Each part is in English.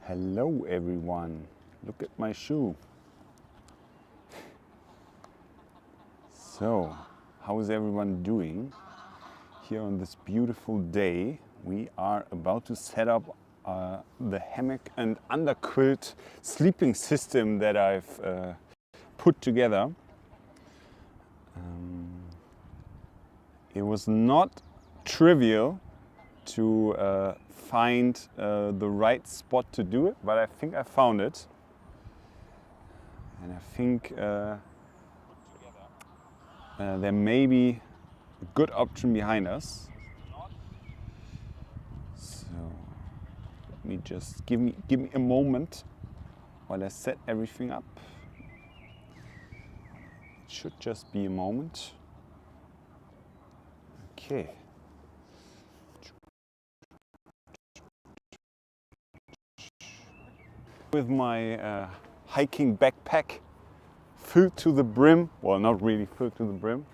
Hello everyone, look at my shoe. So, how is everyone doing? Here on this beautiful day, we are about to set up the hammock and underquilt sleeping system that I've put together. It was not trivial to find the right spot to do it, but I think I found it. And I think there may be a good option behind us. So let me just give me a moment while I set everything up. It should just be a moment. Okay. With my hiking backpack filled to the brim, well, not really filled to the brim,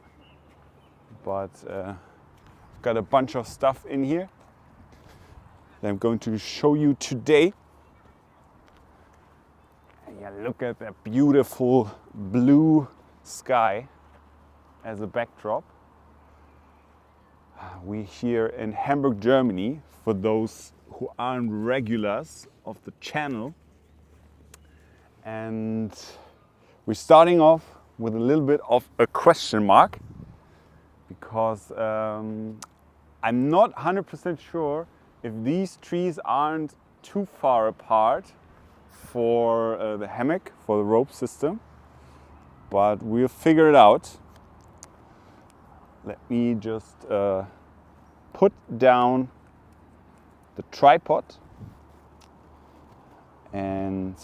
but got a bunch of stuff in here that I'm going to show you today. And yeah, look at that beautiful blue sky as a backdrop. We're here in Hamburg, Germany, for those who aren't regulars of the channel. And we're starting off with a little bit of a question mark, because I'm not 100% sure if these trees aren't too far apart for the hammock, for the rope system, but we'll figure it out. Let me just put down the tripod and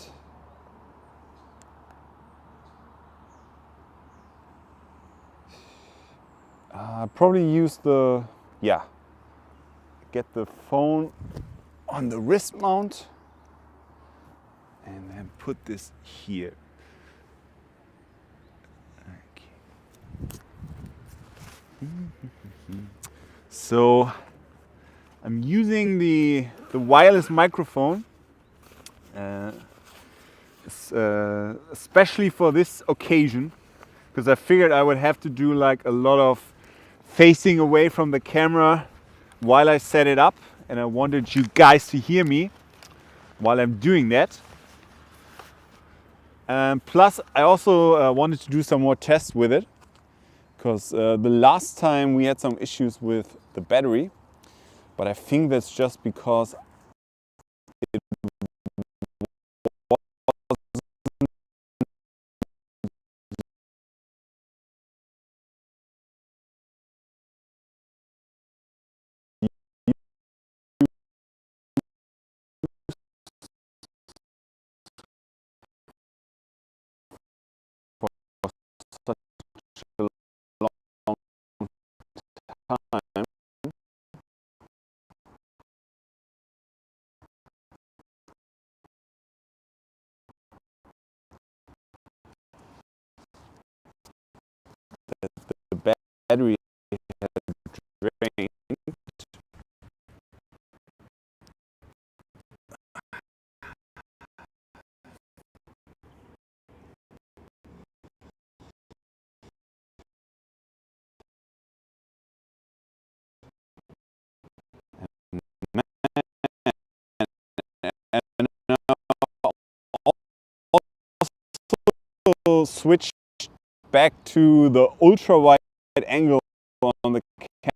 probably use get the phone on the wrist mount and then put this here. Okay. So I'm using the wireless microphone especially for this occasion, because I figured I would have to do like a lot of facing away from the camera while I set it up, and I wanted you guys to hear me while I'm doing that. Plus I also wanted to do some more tests with it, because the last time we had some issues with the battery, but I think that's just because it was such a long time. The battery had drained. And switch back to the ultra wide angle on the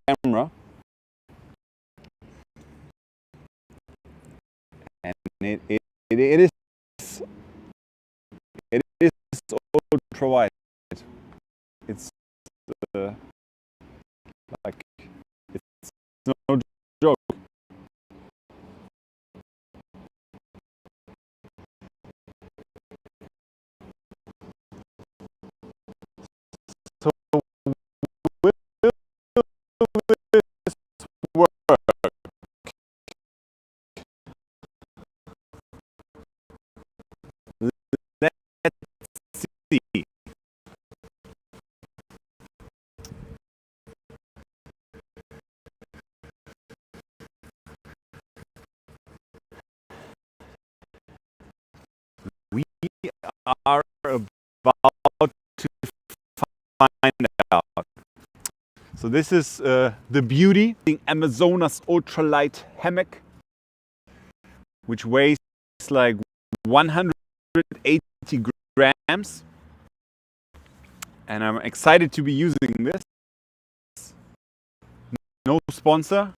camera, and it is ultra wide. It's like, it's no joke. So will this work? Let's see. are about to find out. So this is the Beauty, the Amazonas ultralight hammock, which weighs like 180 grams. And I'm excited to be using this. No sponsor.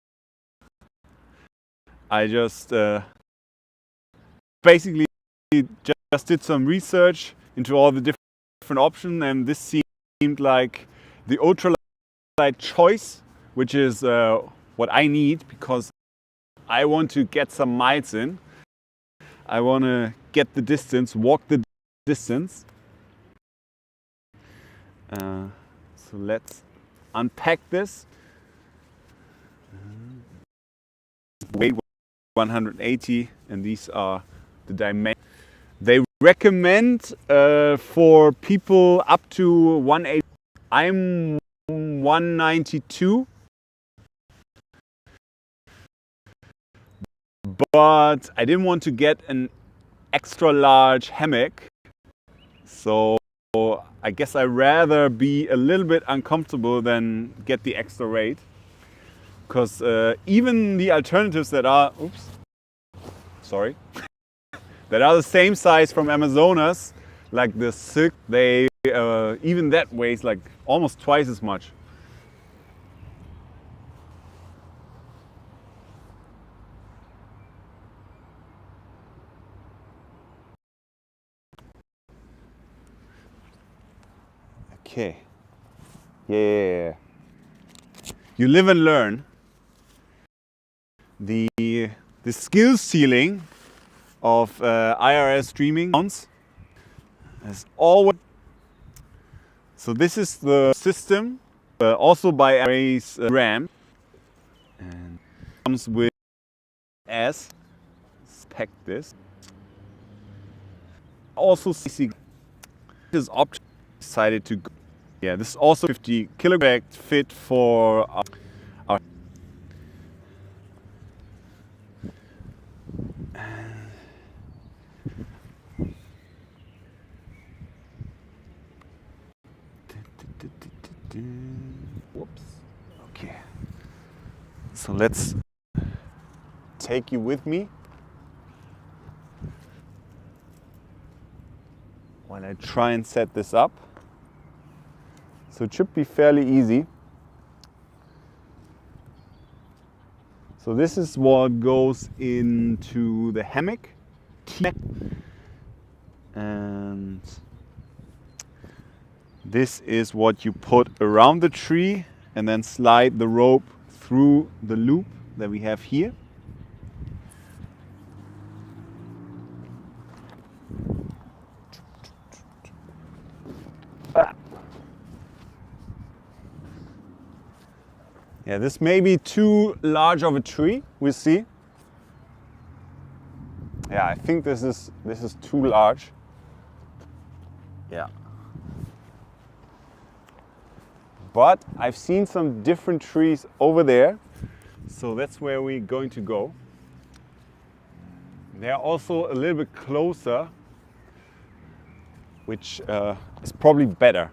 I just basically just did some research into all the different options, and this seemed like the ultralight choice, which is what I need because I want to get some miles in. I want to get the distance, walk the distance. So let's unpack this. Weight 180, and these are the dimensions. They recommend for people up to 180. I'm 192, but I didn't want to get an extra large hammock, so I guess I'd rather be a little bit uncomfortable than get the extra weight. Because even the alternatives that are, that are the same size from Amazonas, like the silk, they even that weighs like almost twice as much. Okay. Yeah. You live and learn. The skill ceiling of IRS streaming as always. So this is the system, also by Array's RAM, and comes with spec this. Also CC this option decided to go. Yeah, this is also 50 kilogram fit for our whoops. Okay. So let's take you with me while I try and set this up. So it should be fairly easy. So this is what goes into the hammock. And this is what you put around the tree and then slide the rope through the loop that we have here. Yeah, this may be too large of a tree, we'll see. Yeah, I think this is too large. Yeah. But I've seen some different trees over there, so that's where we're going to go. They're also a little bit closer, which is probably better.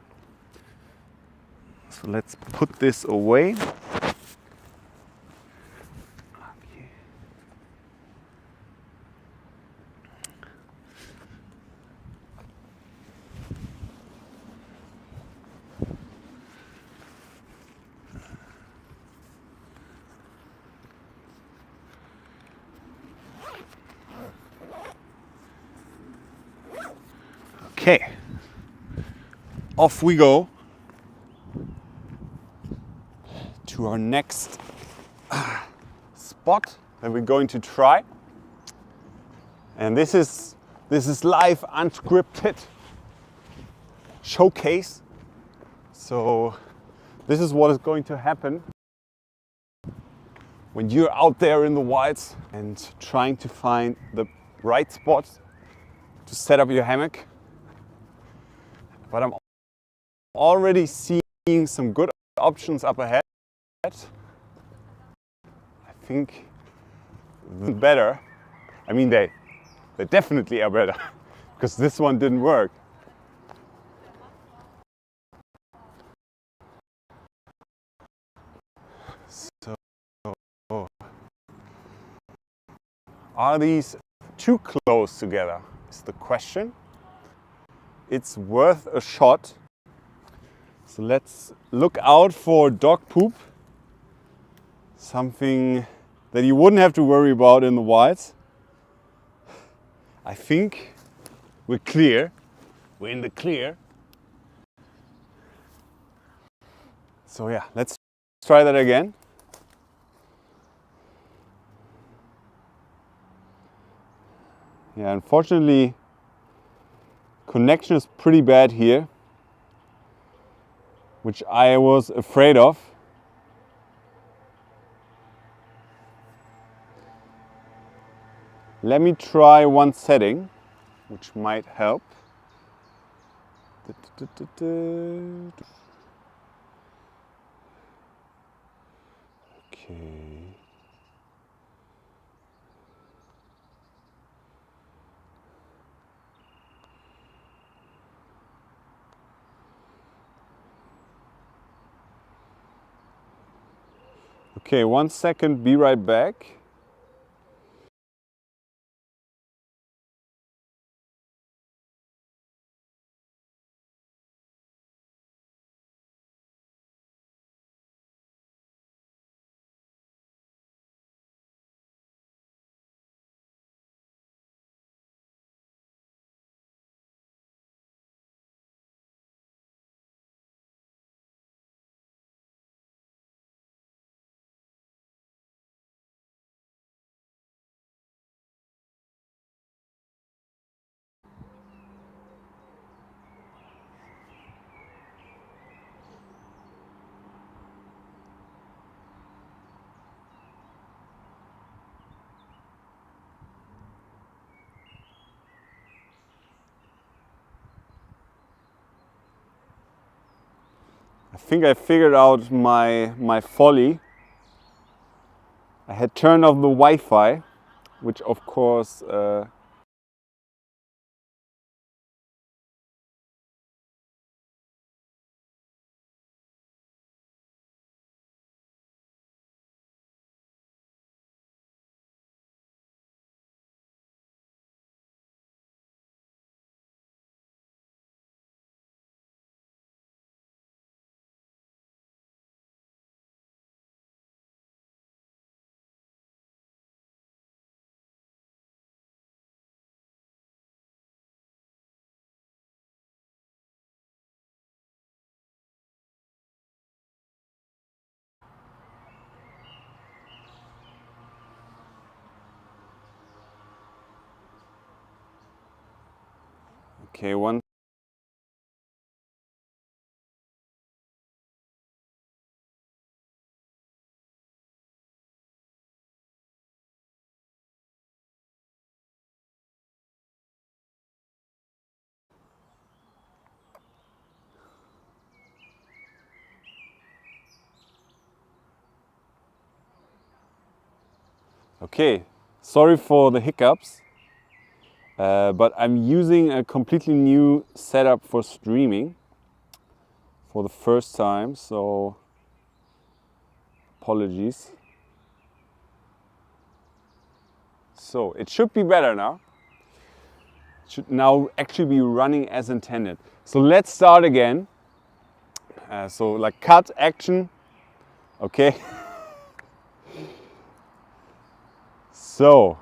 So let's put this away. Okay, off we go to our next spot that we're going to try. And this is live unscripted showcase. So this is what is going to happen when you're out there in the wilds and trying to find the right spot to set up your hammock. But I'm already seeing some good options up ahead. I think they're better. I mean, they definitely are better because this one didn't work. So, are these too close together is the question. It's worth a shot. So let's look out for dog poop. Something that you wouldn't have to worry about in the wilds. I think we're clear. We're in the clear. So yeah, let's try that again. Yeah, unfortunately, connection is pretty bad here, which I was afraid of. Let me try one setting, which might help. Okay. Okay, 1 second, be right back. I think I figured out my folly. I had turned off the Wi-Fi, which of course okay, one. Okay, sorry for the hiccups, but I'm using a completely new setup for streaming for the first time, so apologies. So it should be better now. It should now actually be running as intended. So let's start again. So like cut, action, okay. So,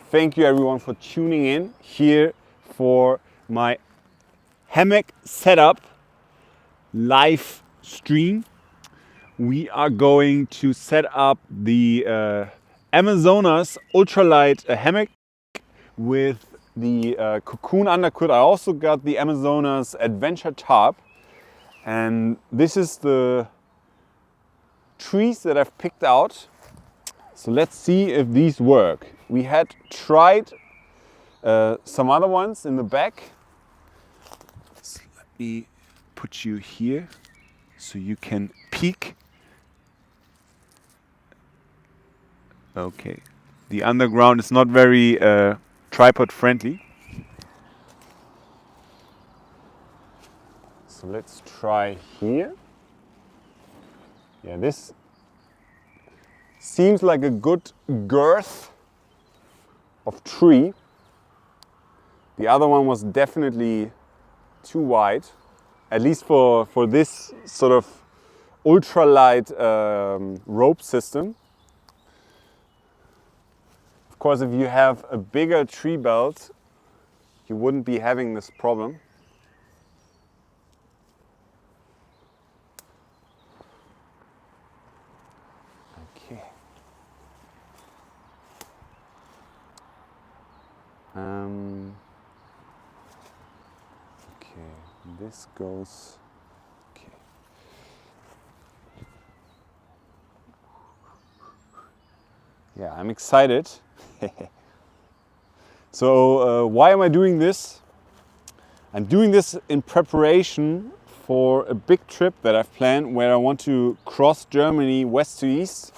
thank you everyone for tuning in here for my hammock setup live stream. We are going to set up the Amazonas ultralight hammock with the Cocoon Underquilt. I also got the Amazonas Adventure Tarp, and this is the trees that I've picked out. So let's see if these work. We had tried some other ones in the back. So let me put you here so you can peek. Okay, the underground is not very tripod friendly. So let's try here. Yeah, this seems like a good girth of tree. The other one was definitely too wide, at least for this sort of ultralight rope system. Of course, if you have a bigger tree belt, you wouldn't be having this problem. Okay. Okay, this goes. Okay. Yeah, I'm excited. So why am I doing this? I'm doing this in preparation for a big trip that I've planned where I want to cross Germany west to east.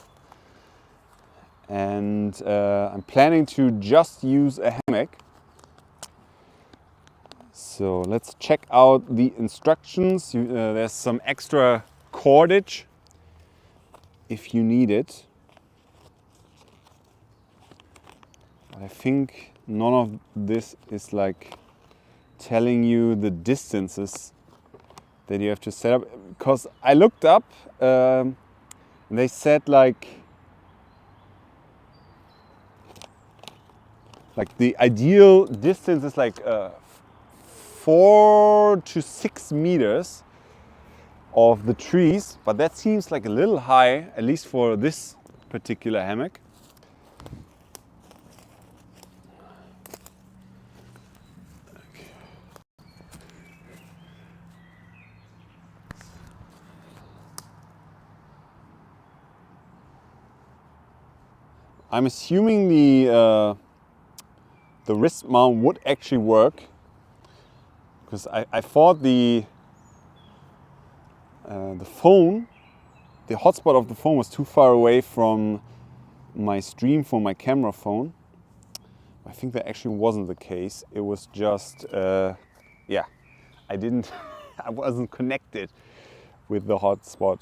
And I'm planning to just use a hammock. So let's check out the instructions. There's some extra cordage if you need it. I think none of this is like telling you the distances that you have to set up, because I looked up and they said like the ideal distance is like 4 to 6 meters of the trees, but that seems like a little high, at least for this particular hammock. I'm assuming the wrist mount would actually work, because I thought the phone, the hotspot of the phone was too far away from my stream for my camera phone. I think that actually wasn't the case. It was just, yeah, I wasn't connected with the hotspot.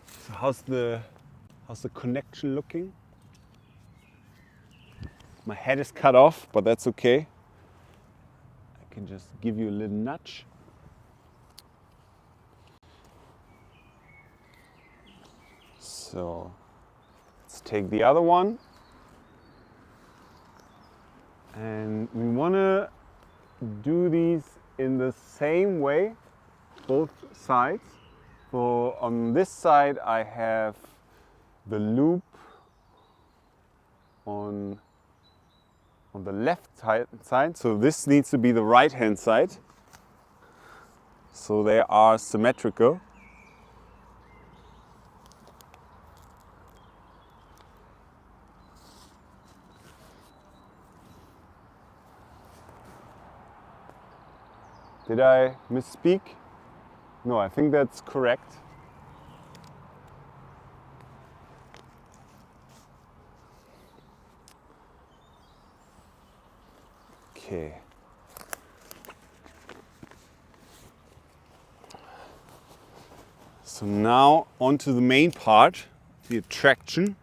So how's the connection looking? My head is cut off, but that's okay. I can just give you a little nudge. So let's take the other one. And we want to do these in the same way, both sides. So on this side I have the loop on the left side, so this needs to be the right hand side, so they are symmetrical. Did I misspeak? No, I think that's correct. Okay. So now on to the main part, the attraction,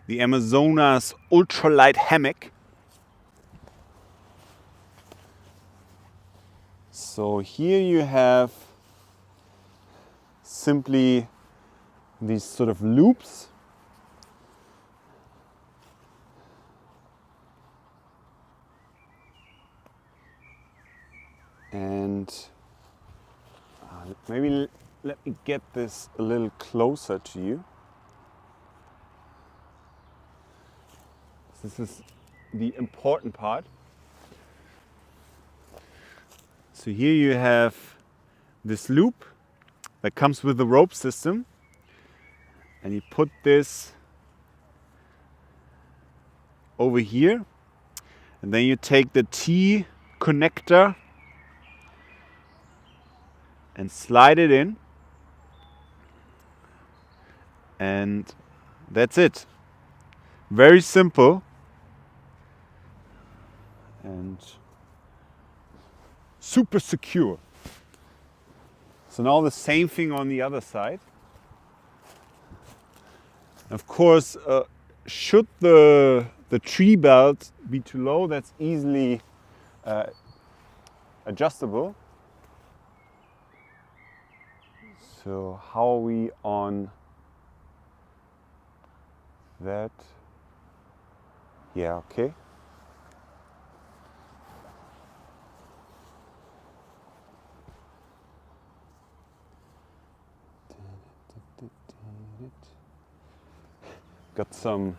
the Amazonas ultralight hammock. So here you have simply these sort of loops. And maybe let me get this a little closer to you. This is the important part. So here you have this loop that comes with the rope system, and you put this over here, and then you take the T connector and slide it in, and that's it. Very simple. And super secure. So now the same thing on the other side. Of course, should the tree belt be too low, that's easily adjustable. So how are we on that? Yeah, okay. Got some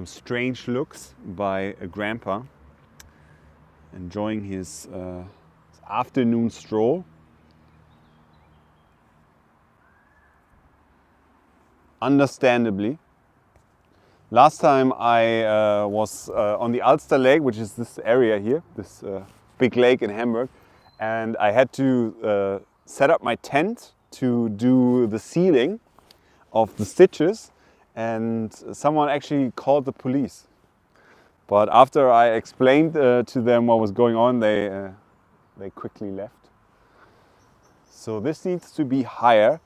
strange looks by a grandpa enjoying his afternoon stroll. Understandably. Last time I was on the Ulster Lake, which is this area here, this big lake in Hamburg, and I had to set up my tent to do the sealing of the stitches, and someone actually called the police. But after I explained to them what was going on, they quickly left. So this needs to be higher,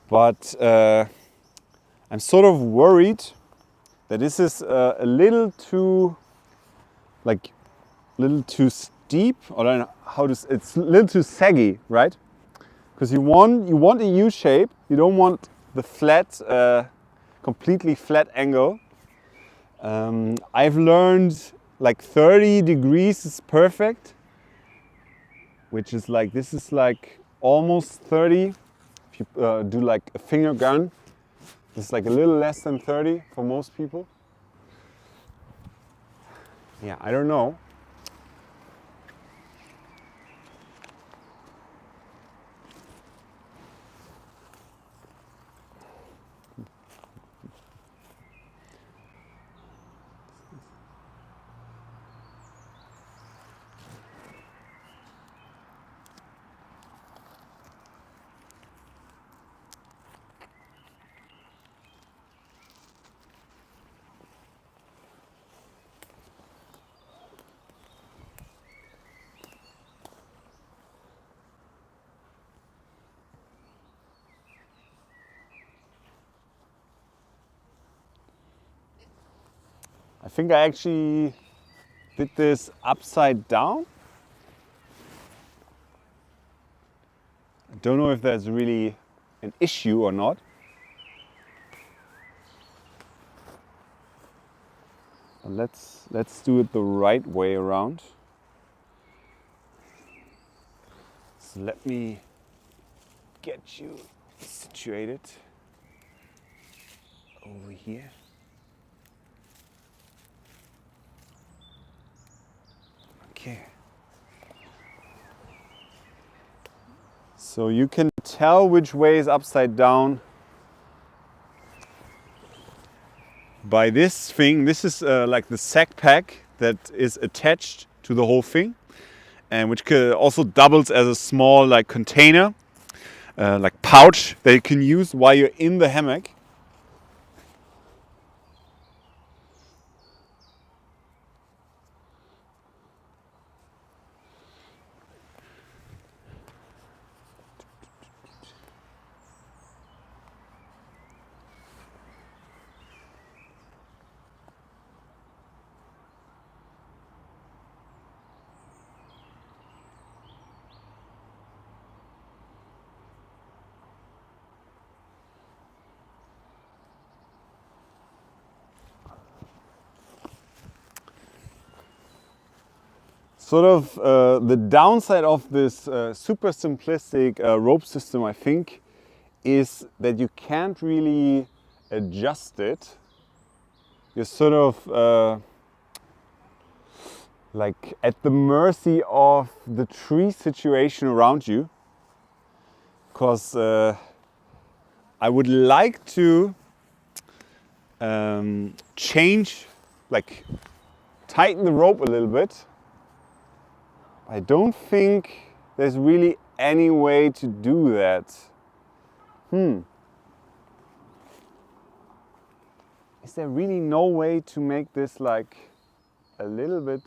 but I'm sort of worried that this is a little too, steep, or I don't know how to. It's a little too saggy, right? Because you want a U shape. You don't want the flat, completely flat angle. I've learned like 30 degrees is perfect, which is like, this is like almost 30. If you do like a finger gun, it's like a little less than 30 for most people. Yeah, I don't know. I think I actually did this upside down. I don't know if that's really an issue or not. But let's do it the right way around. So let me get you situated over here. Okay. So you can tell which way is upside down by this thing. This is like the sack pack that is attached to the whole thing, and which also doubles as a small like container, like pouch that you can use while you're in the hammock. Sort of the downside of this super simplistic rope system, I think, is that you can't really adjust it. You're sort of like at the mercy of the tree situation around you. Because I would like to change, like tighten the rope a little bit. I don't think there's really any way to do that. Is there really no way to make this like a little bit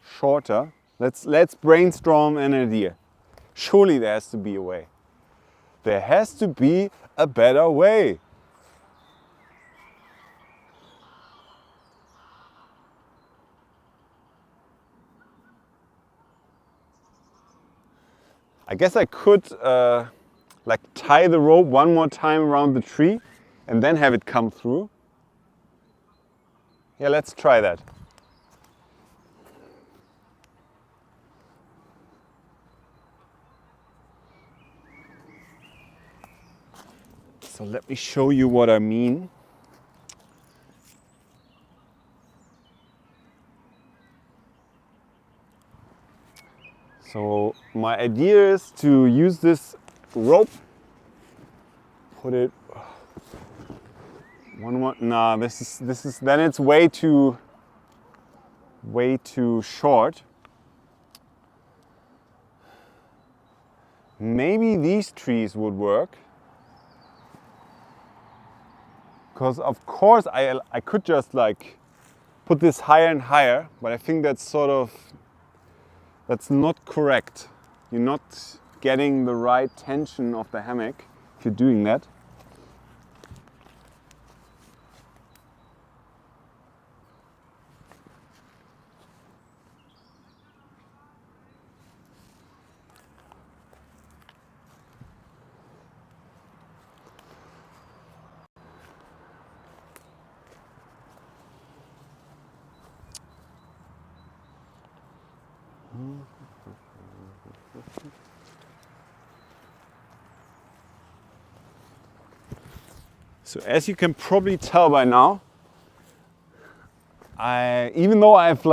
shorter? Let's brainstorm an idea. Surely there has to be a way. There has to be a better way. I guess I could like tie the rope one more time around the tree and then have it come through. Yeah, let's try that. So let me show you what I mean. So my idea is to use this rope, put it one more. Nah, this is then it's way too short. Maybe these trees would work. Because of course I could just like put this higher and higher, but I think that's not correct. You're not getting the right tension of the hammock if you're doing that. So as you can probably tell by now, even though I've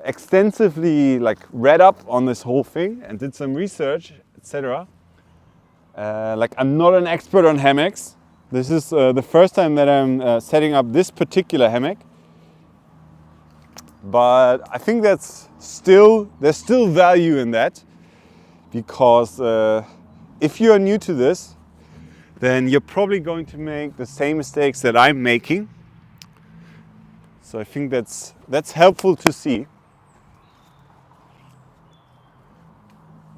extensively read up on this whole thing and did some research, etc. I'm not an expert on hammocks. This is the first time that I'm setting up this particular hammock. But I think there's still value in that, because if you are new to this, then you're probably going to make the same mistakes that I'm making. So I think that's helpful to see.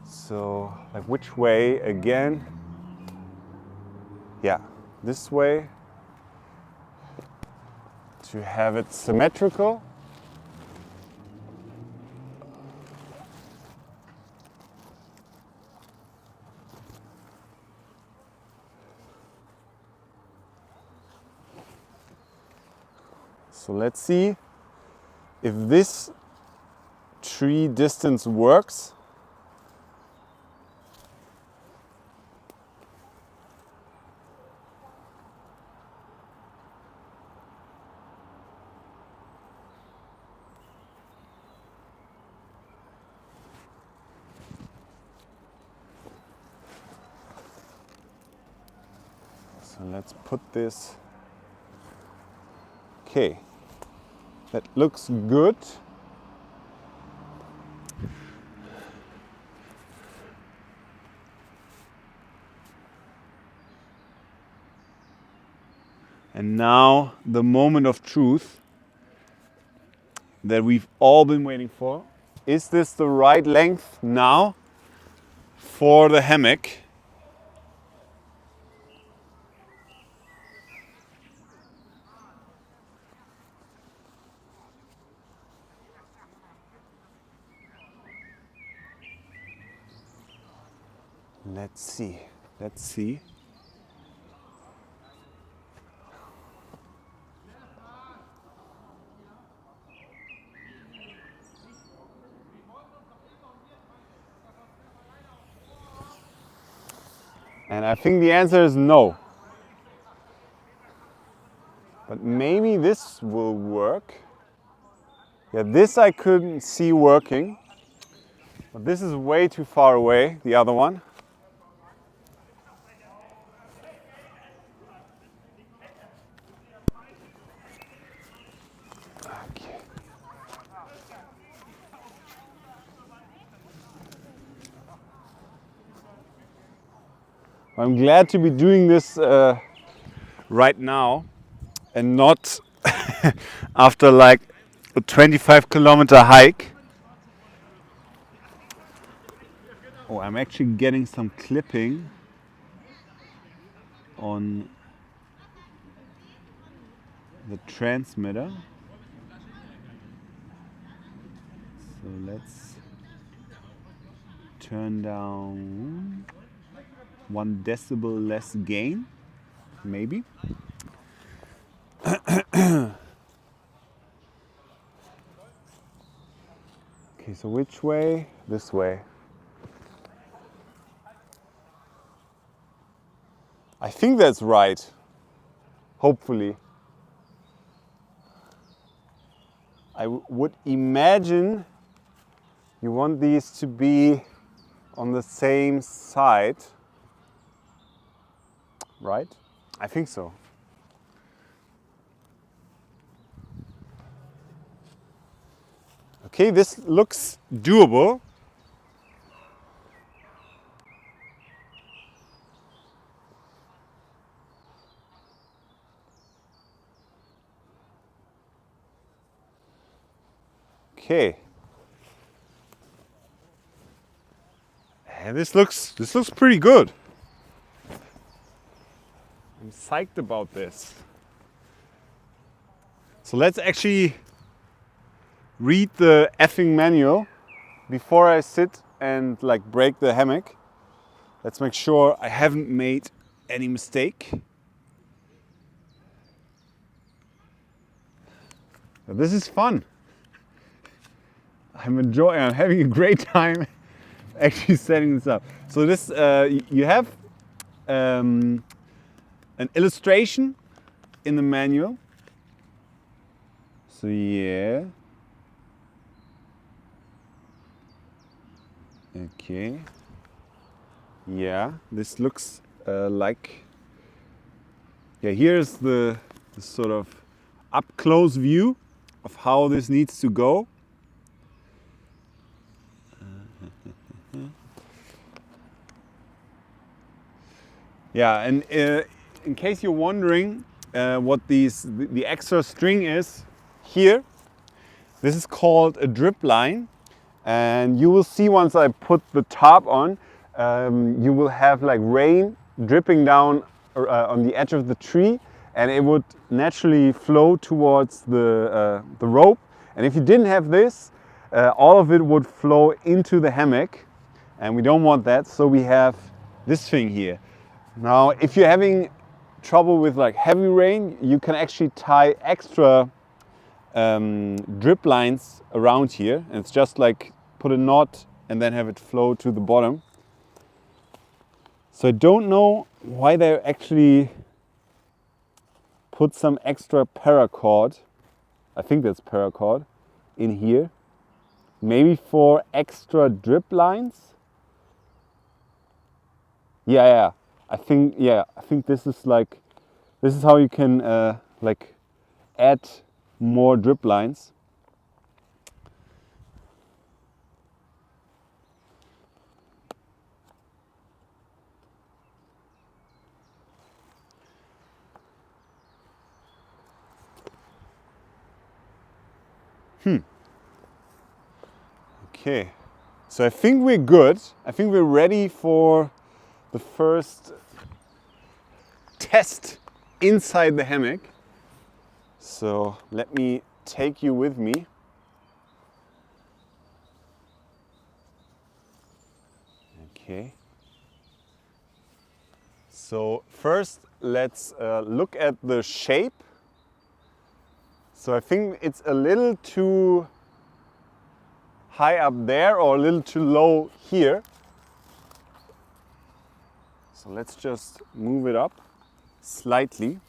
So which way again? Yeah, this way to have it symmetrical. So let's see if this tree distance works. So let's put this. Okay. That looks good. And now the moment of truth that we've all been waiting for. Is this the right length now for the hammock? Let's see. And I think the answer is no. But maybe this will work. Yeah, this I couldn't see working. But this is way too far away, the other one. Okay. I'm glad to be doing this right now and not after a 25-kilometer hike. Oh, I'm actually getting some clipping on the transmitter. So let's turn down 1 decibel less gain, maybe. Okay, so which way? This way. I think that's right. Hopefully. I would imagine you want these to be on the same side, right? I think so. Okay, this looks doable. Okay. And this looks pretty good. I'm psyched about this. So let's actually read the effing manual before I sit and like break the hammock. Let's make sure I haven't made any mistake. But this is fun. I'm having a great time actually setting this up. So this, you have an illustration in the manual. So yeah. Okay. Yeah, this looks like, yeah, here's the sort of up close view of how this needs to go. Yeah, and in case you're wondering what the extra string is here, this is called a drip line, and you will see once I put the top on, you will have like rain dripping down on the edge of the tree, and it would naturally flow towards the rope. And if you didn't have this, all of it would flow into the hammock, and we don't want that, so we have this thing here. Now, if you're having trouble with like heavy rain, you can actually tie extra drip lines around here, and it's just like put a knot and then have it flow to the bottom. So I don't know why they actually put some extra paracord, I think that's paracord, in here. Maybe for extra drip lines? Yeah. I think this is how you can like add more drip lines. Okay, so I think we're good. I think we're ready for the first test inside the hammock. So let me take you with me. Okay. So first let's look at the shape. So I think it's a little too high up there or a little too low here. So let's just move it up slightly.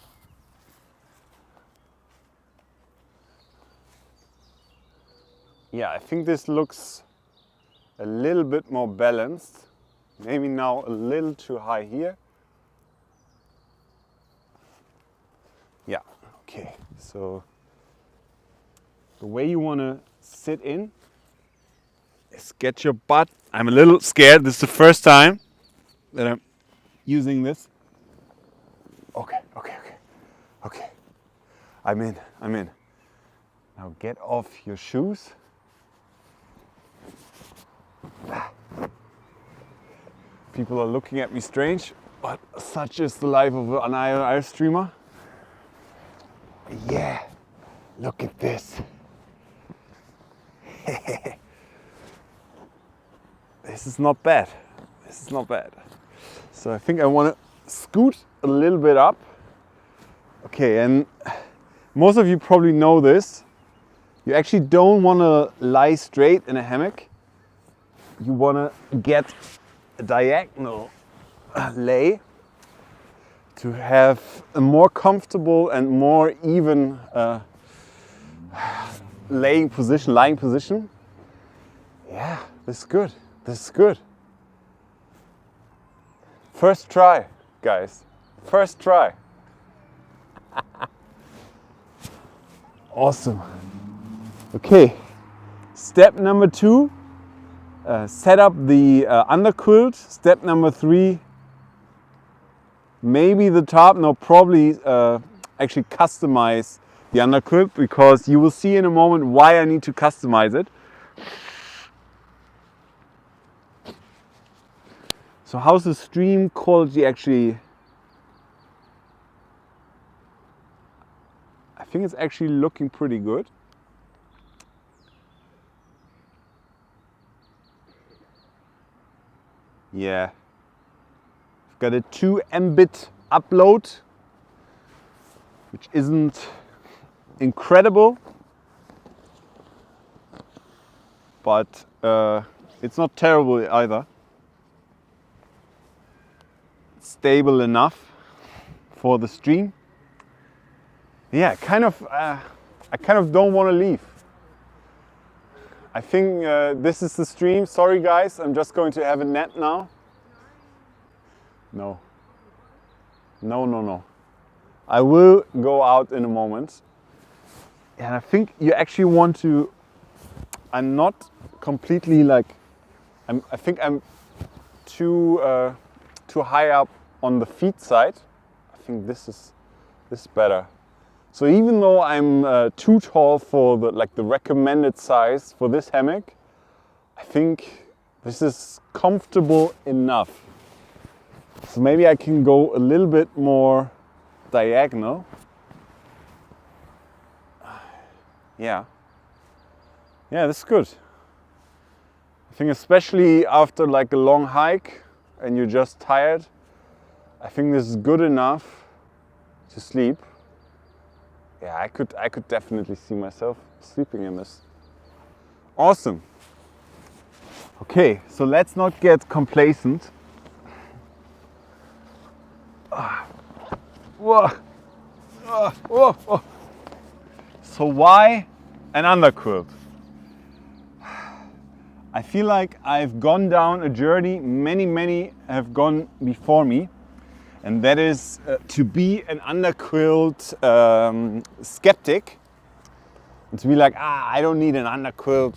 Yeah, I think this looks a little bit more balanced. Maybe now a little too high here. Yeah, okay. So the way you want to sit in is get your butt. I'm a little scared. This is the first time that I'm using this. Okay. I'm in. Now get off your shoes. People are looking at me strange, but such is the life of an IRL streamer. Yeah, look at this. This is not bad. This is not bad. So I think I want to scoot a little bit up. Okay, and most of you probably know this. You actually don't want to lie straight in a hammock. You want to get a diagonal lay to have a more comfortable and more even lying position. Yeah, this is good. This is good. First try, guys. First try. Awesome. Okay, step number 2, set up the underquilt. Step number 3, maybe the top. No, probably actually customize the underquilt, because you will see in a moment why I need to customize it. So how's the stream quality actually? I think it's actually looking pretty good. Yeah, I've got a 2 Mbit upload, which isn't incredible, but it's not terrible either. It's stable enough for the stream. Yeah, I kind of don't want to leave. I think this is the stream. Sorry guys, I'm just going to have a nap now. No. I will go out in a moment. And I think you actually want to, I'm not completely like, I think I'm too high up on the feet side. I think this is better. So even though I'm too tall for the recommended size for this hammock, I think this is comfortable enough. So maybe I can go a little bit more diagonal. Yeah, this is good. I think especially after like a long hike and you're just tired, I think this is good enough to sleep. Yeah, I could definitely see myself sleeping in this. Awesome. Okay, so let's not get complacent. Whoa. Whoa. So why an underquilt? I feel like I've gone down a journey many have gone before me. And that is to be an underquilt skeptic, and to be like, I don't need an underquilt.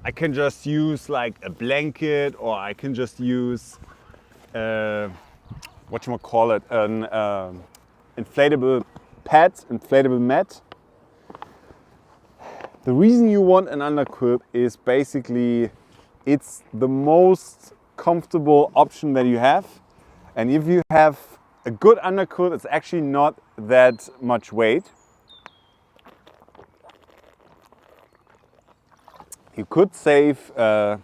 I can just use like a blanket, or I can just use an inflatable pad, inflatable mat. The reason you want an underquilt is basically it's the most comfortable option that you have. And if you have a good underquilt, it's actually not that much weight. You could save a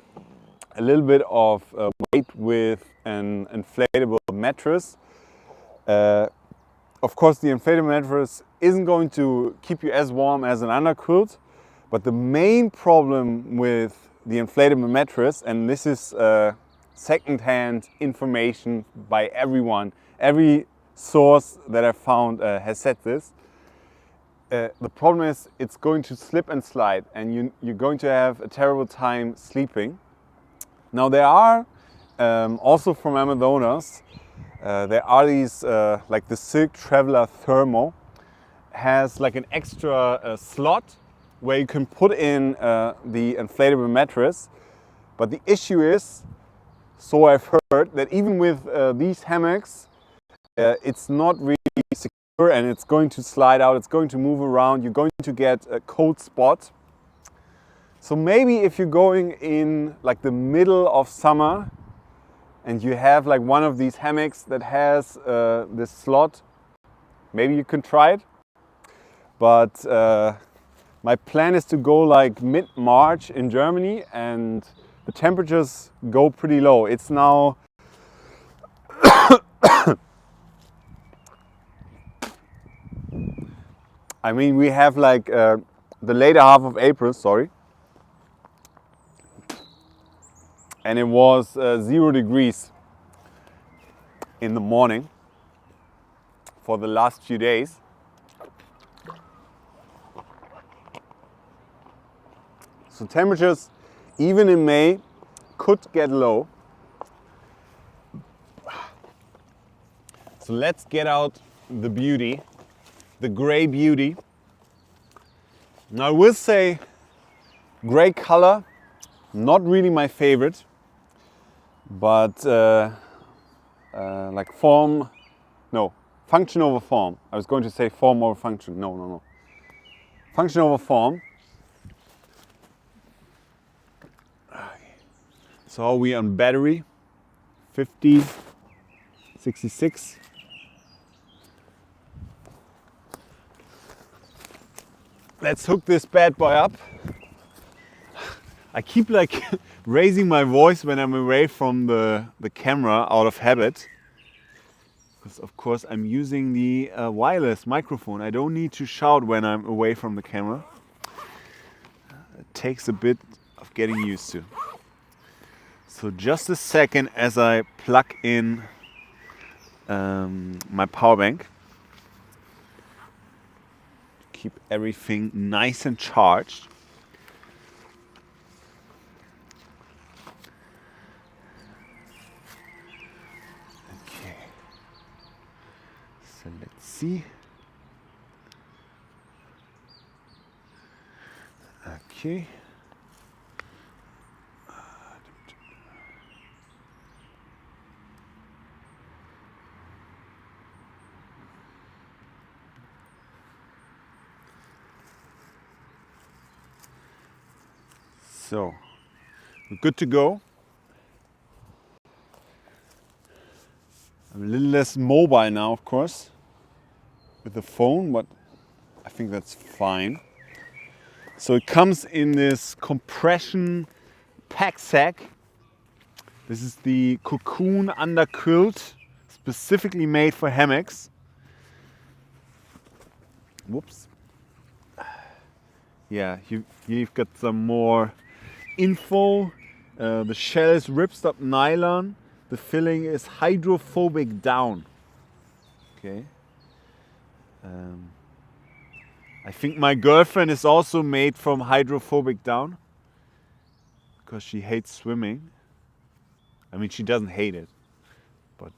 little bit of weight with an inflatable mattress. Of course, the inflatable mattress isn't going to keep you as warm as an underquilt, but the main problem with the inflatable mattress, and this is second-hand information by everyone, every source that I found has said this. The problem is it's going to slip and slide, and you're going to have a terrible time sleeping. Now there are also from Amazonas, there are these like the Silk Traveler Thermo has like an extra slot where you can put in the inflatable mattress. But the issue is, so I've heard, that even with these hammocks, it's not really secure and it's going to slide out, it's going to move around, you're going to get a cold spot. So maybe if you're going in like the middle of summer, and you have like one of these hammocks that has this slot, maybe you can try it. But my plan is to go like mid-March in Germany, and the temperatures go pretty low. It's now I mean, we have like the later half of April, sorry, and it was 0 degrees in the morning for the last few days. So temperatures, even in May, could get low. So let's get out the beauty, the gray beauty. Now I will say gray color, not really my favorite, but like function over form. I was going to say form over function. No. Function over form. So are we on battery? 50, 66. Let's hook this bad boy up. I keep like raising my voice when I'm away from the camera out of habit. Because of course I'm using the wireless microphone. I don't need to shout when I'm away from the camera. It takes a bit of getting used to. So just a second as I plug in my power bank. Keep everything nice and charged. Okay. So let's see. Okay. So, we're good to go. I'm a little less mobile now, of course, with the phone, but I think that's fine. So it comes in this compression pack sack. This is the Cocoon Underquilt, specifically made for hammocks. Whoops. Yeah, you've got some more info. The shell is ripstop nylon. The filling is hydrophobic down. Okay. I think my girlfriend is also made from hydrophobic down because she hates swimming. I mean, she doesn't hate it, but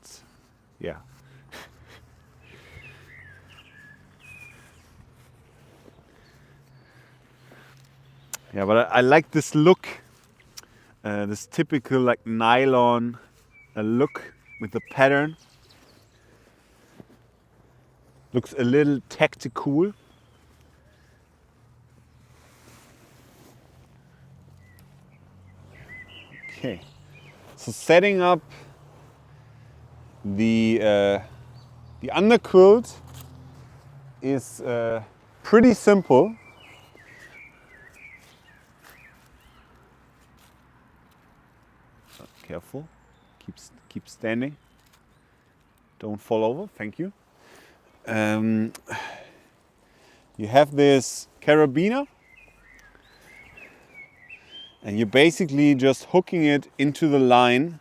yeah. Yeah, but I like this look, this typical like nylon look with the pattern. Looks a little tactical. Okay, so setting up the underquilt is pretty simple. Careful, keep standing. Don't fall over, thank you. You have this carabiner, and you're basically just hooking it into the line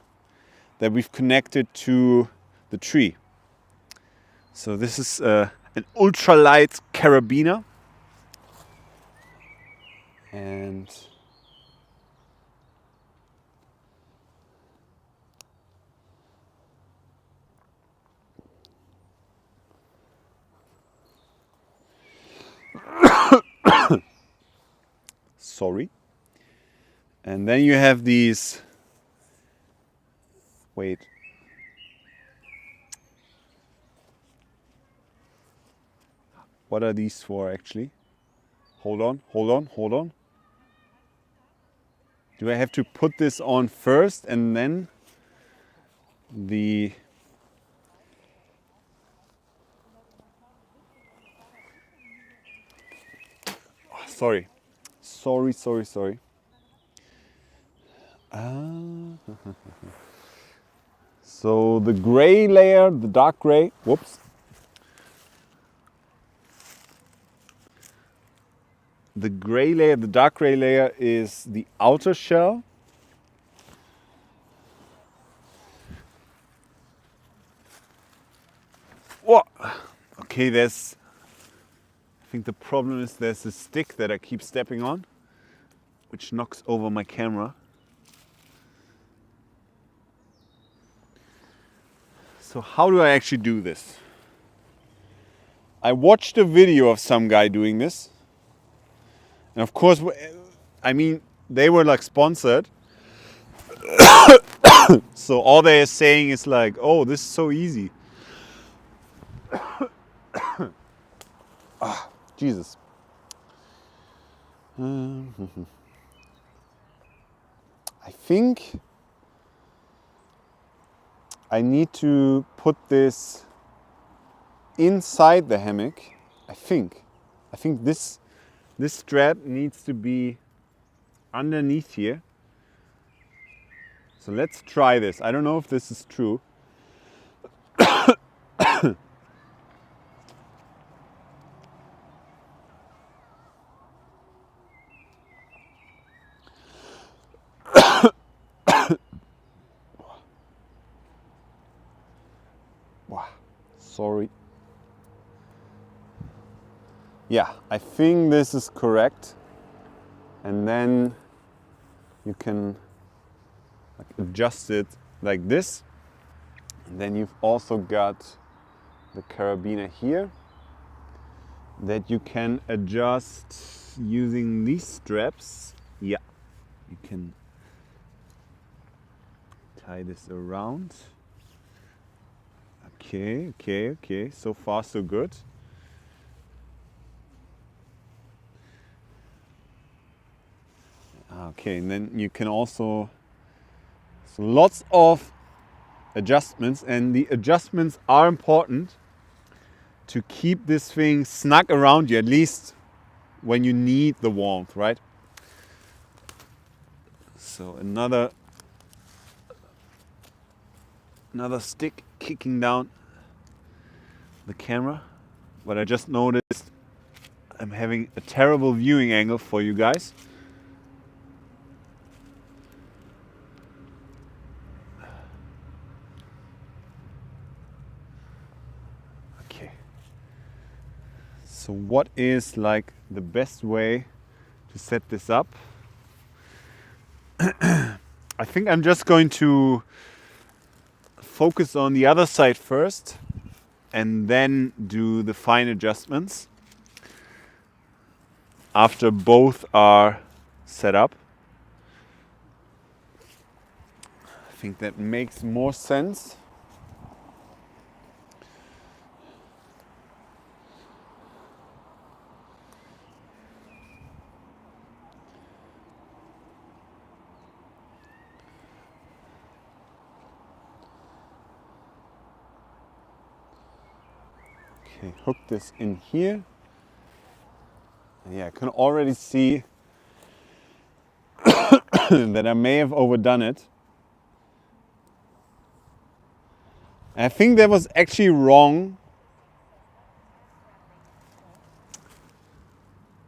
that we've connected to the tree. So this is an ultralight carabiner, and sorry. And then you have these, wait. What are these for actually? Hold on. Do I have to put this on first and then? the sorry. So the gray layer, the dark gray, whoops. The gray layer, the dark gray layer is the outer shell. Whoa. Okay, I think the problem is there's a stick that I keep stepping on, which knocks over my camera. So how do I actually do this? I watched a video of some guy doing this. And of course, I mean, they were like sponsored. So all they're saying is like, oh, this is so easy. Jesus. I think I need to put this inside the hammock. I think this strap needs to be underneath here. So let's try this. I don't know if this is true. Sorry. Yeah, I think this is correct. And then you can adjust it like this. And then you've also got the carabiner here that you can adjust using these straps. Yeah, you can tie this around. Okay, so far so good. Okay, and then you can also, so lots of adjustments, and the adjustments are important to keep this thing snug around you, at least when you need the warmth, right? So another stick kicking down the camera, but I just noticed I'm having a terrible viewing angle for you guys. Okay. So what is like the best way to set this up? I think I'm just going to focus on the other side first and then do the fine adjustments after both are set up. I think that makes more sense. Okay, hook this in here. Yeah, I can already see that I may have overdone it. I think that was actually wrong.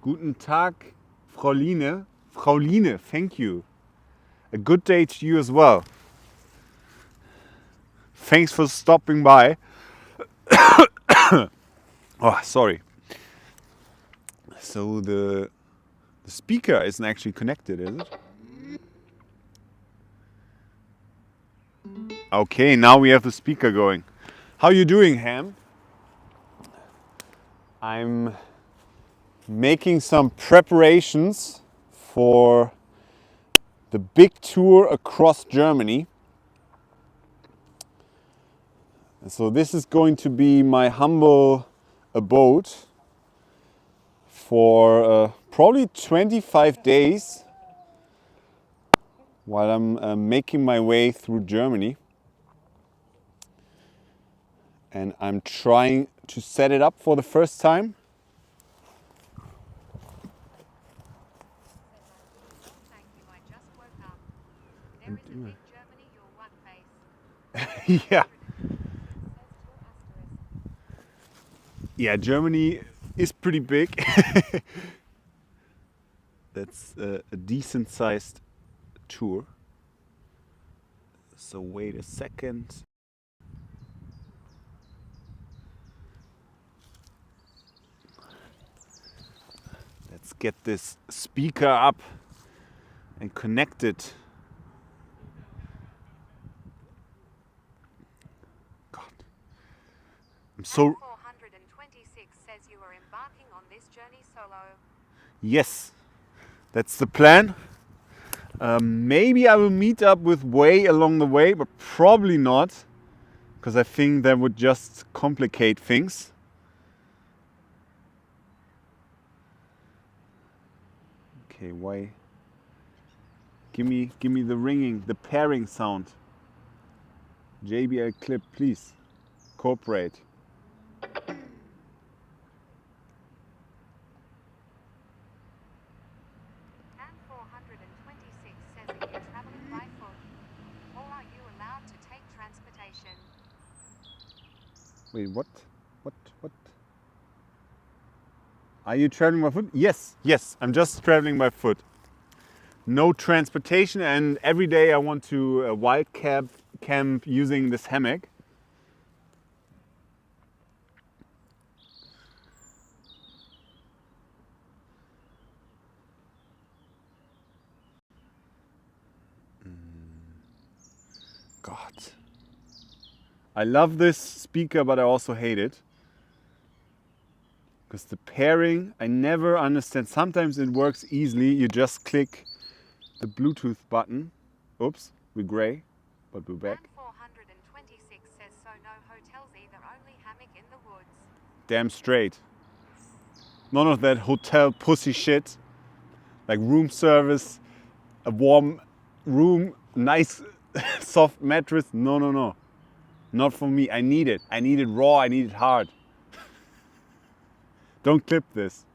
Guten Tag, Frau Line. Frau Line, thank you. A good day to you as well. Thanks for stopping by. Oh, sorry. So the speaker isn't actually connected, is it? Okay, now we have the speaker going. How you doing, Ham? I'm making some preparations for the big tour across Germany. So this is going to be my humble abode for probably 25 days while I'm making my way through Germany. and I'm trying to set it up for the first time. Thank you, I just woke up. There is a big Germany, your one face. Yeah. Says to asterisk. Yeah, Germany is pretty big. That's a decent sized tour. So wait a second. Let's get this speaker up and connect it. God. I'm so... 426 says you are embarking on this journey solo. Yes, that's the plan. Maybe I will meet up with Wei along the way, but probably not, because I think that would just complicate things. Okay, Wei. Give me the ringing, the pairing sound. JBL clip, please. Cooperate. And 426 says are you traveling by foot? Or are you allowed to take transportation? Wait, what? What? Are you traveling by foot? Yes, I'm just traveling by foot. No transportation, and every day I want to wild camp using this hammock. God. I love this speaker, but I also hate it. Because the pairing, I never understand. Sometimes it works easily. You just click the Bluetooth button. Oops, we're gray, but we're back. And 426 says so no hotels either, only hammock in the woods. Damn straight. None of that hotel pussy shit. Like room service, a warm room, nice soft mattress. No. Not for me. I need it. I need it raw. I need it hard. Don't clip this.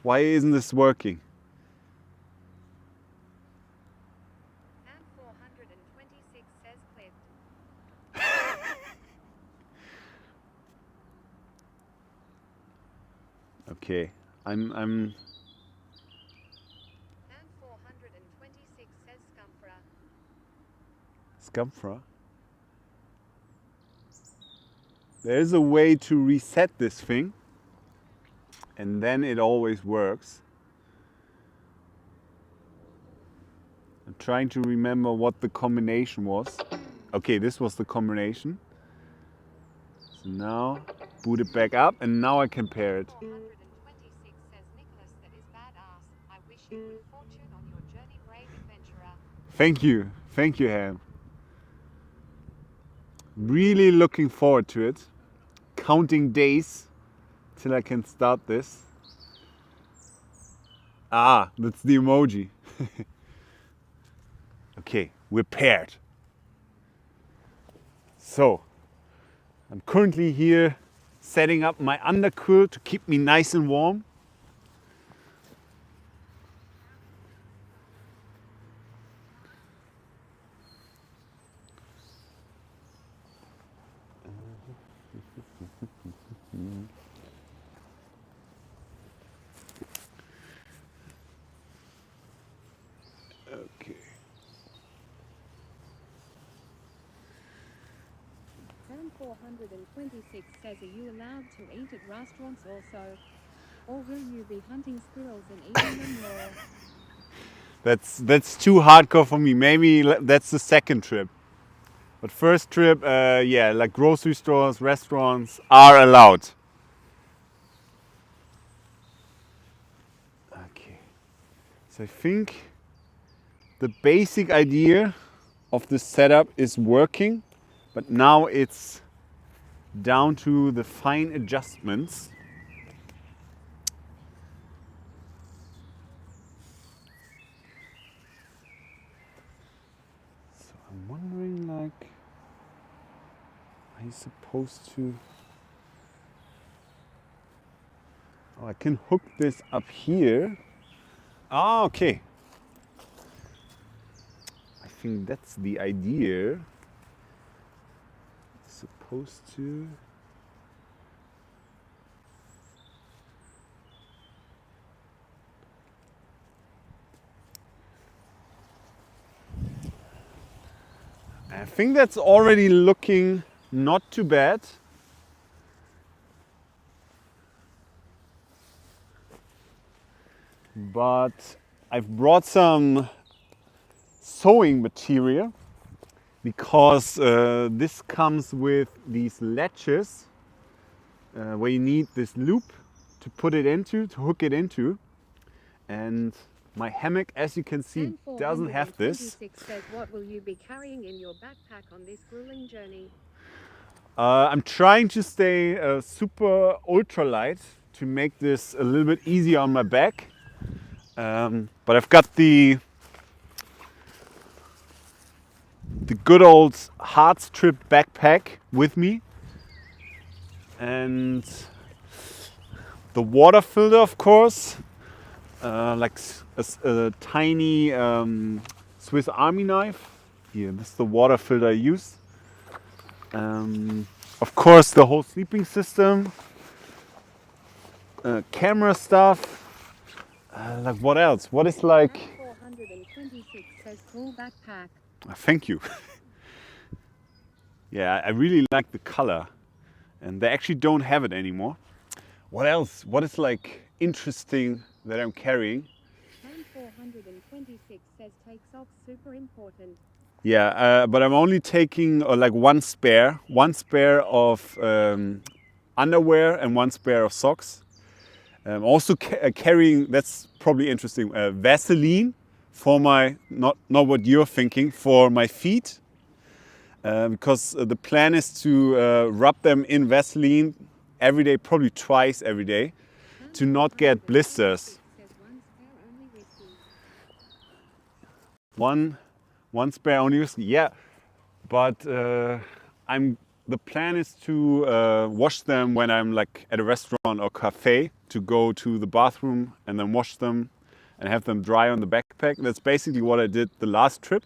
Why isn't this working? And 426 says clipped. Okay, I'm And 426 says scumfra. Scumfra. There is a way to reset this thing, and then it always works. I'm trying to remember what the combination was. Okay, this was the combination. So now boot it back up, and now I can pair it. 426 says Nicholas, that is badass. I wish you good fortune on your journey, brave adventurer. Thank you, Ham. Really looking forward to it. Counting days till I can start this. Ah, that's the emoji. Okay, we're paired. So, I'm currently here setting up my underquilt to keep me nice and warm. Okay. And 426 says are you allowed to eat at restaurants also? Or will you be hunting squirrels and eating them raw? That's too hardcore for me. Maybe that's the second trip. But first trip, yeah, like grocery stores, restaurants are allowed. Okay. So I think the basic idea of the setup is working, but now it's down to the fine adjustments. I'm wondering, like, are you supposed to... Oh, I can hook this up here. Ah, okay. I think that's the idea. It's supposed to... I think that's already looking not too bad. But I've brought some sewing material because this comes with these latches where you need this loop to put it into, to hook it into. And my hammock, as you can see, doesn't have this. Says, what will you be carrying in your backpack on this grueling journey? I'm trying to stay super ultralight to make this a little bit easier on my back. But I've got the good old hard strip backpack with me. And the water filter, of course. Like a tiny Swiss Army knife. Here, this is the water filter I use. Of course, the whole sleeping system, camera stuff. Like what else? What is like? 426 says cool backpack. Thank you. Yeah, I really like the color, and they actually don't have it anymore. What else? What is like interesting that I'm carrying? 426 says take socks, super important. Yeah, but I'm only taking like one spare of underwear and one spare of socks. Also carrying, that's probably interesting, Vaseline for my, not what you're thinking, for my feet. Because the plan is to rub them in Vaseline every day, probably twice every day, to not get blisters. One spare only whiskey, yeah. But the plan is to wash them when I'm like at a restaurant or cafe, to go to the bathroom and then wash them and have them dry on the backpack. That's basically what I did the last trip,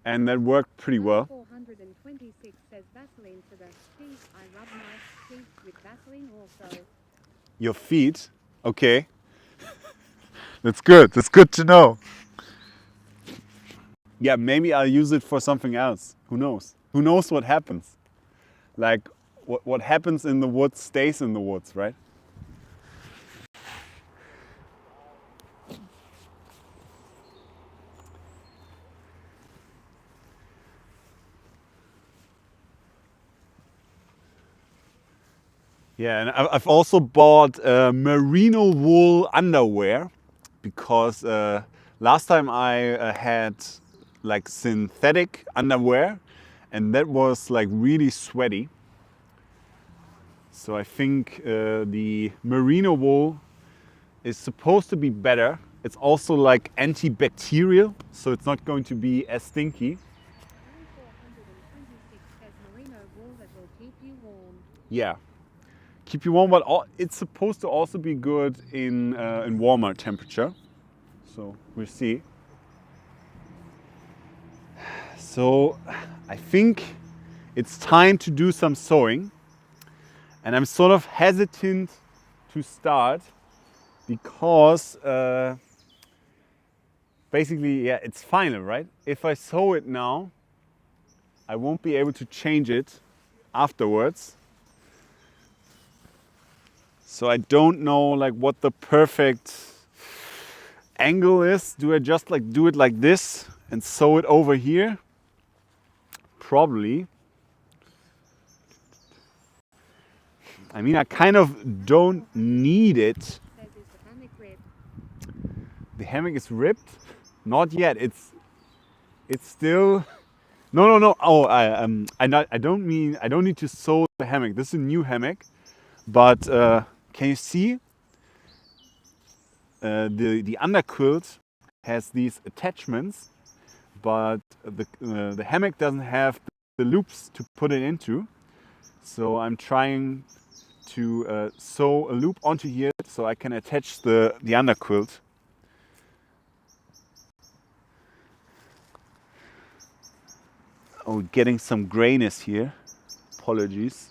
and that worked pretty well. 426 says Vaseline for the feet. I rub my feet with Vaseline also. Your feet? Okay. That's good. That's good to know. Yeah, maybe I'll use it for something else. Who knows? Who knows what happens? Like, what happens in the woods stays in the woods, right? Yeah, and I've also bought merino wool underwear because last time I had like synthetic underwear and that was like really sweaty. So I think the merino wool is supposed to be better. It's also like antibacterial, so it's not going to be as stinky. 426 says merino wool that will keep you warm. Yeah. Keep you warm, but it's supposed to also be good in warmer temperature. So we'll see. So I think it's time to do some sewing. And I'm sort of hesitant to start because basically, yeah, it's final, right? If I sew it now, I won't be able to change it afterwards. So I don't know like what the perfect angle is. Do I just like do it like this and sew it over here? Probably. I mean, I kind of don't need it. The hammock is ripped? Not yet. It's still. No. Oh, I don't need to sew the hammock. This is a new hammock, but can you see? The underquilt has these attachments, but the hammock doesn't have the loops to put it into. So I'm trying to sew a loop onto here so I can attach the underquilt. Oh, getting some grayness here. Apologies.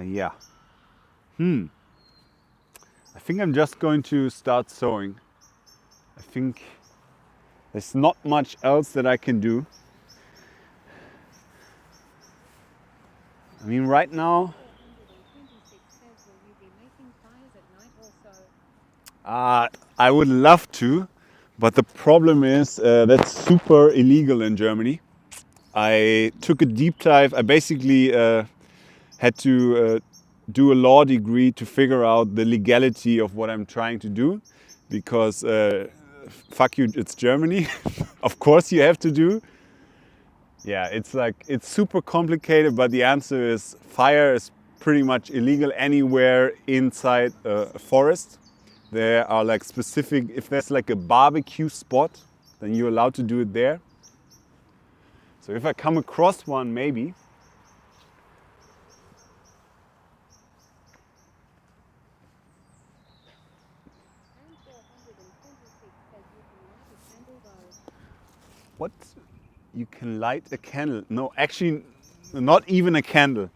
Yeah. I think I'm just going to start sewing. I think there's not much else that I can do. I mean, right now, 426 says, will you be making fires at night also? I would love to, but the problem is that's super illegal in Germany. I took a deep dive. I basically had to do a law degree to figure out the legality of what I'm trying to do, because fuck you, it's Germany. Of course you have to do. Yeah, it's super complicated, but the answer is fire is pretty much illegal anywhere inside a forest. There are like specific, if there's like a barbecue spot, then you're allowed to do it there. So if I come across one, maybe. And 426 says you can light a candle though. What? You can light a candle? No, actually, not even a candle.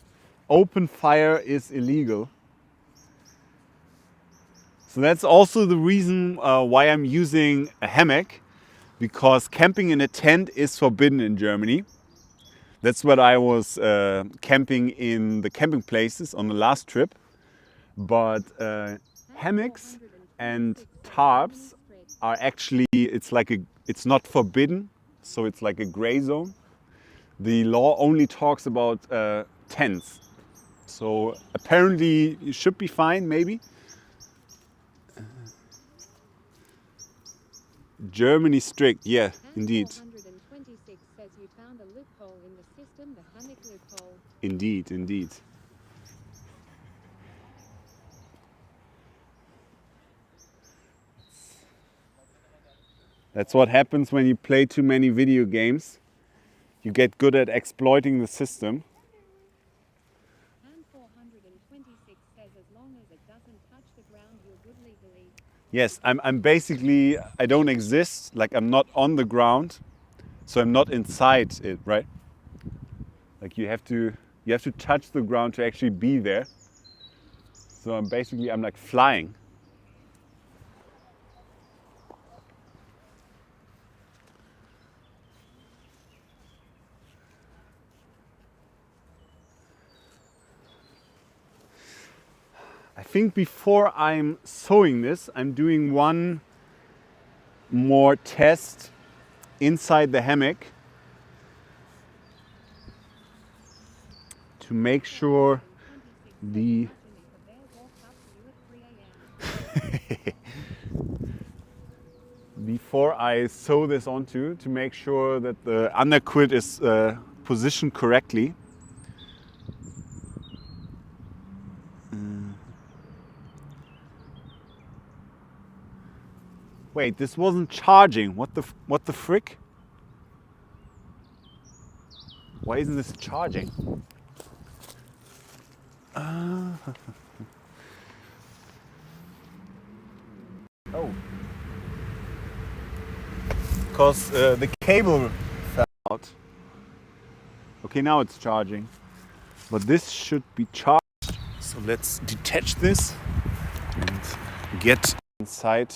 Open fire is illegal. So that's also the reason why I'm using a hammock, because camping in a tent is forbidden in Germany. That's what I was camping in the camping places on the last trip. But hammocks and tarps are actually, it's not forbidden, so it's like a gray zone. The law only talks about tents. So apparently you should be fine, maybe. Germany strict, yeah, indeed. 426 says you found a loophole in the system, the hammock loophole. Indeed, indeed. That's what happens when you play too many video games. You get good at exploiting the system. And 426 says as long as it doesn't touch the ground, you're good legally. Yes, I'm basically, I don't exist, like I'm not on the ground, so I'm not inside it, right? Like you have to touch the ground to actually be there. So I'm like flying. I think before I'm sewing this, I'm doing one more test inside the hammock to make sure the before I sew this onto, to make sure that the underquilt is positioned correctly. Wait, this wasn't charging. What the frick? Why isn't this charging? Oh. Because the cable fell out. Okay, now it's charging. But this should be charged. So let's detach this and get inside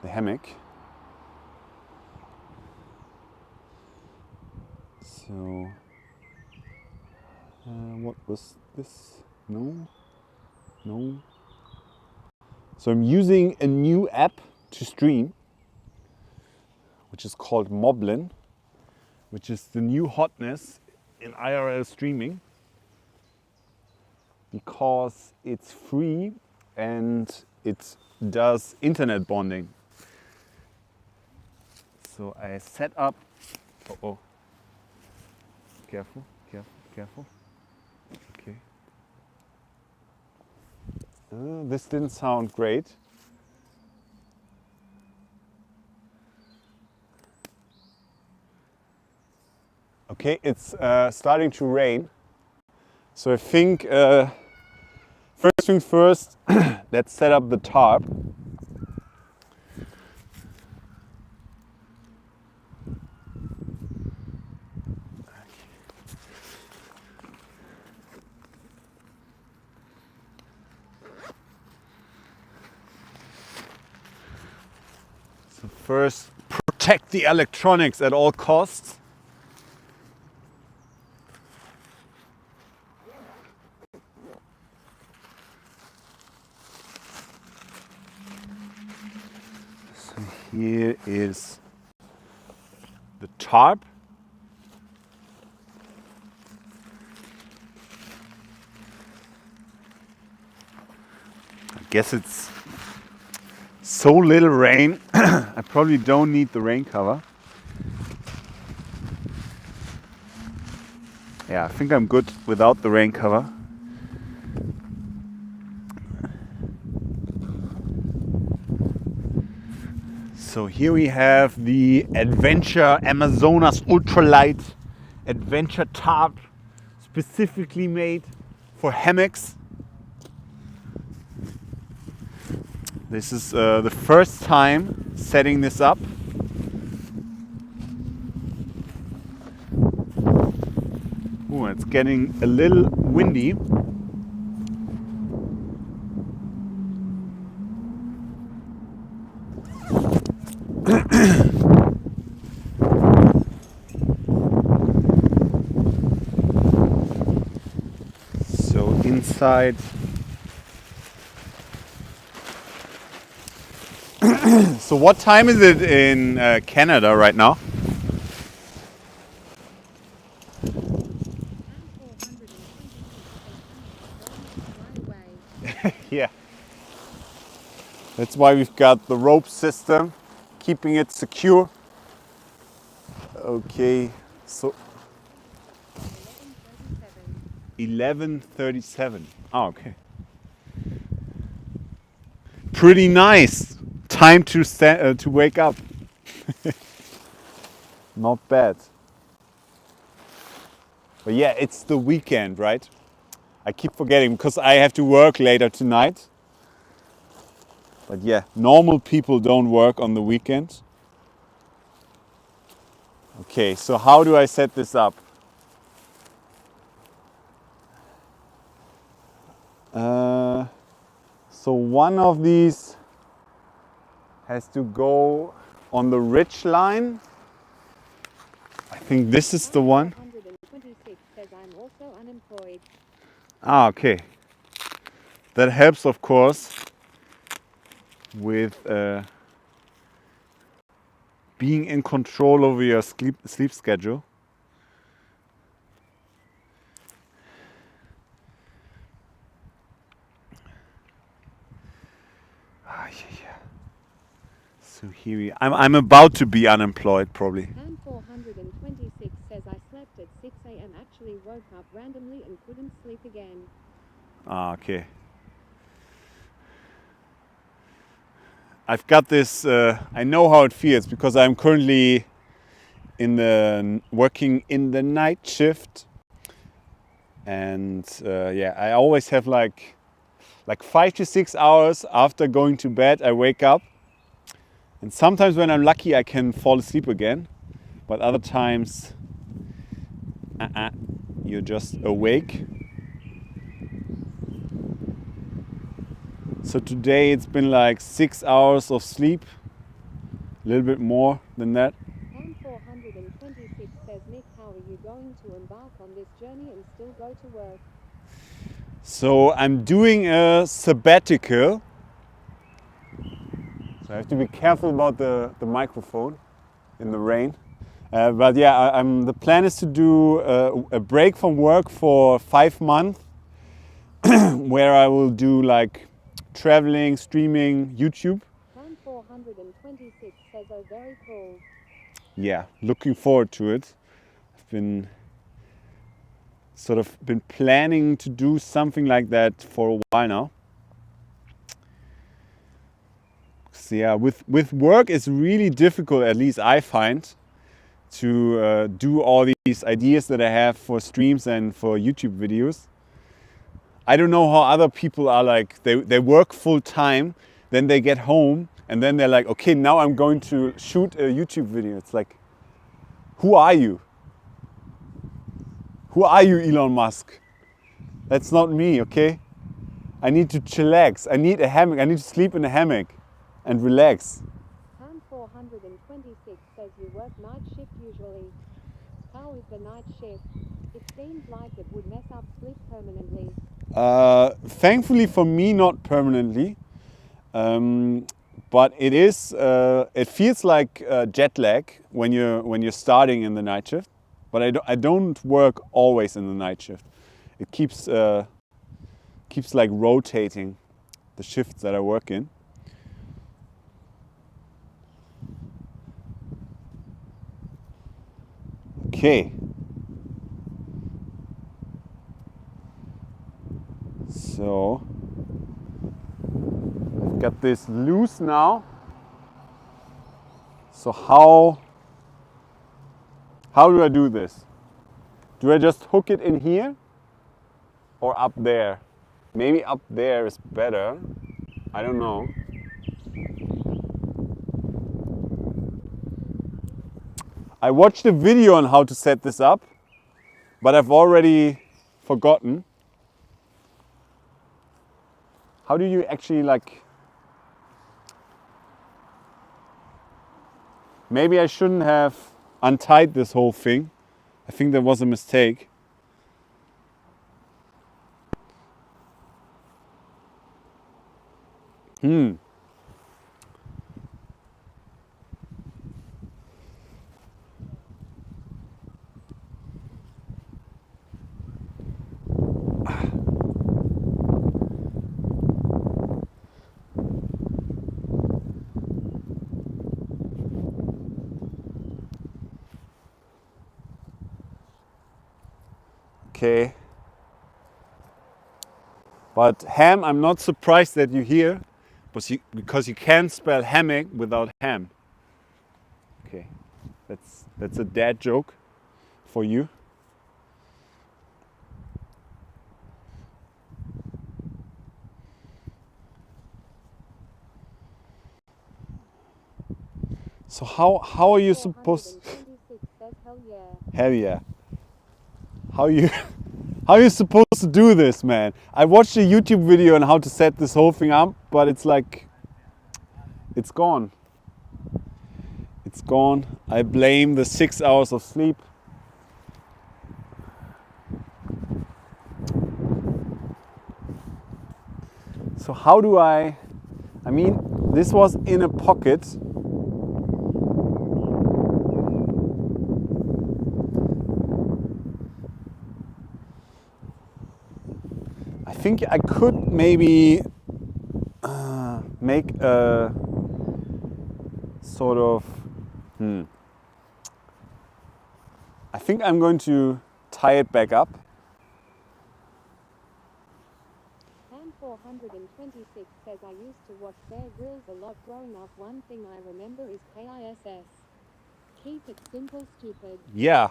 the hammock. So, what was this? No. So I'm using a new app to stream, which is called Moblin, which is the new hotness in IRL streaming, because it's free and it does internet bonding. So I set up, careful. Okay. This didn't sound great. Okay, it's starting to rain. So I think first things first, let's set up the tarp. So first, protect the electronics at all costs. So here is the tarp. I guess it's so little rain, I probably don't need the rain cover. Yeah, I think I'm good without the rain cover. So here we have the Adventure Amazonas Ultralight Adventure Tarp, specifically made for hammocks. This is the first time setting this up. Ooh, it's getting a little windy. So inside so what time is it in Canada right now? Yeah. That's why we've got the rope system, keeping it secure. Okay, so 11:37. Oh, okay. Pretty nice time to to wake up. Not bad. But yeah, it's the weekend, right? I keep forgetting because I have to work later tonight. But yeah, normal people don't work on the weekend. Okay, so how do I set this up? So one of these has to go on the ridge line. I think this is the one. 126 says I'm also unemployed. Ah, okay. That helps, of course, with being in control over your sleep schedule. Yeah. So here I'm about to be unemployed probably. Ham 426 says I slept at 6 a.m. actually woke up randomly and couldn't sleep again. Ah, okay. I've got this, I know how it feels because I'm currently working in the night shift. And yeah, I always have like 5 to 6 hours after going to bed, I wake up. And sometimes when I'm lucky, I can fall asleep again. But other times, you're just awake. So today it's been like 6 hours of sleep, a little bit more than that. Ham 426 says, Nick, how are you going to embark on this journey and still go to work? So I'm doing a sabbatical. So I have to be careful about the microphone in the rain. But yeah, the plan is to do a break from work for 5 months where I will do like traveling, streaming, YouTube. Ham 426 says, oh, very cool. Yeah, looking forward to it. I've been planning to do something like that for a while now. So yeah, with work it's really difficult, at least I find, do all these ideas that I have for streams and for YouTube videos. I don't know how other people are like. They work full time, then they get home, and then they're like, okay, now I'm going to shoot a YouTube video. It's like, who are you? Who are you, Elon Musk? That's not me, okay? I need to chillax. I need a hammock. I need to sleep in a hammock and relax. Ham 426 says you work night shift usually. How is the night shift? It seems like it would mess up sleep permanently. Thankfully for me, not permanently. But it is. It feels like jet lag when you're starting in the night shift. But I don't work always in the night shift. It keeps like rotating the shifts that I work in. Okay. So I've got this loose now. So how do I do this? Do I just hook it in here or up there? Maybe up there is better. I don't know. I watched a video on how to set this up, but I've already forgotten. How do you actually like... Maybe I shouldn't have untied this whole thing. I think that was a mistake. Okay. But ham, I'm not surprised that you're here, because you can't spell hammock without ham. Okay, that's a dad joke for you. So how are you supposed? 426 says hell yeah. Hell yeah. How are you supposed to do this, man? I watched a YouTube video on how to set this whole thing up, but it's like, it's gone. It's gone. I blame the 6 hours of sleep. So how do I mean, this was in a pocket. I think I could maybe make a sort of, I think I'm going to tie it back up. Ham 426 says I used to watch Bear Grylls a lot growing up. One thing I remember is KISS. Keep it simple, stupid. Yeah,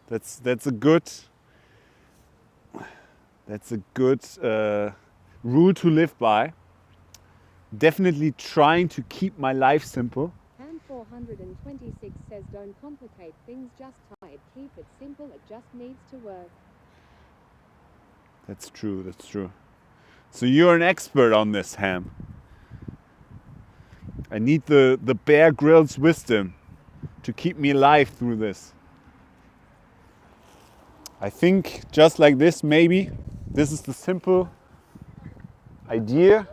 that's a good rule to live by. Definitely trying to keep my life simple. Ham 426 says don't complicate things, just type. Keep it simple, it just needs to work. That's true, that's true. So you're an expert on this, Ham. I need the Bear Grylls wisdom to keep me alive through this. I think just like this, maybe. This is the simple idea.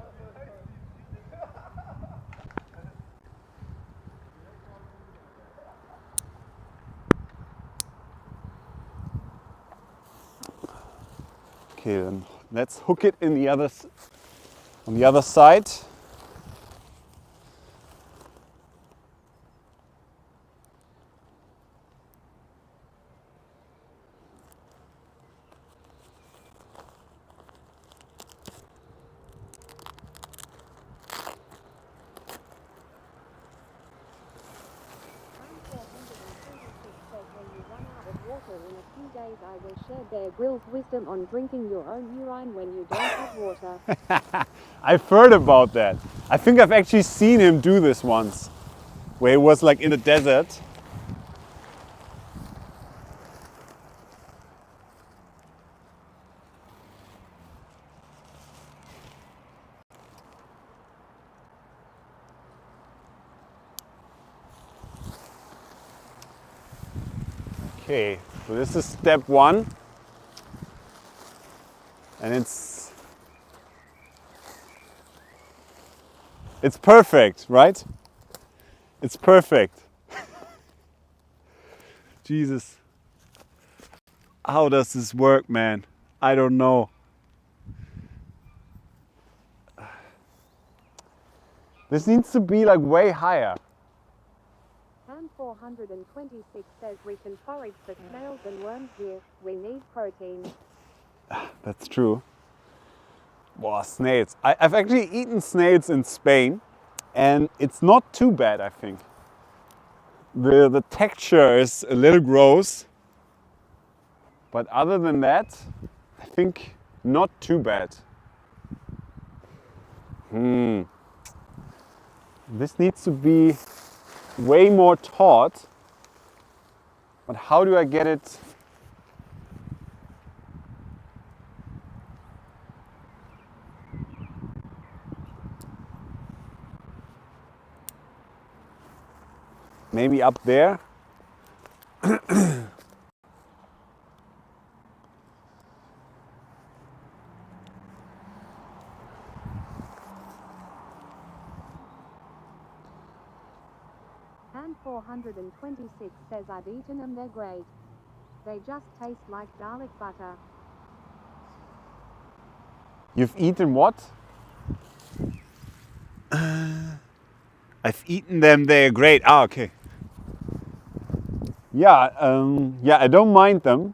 Okay, then let's hook it in on the other side. days I will share Bear Grylls' wisdom on drinking your own urine when you don't have water. I've heard about that. I think I've actually seen him do this once, where he was like in the desert. Okay, so this is step one. And it's perfect, right? It's perfect. Jesus. How does this work, man? I don't know. This needs to be like way higher. Ham 426 says we can forage for snails and worms here. We need protein. That's true. Wow, snails. I've actually eaten snails in Spain, and it's not too bad, I think. The texture is a little gross, but other than that, I think not too bad. This needs to be way more taut, but how do I get it? Maybe up there? Ham 426 says I've eaten them, they're great. They just taste like garlic butter. You've eaten what? I've eaten them, they're great. Ah, okay. Yeah, I don't mind them.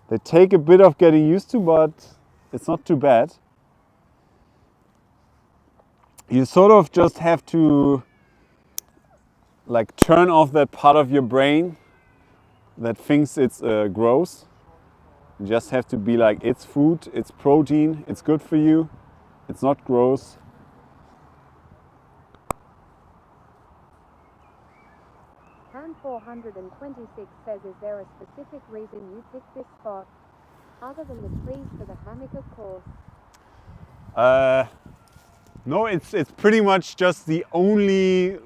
They take a bit of getting used to, but it's not too bad. You sort of just have to like turn off that part of your brain that thinks it's gross. You just have to be like, it's food, it's protein, it's good for you, it's not gross. Ham 426 says, is there a specific reason you picked this spot? Other than the trees for the hammock, of course. No, it's pretty much just the only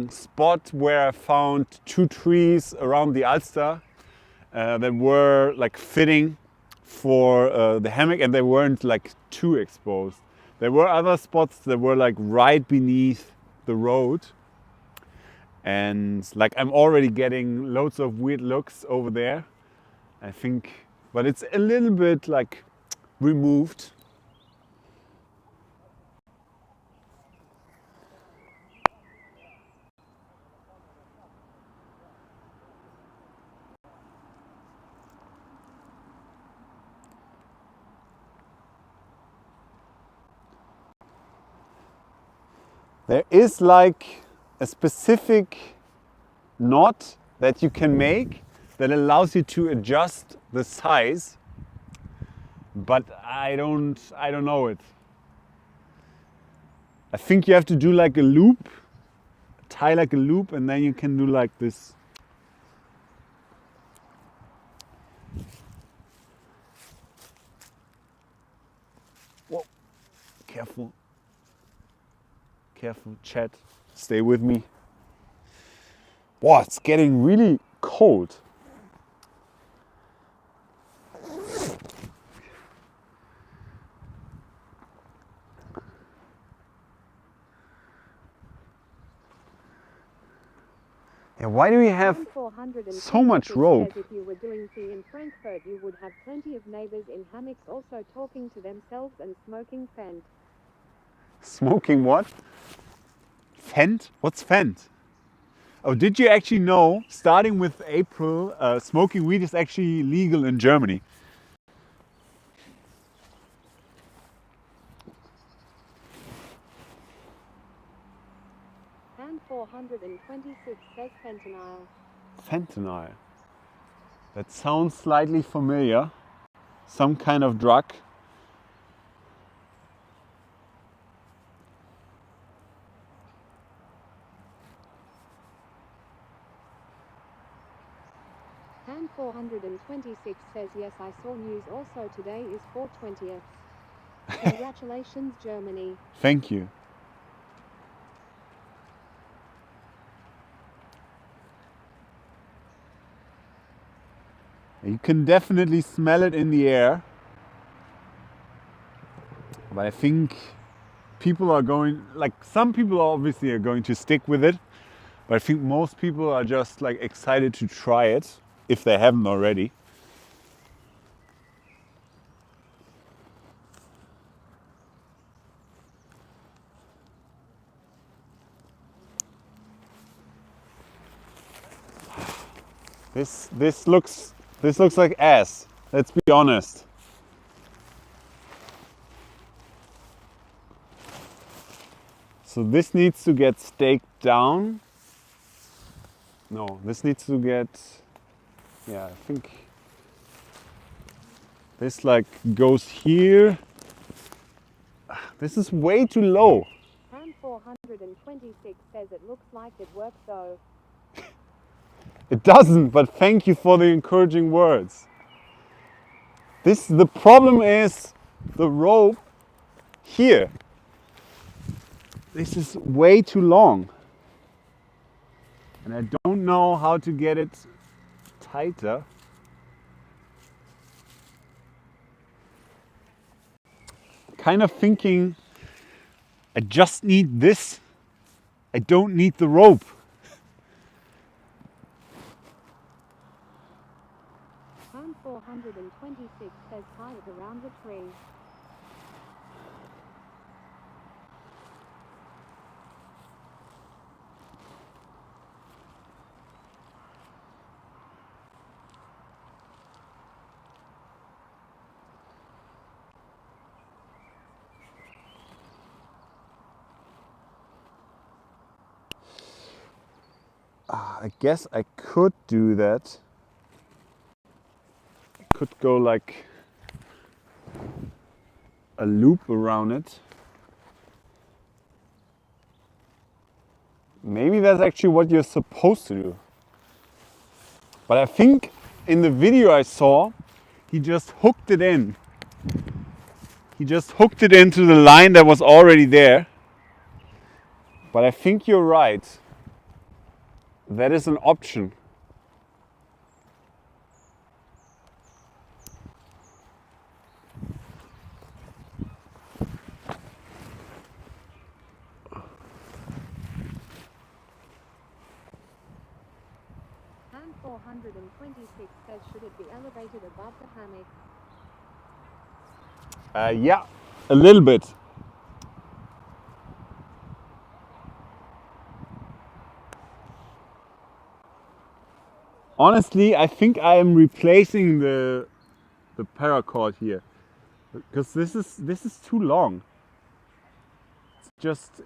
spot where I found 2 trees around the Ulster that were like fitting for the hammock, and they weren't like too exposed. There were other spots that were like right beneath the road, and like I'm already getting loads of weird looks over there, I think, but it's a little bit like removed. There is like a specific knot that you can make that allows you to adjust the size, but I don't know it. I think you have to do like a loop, tie like a loop, and then you can do like this. Whoa, careful. Careful, chat. Stay with me. Wow, it's getting really cold. Yeah, why do we have so much rope? If you were doing tea in Frankfurt, you would have plenty of neighbors in hammocks also talking to themselves and smoking Fent. Smoking what? Fent? What's Fent? Oh, did you actually know, starting with April, smoking weed is actually legal in Germany? Ham 426 says fentanyl. Fentanyl. That sounds slightly familiar. Some kind of drug. Ham 426 says yes, I saw news also today is 4/20th. Congratulations Germany. Thank you. You can definitely smell it in the air. But I think people are going, like some people obviously are going to stick with it. But I think most people are just like excited to try it, if they haven't already. This looks like ass. Let's be honest. So this needs to get staked down. No, this needs to get, yeah, I think this like goes here. This is way too low. Ham 426 says it looks like it works though. It doesn't, but thank you for the encouraging words. The problem is the rope here. This is way too long. And I don't know how to get it tighter. Kind of thinking, I just need this. I don't need the rope. Ham 426 says tie it around the tree. I guess I could do that. I could go like a loop around it. Maybe that's actually what you're supposed to do. But I think in the video I saw, he just hooked it in. He just hooked it into the line that was already there. But I think you're right. That is an option. Ham 426 says should it be elevated above the hammock? Yeah, a little bit. Honestly, I think I am replacing the paracord here because this is too long.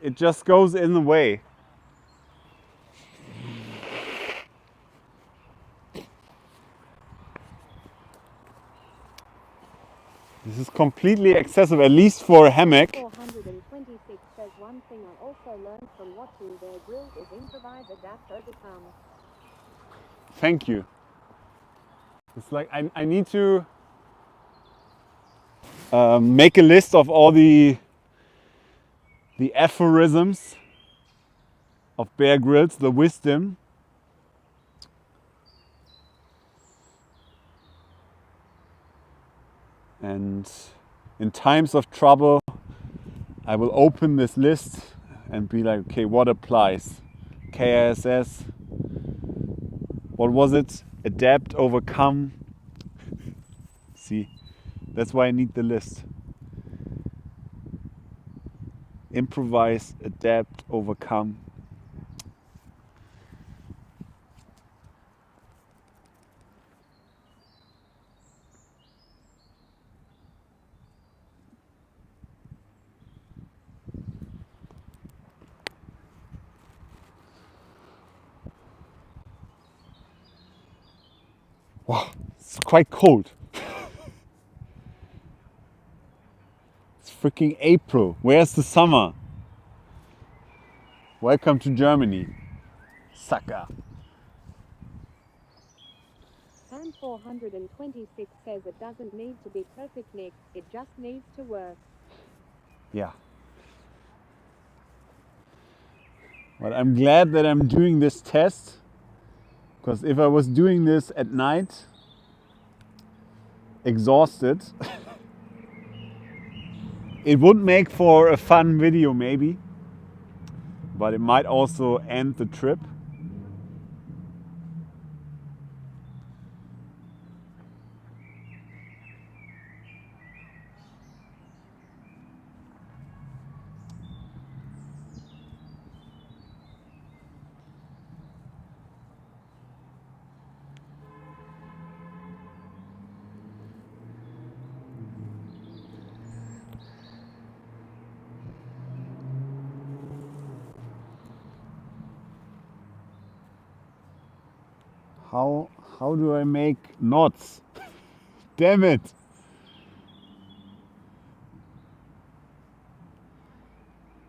It just goes in the way. This is completely excessive, at least for a hammock. 426 says one thing I also learned from watching Bear Grylls is improvise, adapt, overcome. Thank you. It's like I need to make a list of all the aphorisms of Bear Grylls, the wisdom. And in times of trouble, I will open this list and be like, okay, what applies? KISS. What was it? Adapt, overcome. See, that's why I need the list. Improvise, adapt, overcome. Wow. It's quite cold. It's freaking April. Where's the summer? Welcome to Germany. Sucker. Ham 426 says it doesn't need to be perfect, Nick. It just needs to work. Yeah. Well, I'm glad that I'm doing this test, because if I was doing this at night, exhausted, it would make for a fun video maybe, but it might also end the trip. How do I make knots? Damn it!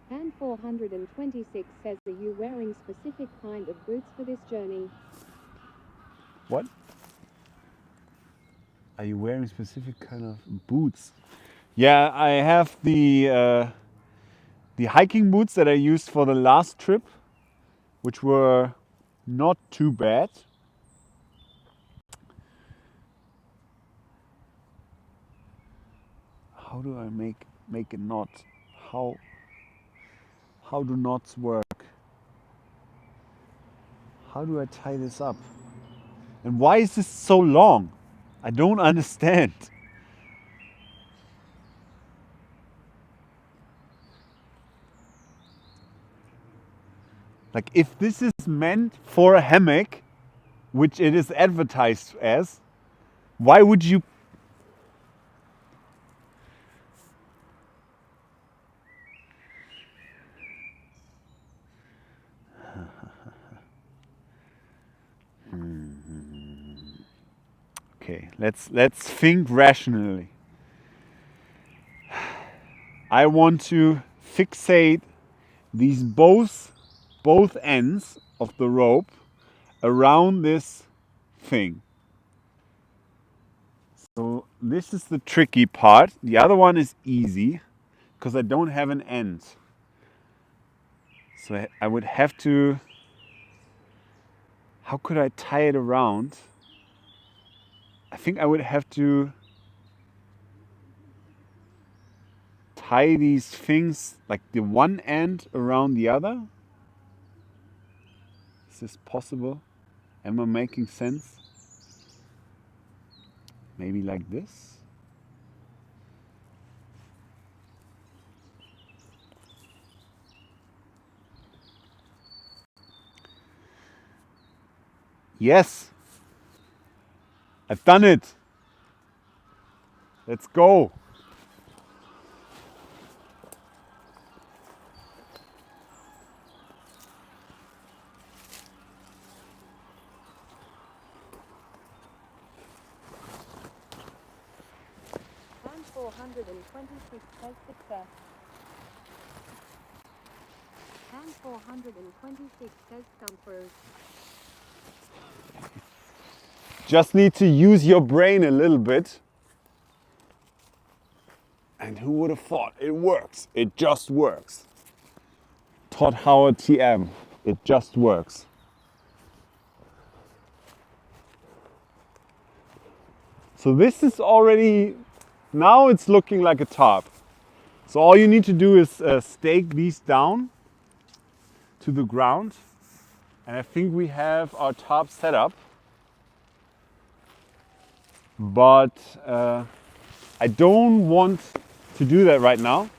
Ham 426 says, are you wearing specific kind of boots for this journey? What? Are you wearing specific kind of boots? Yeah, I have the hiking boots that I used for the last trip, which were not too bad. How do I make a knot? How do knots work? How do I tie this up? And why is this so long? I don't understand. Like, if this is meant for a hammock, which it is advertised as, why would you? Okay, let's think rationally. I want to fixate these both ends of the rope around this thing. So this is the tricky part. The other one is easy because I don't have an end. So I would have to. How could I tie it around? I think I would have to tie these things, like the one end around the other. Is this possible? Am I making sense? Maybe like this? Yes! I've done it! Let's go! Ham 426 says success. Ham 426 says come through. Just need to use your brain a little bit. And who would have thought? It works. It just works. Todd Howard TM. It just works. So this is already, now it's looking like a tarp. So all you need to do is stake these down to the ground. And I think we have our tarp set up. But I don't want to do that right now,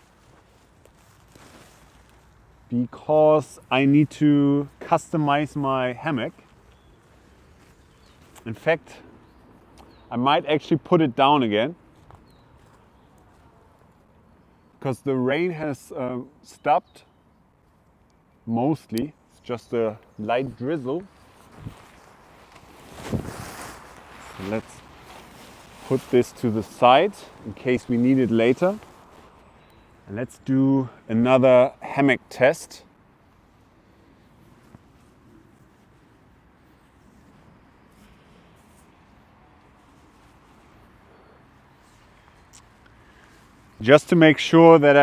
because I need to customize my hammock. In fact, I might actually put it down again, because the rain has stopped mostly. It's just a light drizzle. So let's put this to the side in case we need it later. And let's do another hammock test. Just to make sure that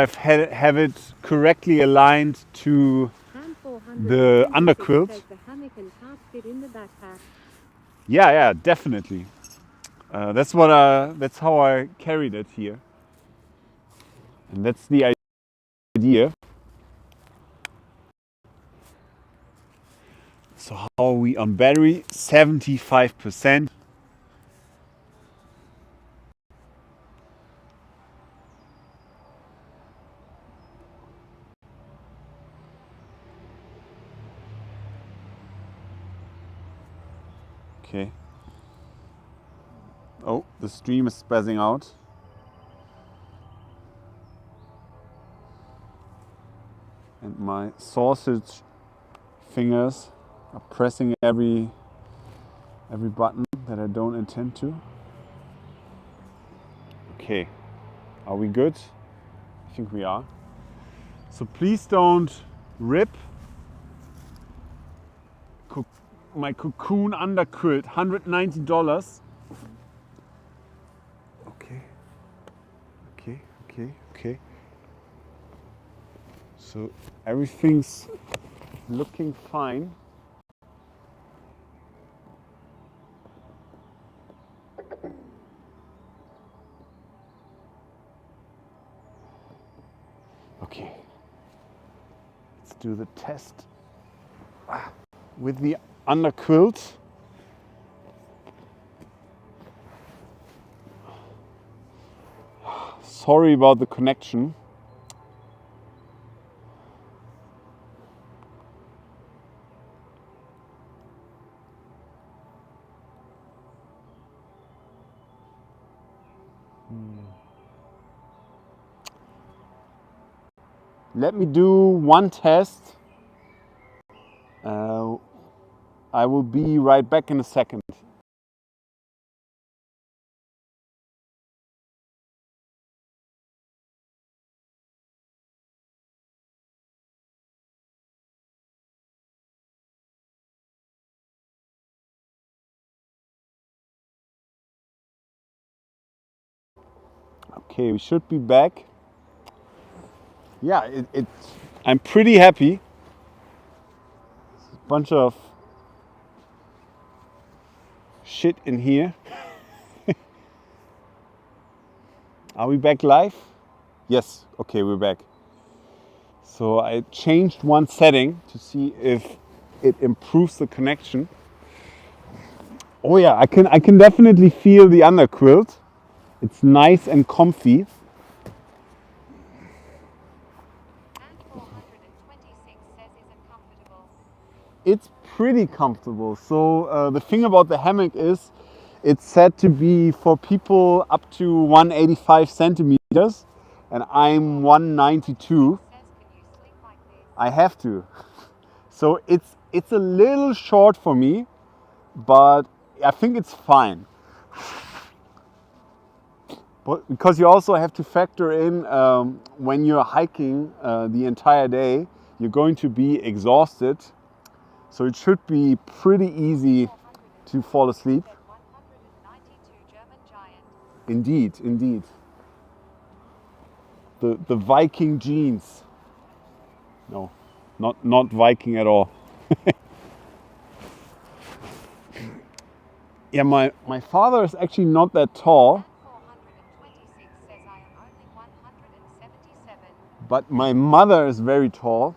have it correctly aligned to the underquilt. The hammock and tarp fit in the backpack. Yeah, definitely. That's how I carried it here, and that's the idea. So how are we on battery? 75%. Okay. Oh, the stream is spazzing out. And my sausage fingers are pressing every button that I don't intend to. Okay, are we good? I think we are. So please don't rip my Cocoon Underquilt, $190. Okay. So everything's looking fine. Okay, let's do the test with the underquilt. Sorry about the connection. Let me do one test. I will be right back in a second. Okay, we should be back. Yeah, I'm pretty happy. A bunch of shit in here. Are we back live? Yes, okay, we're back. So I changed one setting to see if it improves the connection. Oh yeah, I can definitely feel the underquilt. It's nice and comfy. And 426 says isn't comfortable. It's pretty comfortable. So the thing about the hammock is it's said to be for people up to 185 centimeters, and I'm 192. Says, can you sleep like this? I have to. So it's a little short for me, but I think it's fine. But because you also have to factor in when you're hiking the entire day, you're going to be exhausted. So it should be pretty easy to fall asleep. 192 German giant. Indeed. The Viking jeans. No, not Viking at all. Yeah, my father is actually not that tall. 426 says I am only 177. But my mother is very tall.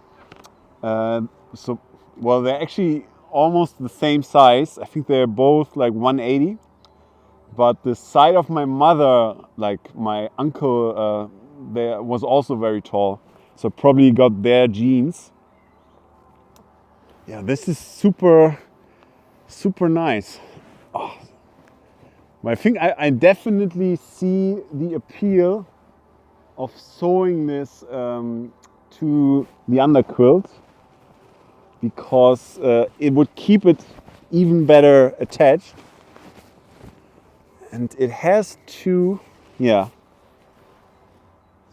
Well, they're actually almost the same size. I think they're both like 180. But the side of my mother, like my uncle, there was also very tall. So probably got their genes. Yeah, this is super nice. Oh. I think I definitely see the appeal of sewing this to the underquilt, because it would keep it even better attached. And it has to, yeah.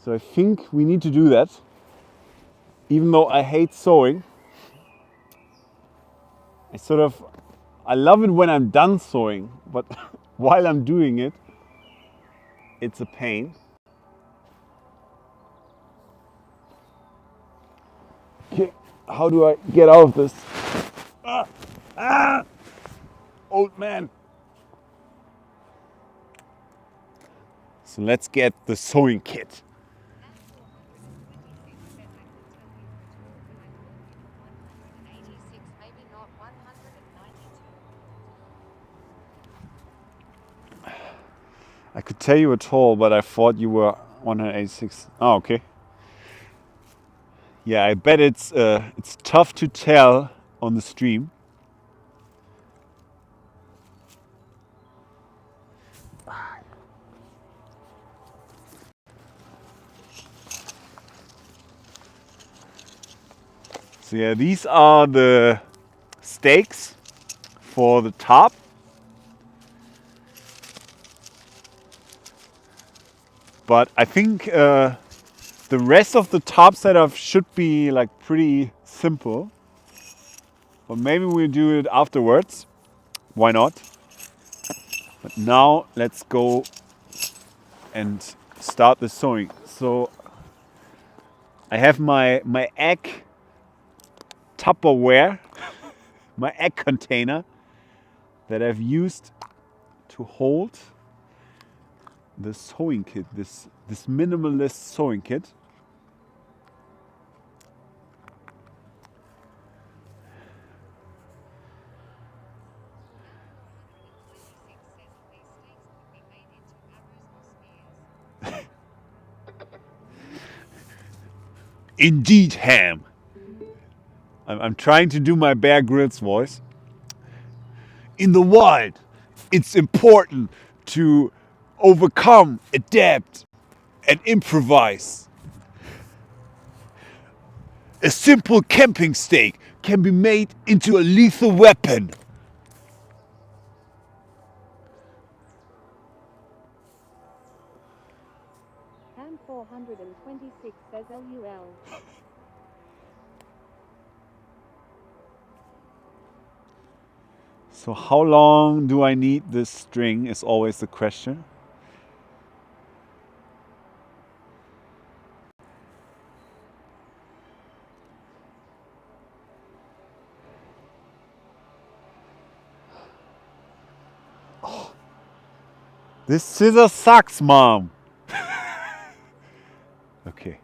So I think we need to do that. Even though I hate sewing, I love it when I'm done sewing, but while I'm doing it, it's a pain. Okay, how do I get out of this? Old man. So let's get the sewing kit. I could tell you were tall, but I thought you were 186. Oh, okay. Yeah, I bet it's tough to tell on the stream. So yeah, these are the stakes for the top. But I think the rest of the top setup should be like pretty simple. But maybe we'll do it afterwards. Why not? But now let's go and start the sewing. So I have my egg Tupperware, my egg container that I've used to hold the sewing kit, this minimalist sewing kit. Indeed, Ham. I'm trying to do my Bear Grylls voice. In the wild, it's important to overcome, adapt, and improvise. A simple camping stake can be made into a lethal weapon. Ham 426 says LUL. So how long do I need this string is always the question. Oh, this scissor sucks, Mom. Okay.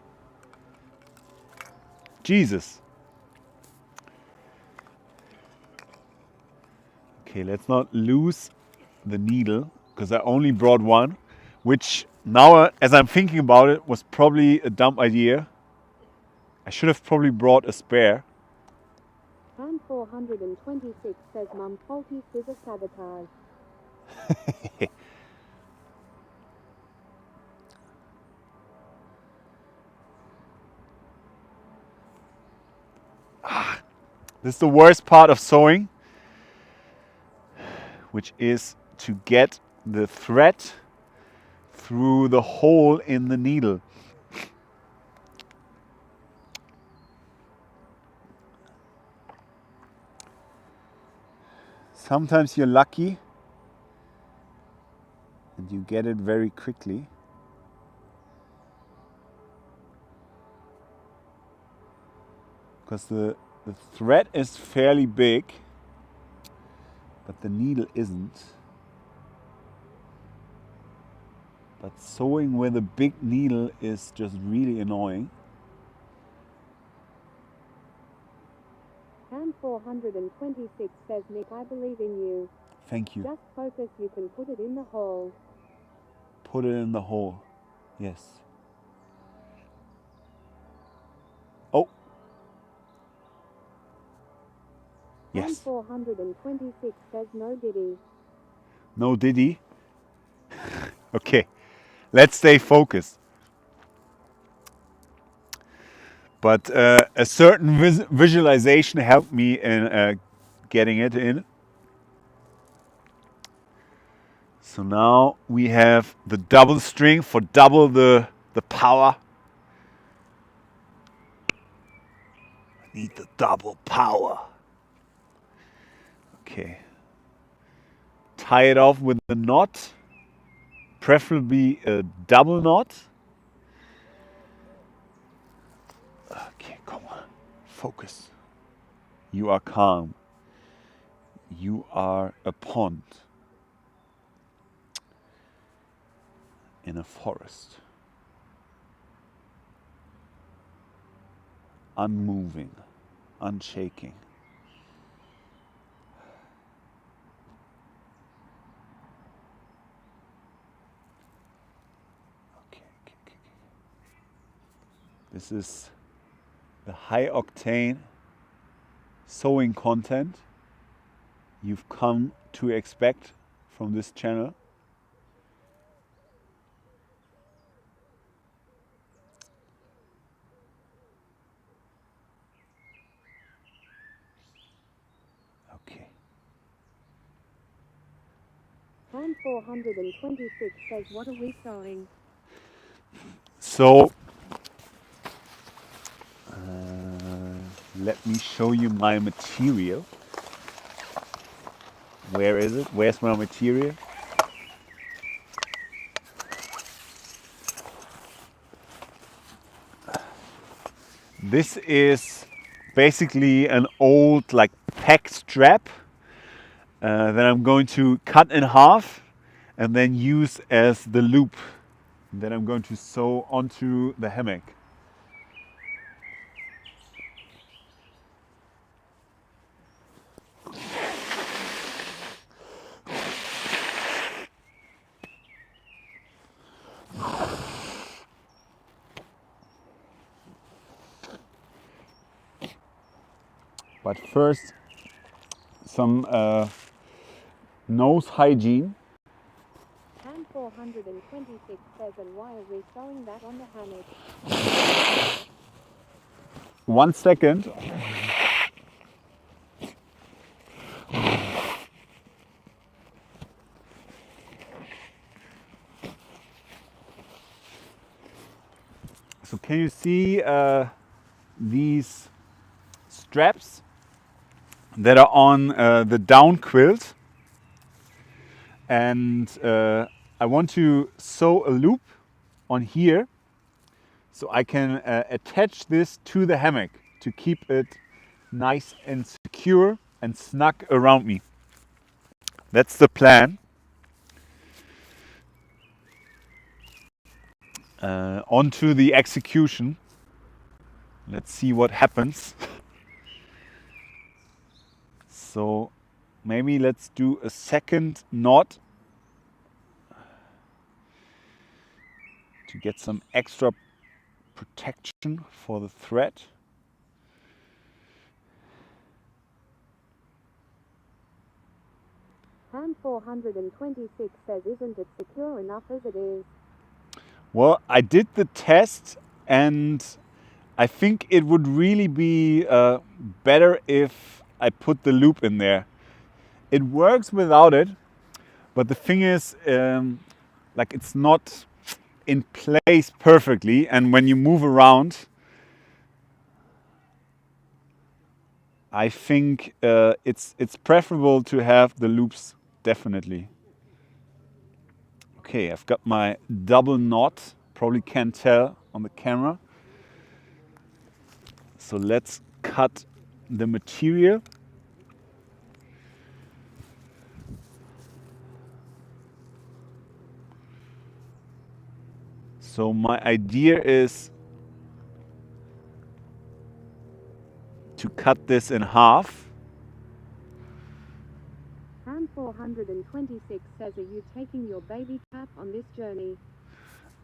Jesus. Okay, let's not lose the needle because I only brought one, which now, as I'm thinking about it, was probably a dumb idea. I should have probably brought a spare. Ham 426 says Mum faulty scissor sabotage. This is the worst part of sewing, which is to get the thread through the hole in the needle. Sometimes you're lucky and you get it very quickly. Because the thread is fairly big, but the needle isn't. But sewing with a big needle is just really annoying. Ham 426 says Nick, I believe in you. Thank you. Just focus, you can put it in the hole. Put it in the hole. Yes. Oh. Ham Yes. 426 says no diddy. No diddy. Okay. Let's stay focused. But a certain visualization helped me in getting it in. So now we have the double string for double the power. I need the double power. Okay. Tie it off with a knot, preferably a double knot. Okay, come on. Focus. You are calm. You are a pond in a forest. Unmoving, unshaking. Okay. This is the high octane sewing content you've come to expect from this channel. Okay. Ham 426 says, what are we sewing? So let me show you my material. Where is it? Where's my material? This is basically an old like pack strap that I'm going to cut in half and then use as the loop that I'm going to sew onto the hammock. But first, some nose hygiene. Ham 426 says, and why are we sewing that on the hammock? 1 second. So can you see these straps that are on the down quilt? And I want to sew a loop on here so I can attach this to the hammock to keep it nice and secure and snug around me. That's the plan. Onto the execution. Let's see what happens. So maybe let's do a second knot to get some extra protection for the thread. Ham 426 says, isn't it secure enough as it is? Well, I did the test and I think it would really be better if I put the loop in there. It works without it, but the thing is, like it's not in place perfectly, and when you move around, I think it's preferable to have the loops, definitely. Okay, I've got my double knot, probably can't tell on the camera. So let's cut the material. So my idea is to cut this in half. Ham 426 says, are you taking your baby cap on this journey?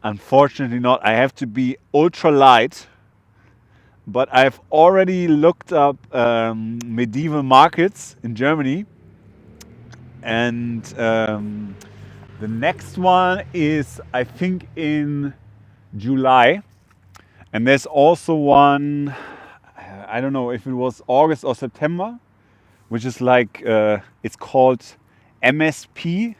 Unfortunately not. I have to be ultra light. But I've already looked up medieval markets in Germany. And the next one is, I think, in July. And there's also one, I don't know if it was August or September, which is like, it's called MSP,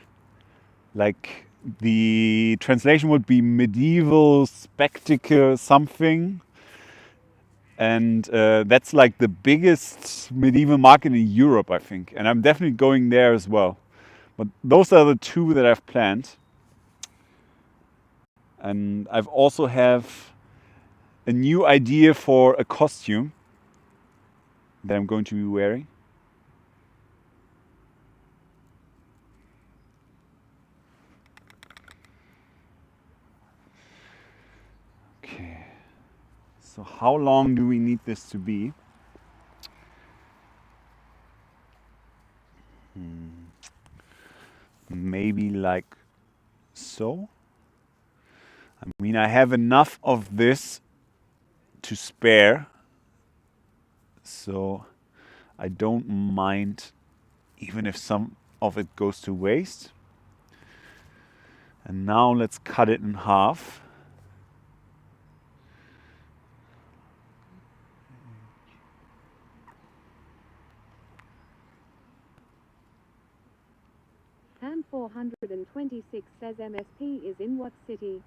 like the translation would be medieval spectacle something. And that's like the biggest medieval market in Europe, I think. And I'm definitely going there as well. But those are the two that I've planned. And I've also have a new idea for a costume that I'm going to be wearing. Okay. So how long do we need this to be? Maybe like so. I mean, I have enough of this to spare, so I don't mind even if some of it goes to waste. And now let's cut it in half. Ham 426 says MSP is in what city?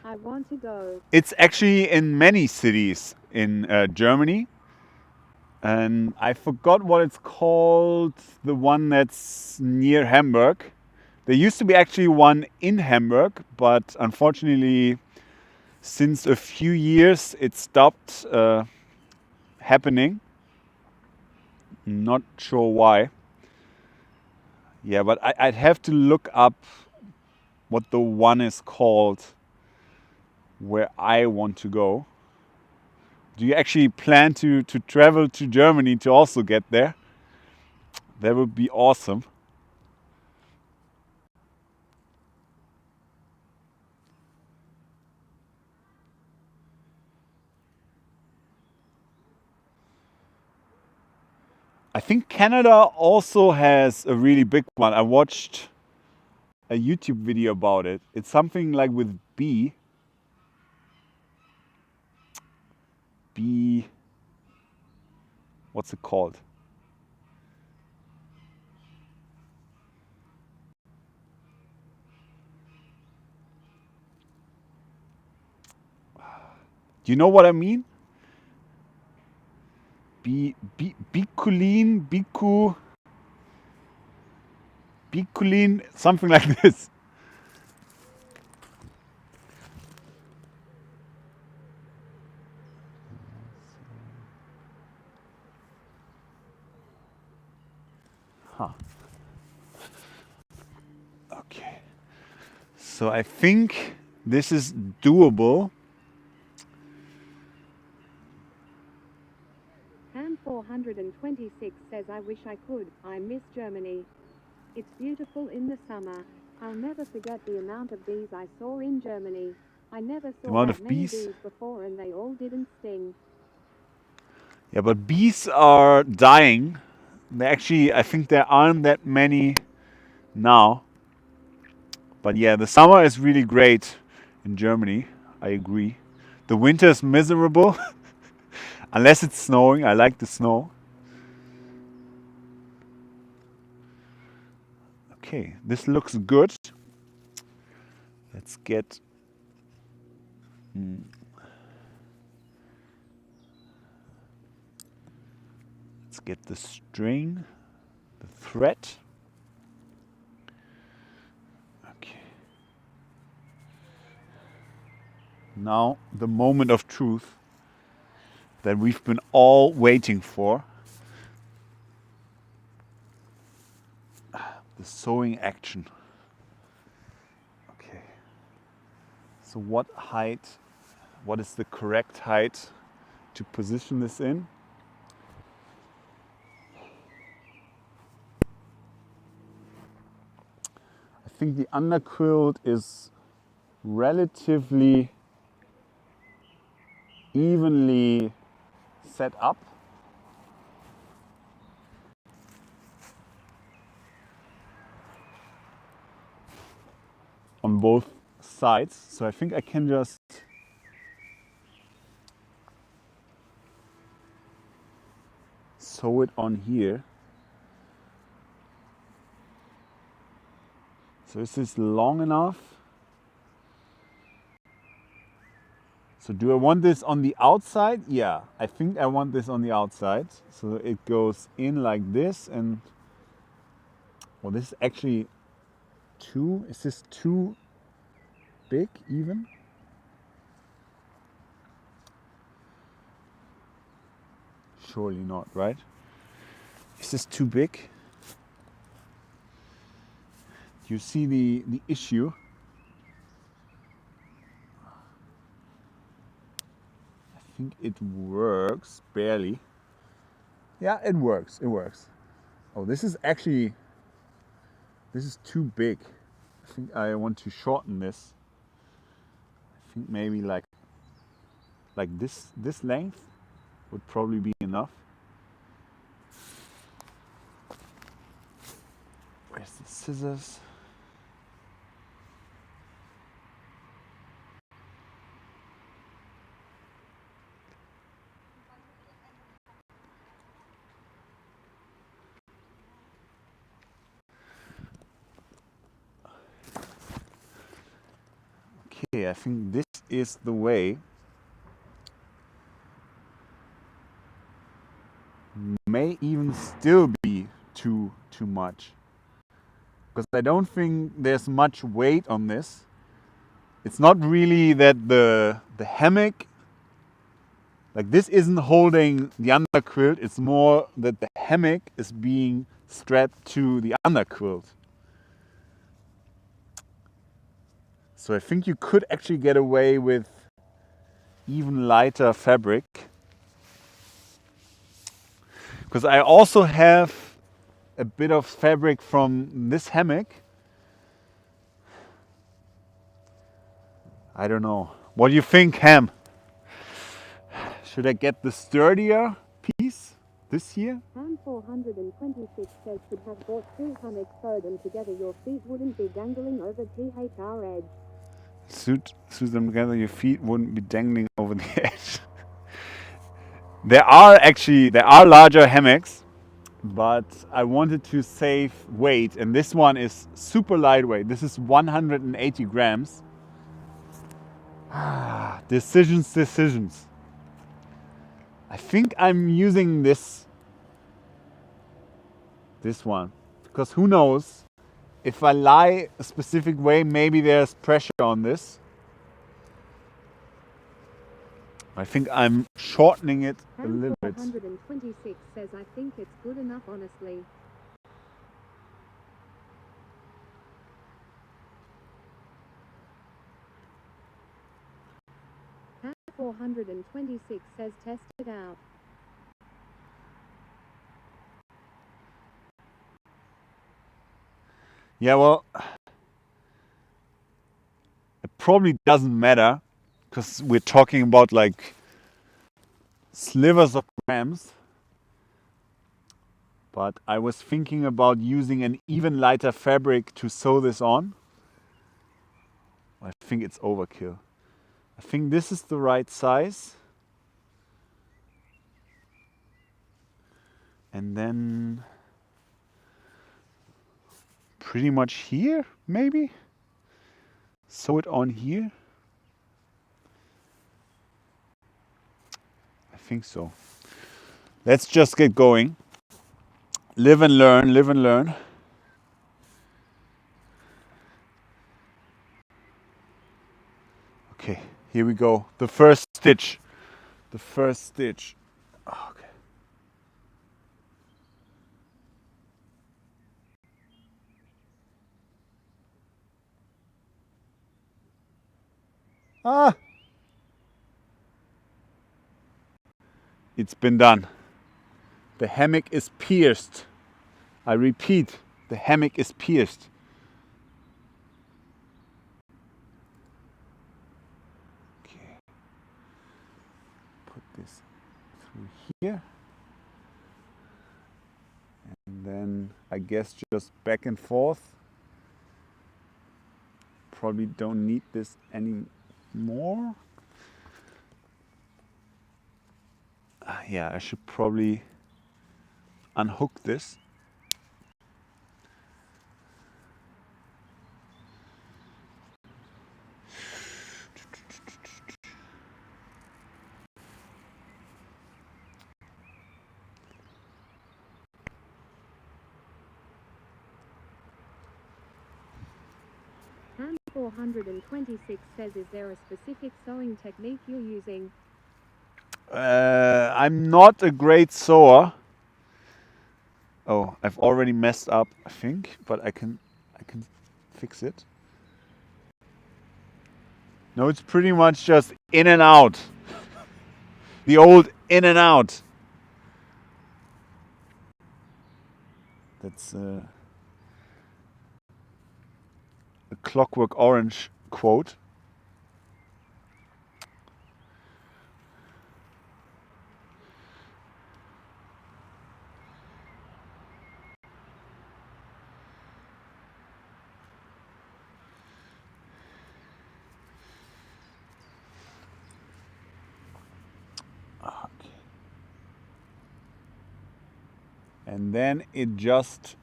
I want to go. It's actually in many cities in Germany. And I forgot what it's called, the one that's near Hamburg. There used to be actually one in Hamburg, but unfortunately, since a few years, it stopped happening. Not sure why. Yeah, but I'd have to look up what the one is called where I want to go. Do you actually plan to travel to Germany to also get there? That would be awesome. I think Canada also has a really big one. I watched a YouTube video about it. It's something like with B. B. What's it called? Do you know what I mean? Biculin, biculin, something like this. Huh. Okay. So I think this is doable. Ham 426 says I wish I could. I miss Germany. It's beautiful in the summer. I'll never forget the amount of bees I saw in Germany. I never saw Amount that of many bees? bees before and they all didn't sting. Yeah, but bees are dying. Actually, I think there aren't that many now. But yeah, the summer is really great in Germany. I agree. The winter is miserable. Unless it's snowing. I like the snow. Okay, this looks good. Let's get the string, the thread. Okay. Now the moment of truth that we've been all waiting for. The sewing action. Okay. So what height, what is the correct height to position this in? I think the underquilt is relatively evenly set up. On both sides, so I think I can just sew it on here. So is this long enough? So do I want this on the outside? Yeah, I think I want this on the outside. So it goes in like this, and well, this is actually too, is this too big even? Surely not, right? Is this too big? Do you see the issue? I think it works, barely. Yeah, it works, it works. Oh, this is actually, this is too big. I think I want to shorten this. I think maybe like this length would probably be enough. Where's the scissors? Okay, I think this is the way. May even still be too much. Because I don't think there's much weight on this. It's not really that the hammock, like this isn't holding the underquilt, it's more that the hammock is being strapped to the underquilt. So I think you could actually get away with even lighter fabric. Because I also have a bit of fabric from this hammock. I don't know. What do you think, Ham? Should I get the sturdier piece this here? Ham 426 says should have bought 2 hammocks, sew them together, your feet wouldn't be dangling over THR edge. Sew them together, your feet wouldn't be dangling over the edge. There are larger hammocks, but I wanted to save weight, and this one is super lightweight. This is 180 grams. Decisions. I think I'm using this one, because who knows, if I lie a specific way, maybe there's pressure on this. I think I'm shortening it a little bit. 426 says I think it's good enough, honestly. Ham 426 says test it out. Yeah, well, it probably doesn't matter, because we're talking about like slivers of grams. But I was thinking about using an even lighter fabric to sew this on. I think it's overkill. I think this is the right size. And then pretty much here, maybe? Sew it on here. I think so. Let's just get going. Live and learn, live and learn. Okay, here we go. The first stitch. The first stitch. Okay. Ah! It's been done. The hammock is pierced. I repeat, the hammock is pierced. Okay. Put this through here. And then I guess just back and forth. Probably don't need this anymore. Yeah, I should probably unhook this. Han426 says, is there a specific sewing technique you're using? I'm not a great sewer. Oh, I've already messed up, I think, but I can fix it. No, it's pretty much just in and out. The old in and out. That's a Clockwork Orange quote. And then it just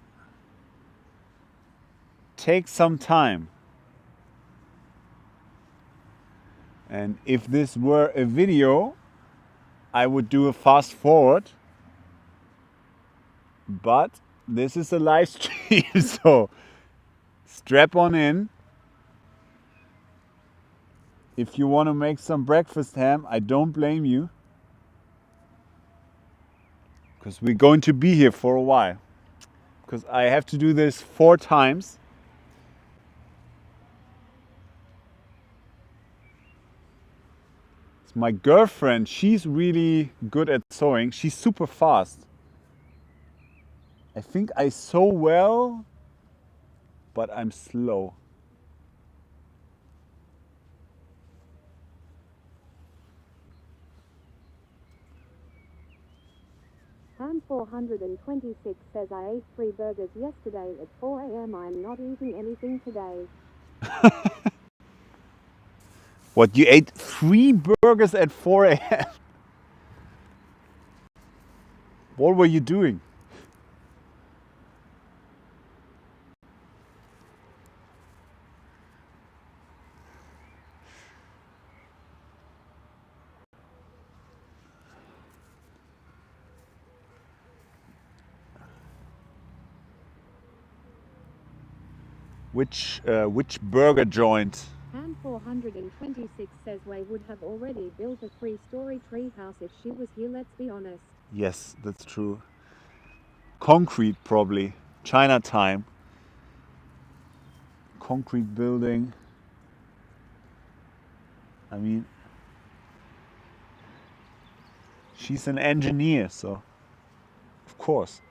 takes some time. And if this were a video, I would do a fast forward. But this is a live stream, so strap on in. If you want to make some breakfast ham, I don't blame you. Because we're going to be here for a while. Because I have to do this 4 times. It's my girlfriend, she's really good at sewing. She's super fast. I think I sew well, but I'm slow. Han426 says, I ate 3 burgers yesterday at 4 a.m. I'm not eating anything today. What, you ate 3 burgers at 4 a.m.? What were you doing? Which burger joint? Han426 says Way would have already built a 3-story treehouse if she was here, let's be honest. Yes, that's true. Concrete, probably. China time. Concrete building. I mean, she's an engineer, so of course.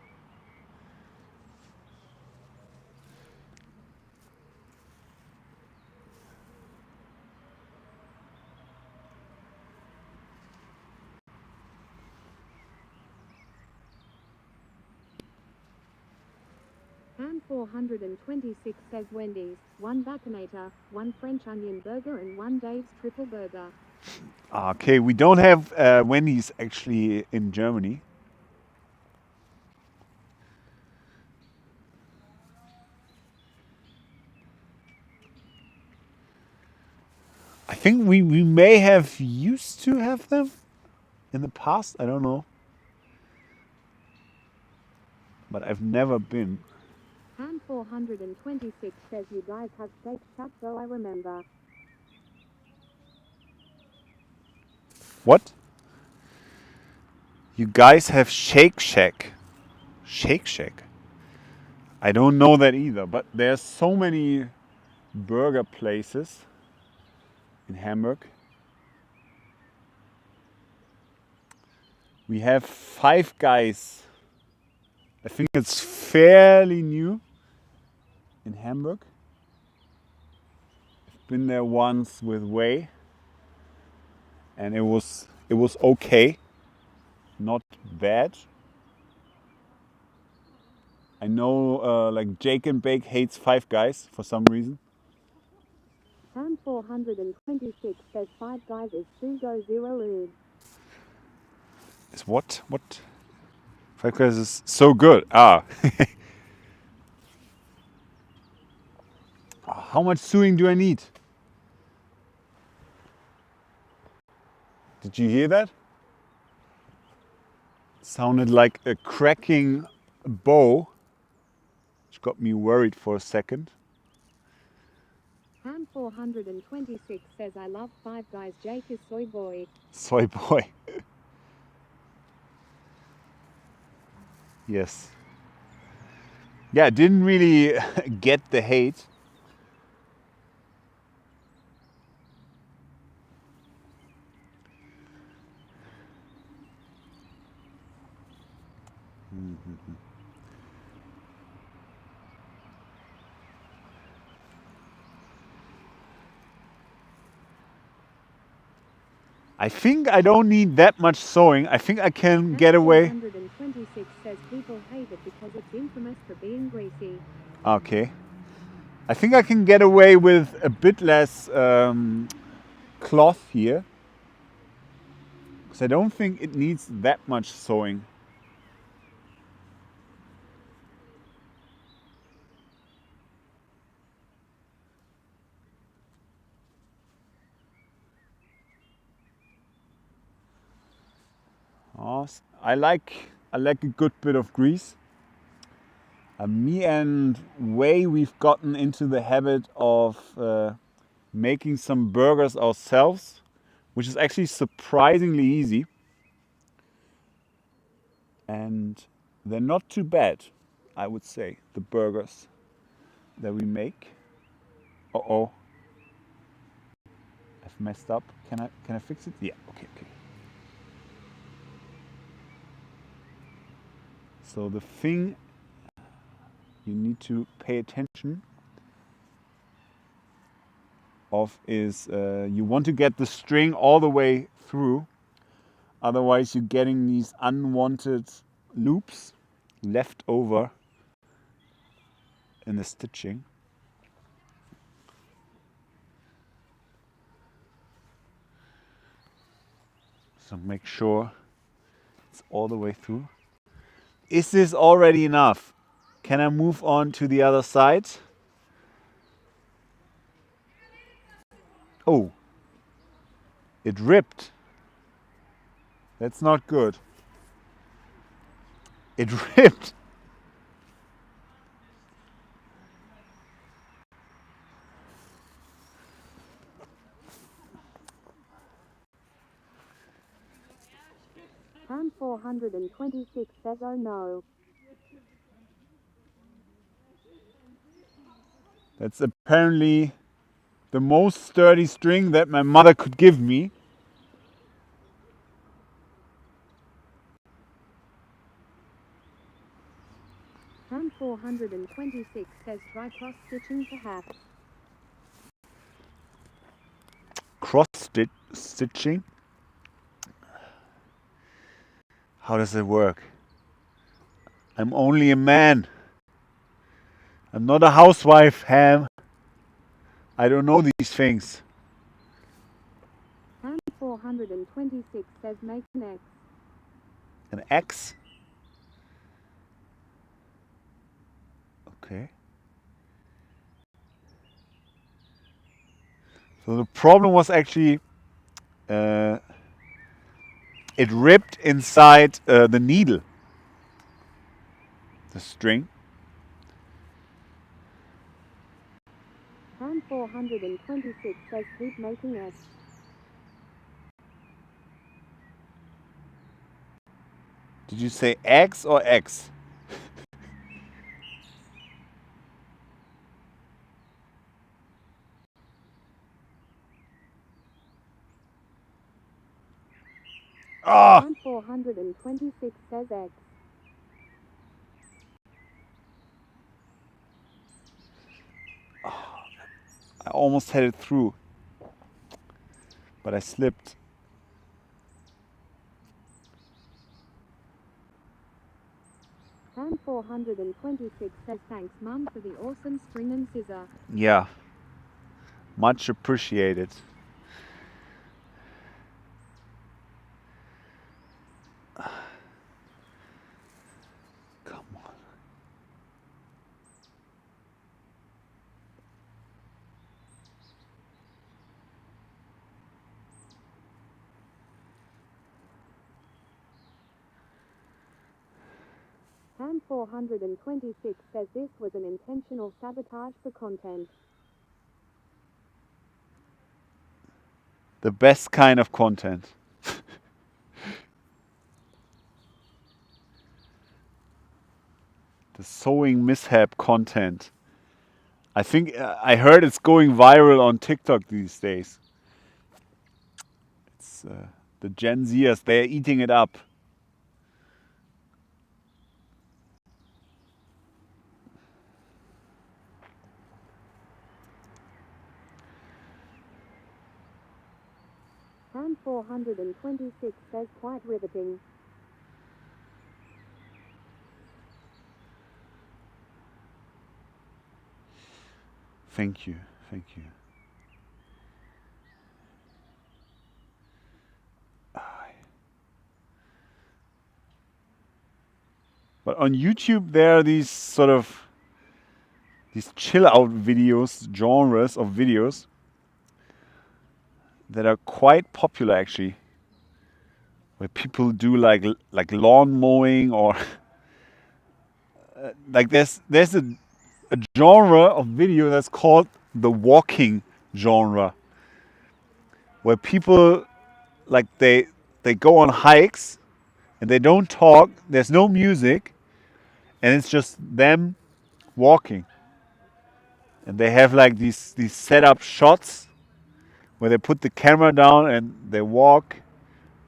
Han426 says Wendy's, 1 Baconator, 1 French onion burger and 1 Dave's triple burger. Okay, we don't have Wendy's actually in Germany. I think we may have used to have them in the past. I don't know. But I've never been. Han426 says you guys have Shake Shack, though I remember. What? You guys have Shake Shack. Shake Shack? I don't know that either, but there's so many burger places in Hamburg. We have Five Guys. I think it's fairly new in Hamburg. I've been there once with Wei, and it was okay, not bad. I know like Jake and Bake hates Five Guys for some reason. Han426 says 5 Guys is Sugo Zero Lube. Is what? What? Five Guys is so good. Ah. How much sewing do I need? Did you hear that? It sounded like a cracking bow, which got me worried for a second. Ham 426 says I love Five Guys. Jake is soy boy. Soy boy. Yes. Yeah, didn't really get the hate. I think I don't need that much sewing. I think I can get away. 426 says people hate it because it's infamous for being greasy. Okay. I think I can get away with a bit less cloth here. Because I don't think it needs that much sewing. I like a good bit of grease. Me and Wei, we've gotten into the habit of making some burgers ourselves, which is actually surprisingly easy. And they're not too bad, I would say, the burgers that we make. Uh-oh. I've messed up. Can I fix it? Yeah, okay. So the thing you need to pay attention of is you want to get the string all the way through. Otherwise you're getting these unwanted loops left over in the stitching. So make sure it's all the way through. Is this already enough? Can I move on to the other side? Oh, it ripped. That's not good. It ripped. Ham 426 says oh no. That's apparently the most sturdy string that my mother could give me. Ham 426 says try cross stitching perhaps. Cross stitching? How does it work? I'm only a man. I'm not a housewife, Ham. I don't know these things. Ham 426 says make an X. An X? Okay. So the problem was actually it ripped inside the needle, the string. Ham 426 says keep making S. Did you say X or X? Ah! Ham 426 says X. I almost had it through, but I slipped. Ham 426 says thanks mum for the awesome string and scissor. Yeah, much appreciated. Come on. Ham 426 says this was an intentional sabotage for content. the best kind of content. The sewing mishap content. I think I heard it's going viral on TikTok these days. It's the Gen Zers, they're eating it up. Ham 426 says quite riveting. Thank you, thank you. But on YouTube there are these sort of these chill out videos, genres of videos that are quite popular actually, where people do like lawn mowing or like there's a genre of video that's called the walking genre, where people like they go on hikes and they don't talk, there's no music, and it's just them walking. And they have like these set up shots where they put the camera down and they walk,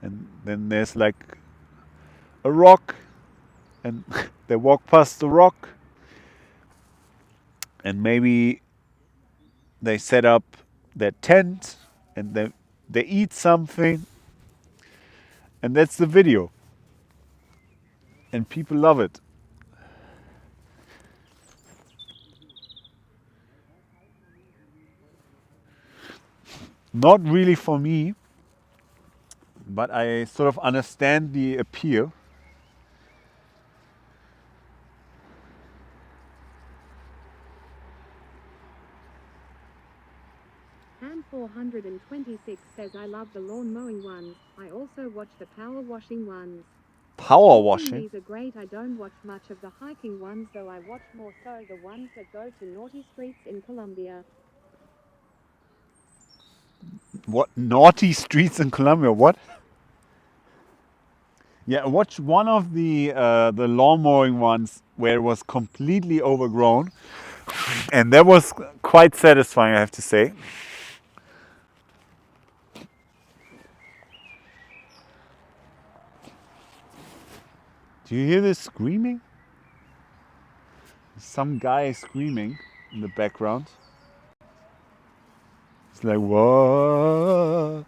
and then there's like a rock and they walk past the rock, and maybe they set up their tent and they eat something, and that's the video. And people love it. Not really for me, but I sort of understand the appeal. Ham 426 says I love the lawn mowing ones. I also watch the power washing ones. Power washing? These are great. I don't watch much of the hiking ones, though I watch more so the ones that go to naughty streets in Colombia. What? Naughty streets in Colombia? What? Yeah, watch one of the lawn mowing ones where it was completely overgrown, and that was quite satisfying, I have to say. Do you hear this screaming? Some guy screaming in the background. It's like, what?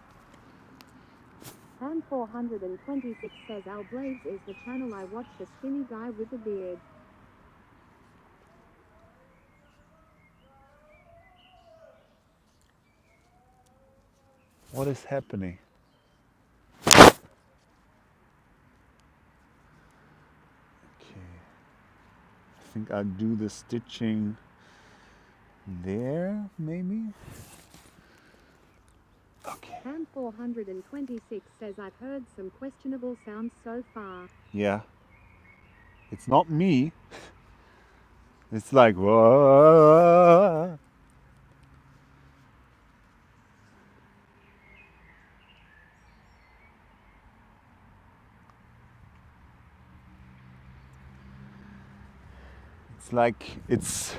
Ham 426 says Al Blades is the channel I watch, the skinny guy with the beard. What is happening? I think I'll do the stitching there, maybe. Okay. Ham 426 says I've heard some questionable sounds so far. Yeah. It's not me. It's like, whoa. It's like it's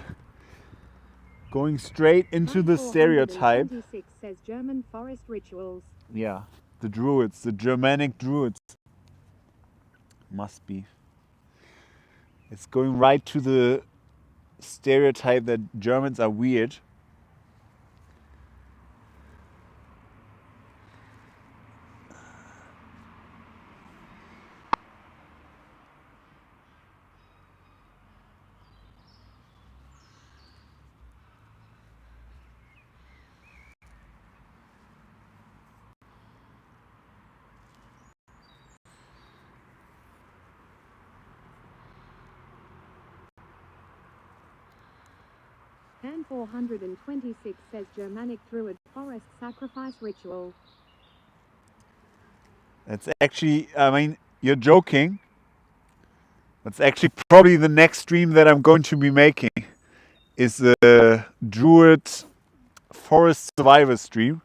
going straight into the stereotype. 426 says German forest rituals. Yeah, the Druids, the Germanic Druids. Must be. It's going right to the stereotype that Germans are weird. Ham 426 says Germanic Druid forest sacrifice ritual. It's actually, I mean, you're joking. That's actually probably the next stream that I'm going to be making. Is the Druid Forest Survivor stream.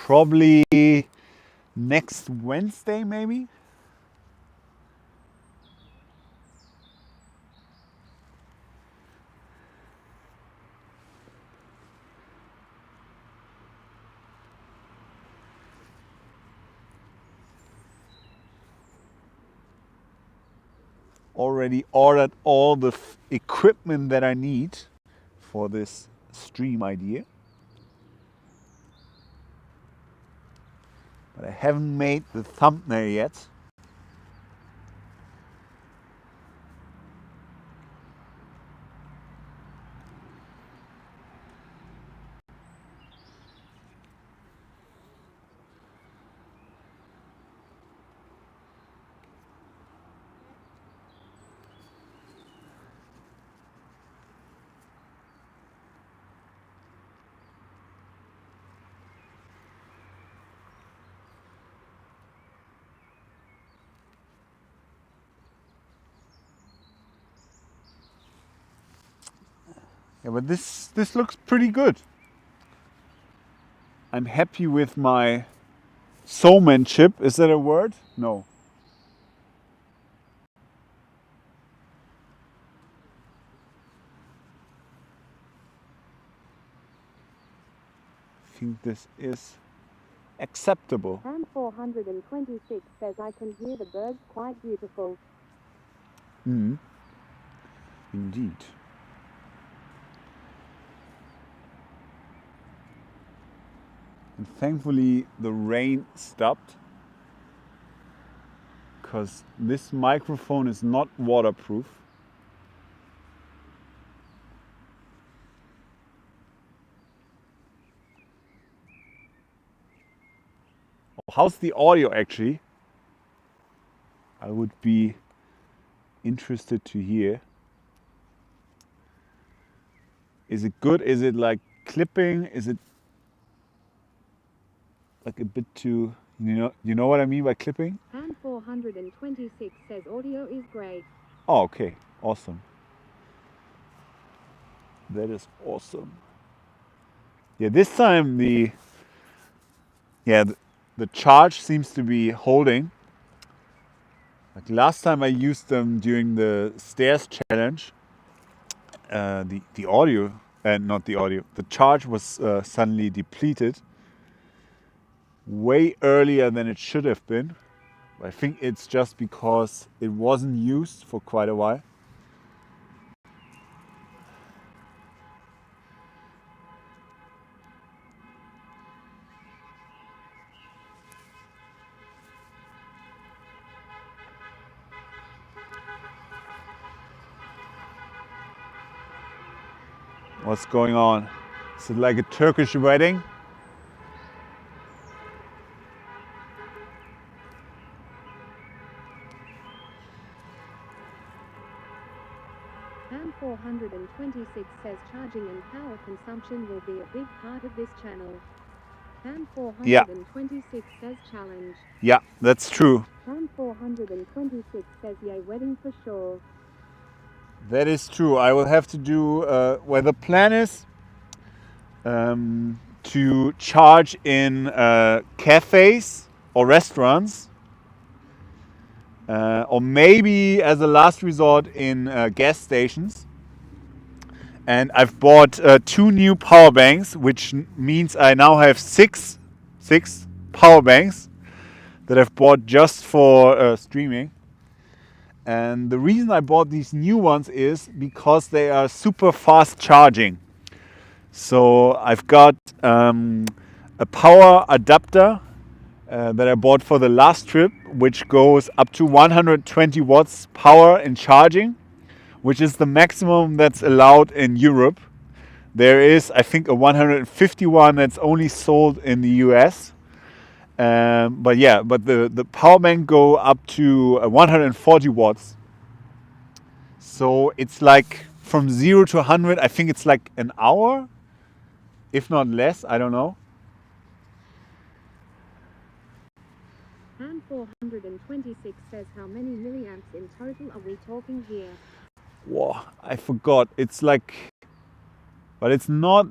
probably next Wednesday maybe. Already ordered all the equipment that I need for this stream idea. But I haven't made the thumbnail yet. Yeah, but this looks pretty good. I'm happy with my showmanship. Is that a word? No. I think this is acceptable. Ham 426 says I can hear the birds quite beautiful. Indeed. And thankfully the rain stopped, because this microphone is not waterproof. How's the audio actually? I would be interested to hear. Is it good? Is it like clipping? Is it like a bit too, you know what I mean by clipping? Ham 426 says audio is great. Oh, okay. Awesome. That is awesome. Yeah, this time the charge seems to be holding. Like last time I used them during the stairs challenge, the audio, and not the audio, the charge was suddenly depleted way earlier than it should have been. I think it's just because it wasn't used for quite a while. What's going on? Is it like a Turkish wedding? Ham 426 says charging and power consumption will be a big part of this channel. Ham 426 says challenge. Yeah, that's true. Ham 426 says yay wedding for sure. That is true. I will have to do, well, the plan is to charge in cafes or restaurants, or maybe as a last resort in gas stations. And I've bought 2 new power banks, which means I now have six power banks that I've bought just for streaming. And the reason I bought these new ones is because they are super fast charging. So I've got a power adapter that I bought for the last trip, which goes up to 120 watts power in charging, which is the maximum that's allowed in Europe. There is, I think, a 151 that's only sold in the US. But the power bank go up to 140 watts. So it's like from 0 to 100, I think it's like an hour, if not less, I don't know. Ham 426 says how many milliamps in total are we talking here? Whoa, I forgot. It's like but it's not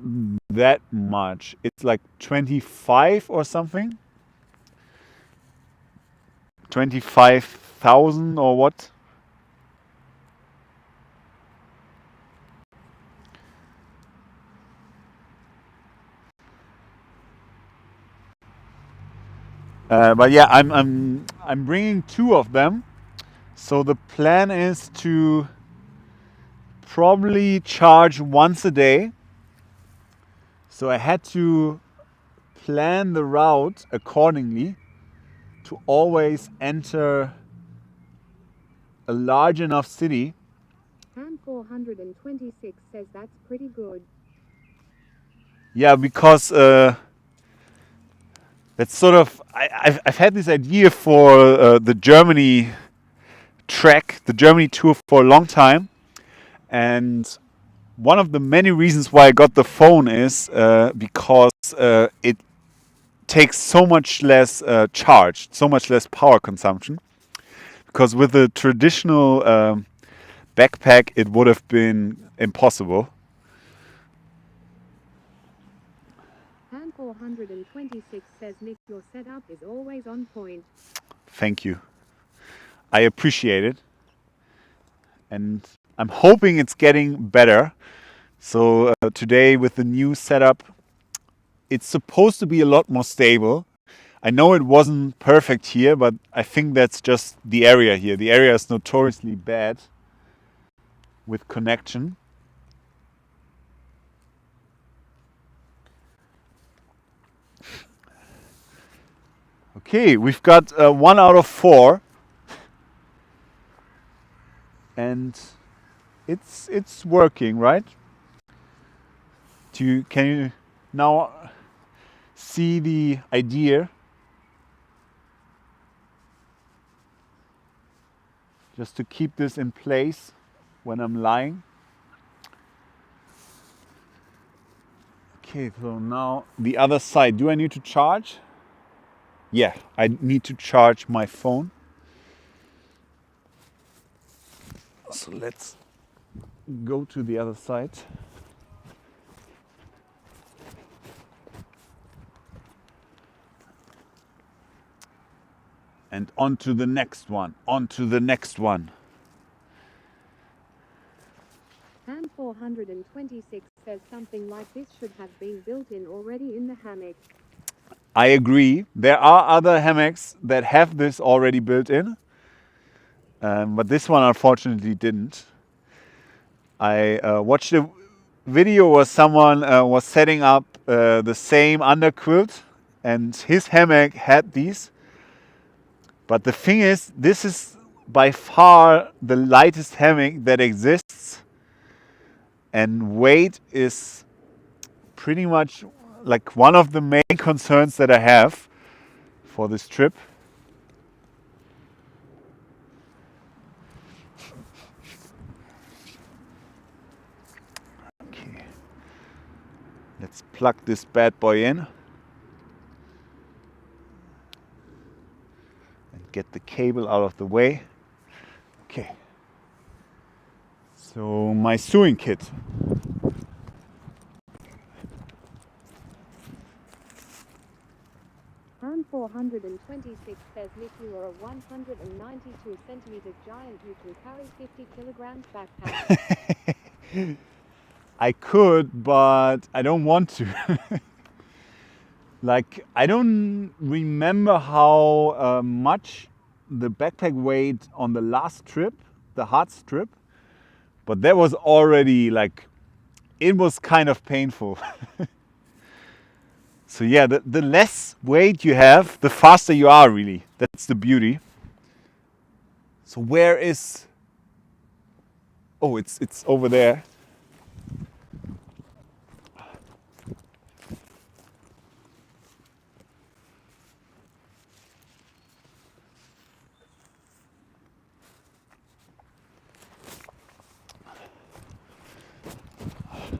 that much. It's like 25 or something. 25,000 or what? But yeah, I'm bringing 2 of them. So the plan is to probably charge once a day. So I had to plan the route accordingly to always enter a large enough city. Ham 426 says that's pretty good. Yeah, because that's sort of I've had this idea for the Germany trek, the Germany tour for a long time, and one of the many reasons why I got the phone is because it takes so much less charge, so much less power consumption. Because with the traditional backpack, it would have been impossible. Ham 426 says, Nick, your setup is always on point. Thank you. I appreciate it. And I'm hoping it's getting better. So today with the new setup, it's supposed to be a lot more stable. I know it wasn't perfect here, but I think that's just the area here. The area is notoriously bad with connection. Okay, we've got 1 out of 4. And it's working, right? Can you now see the idea? Just to keep this in place when I'm lying. Okay, so now the other side. Do I need to charge? Yeah, I need to charge my phone. So let's go to the other side. And on to the next one, on to the next one. Ham 426 says something like this should have been built in already in the hammock. I agree. There are other hammocks that have this already built in. But this one unfortunately didn't. I watched a video where someone was setting up the same underquilt and his hammock had these. But the thing is, this is by far the lightest hammock that exists, and weight is pretty much like one of the main concerns that I have for this trip. Okay, let's plug this bad boy in and get the cable out of the way. Okay, so my sewing kit. Ham 426 says, Nick, you are a 192 centimeter giant who can carry 50 kilograms backpack. I could, but I don't want to. Like, I don't remember how much the backpack weighed on the last trip, the Harz trip, but that was already like, it was kind of painful. So yeah, the less weight you have, the faster you are, really. That's the beauty. So where is... Oh, it's over there.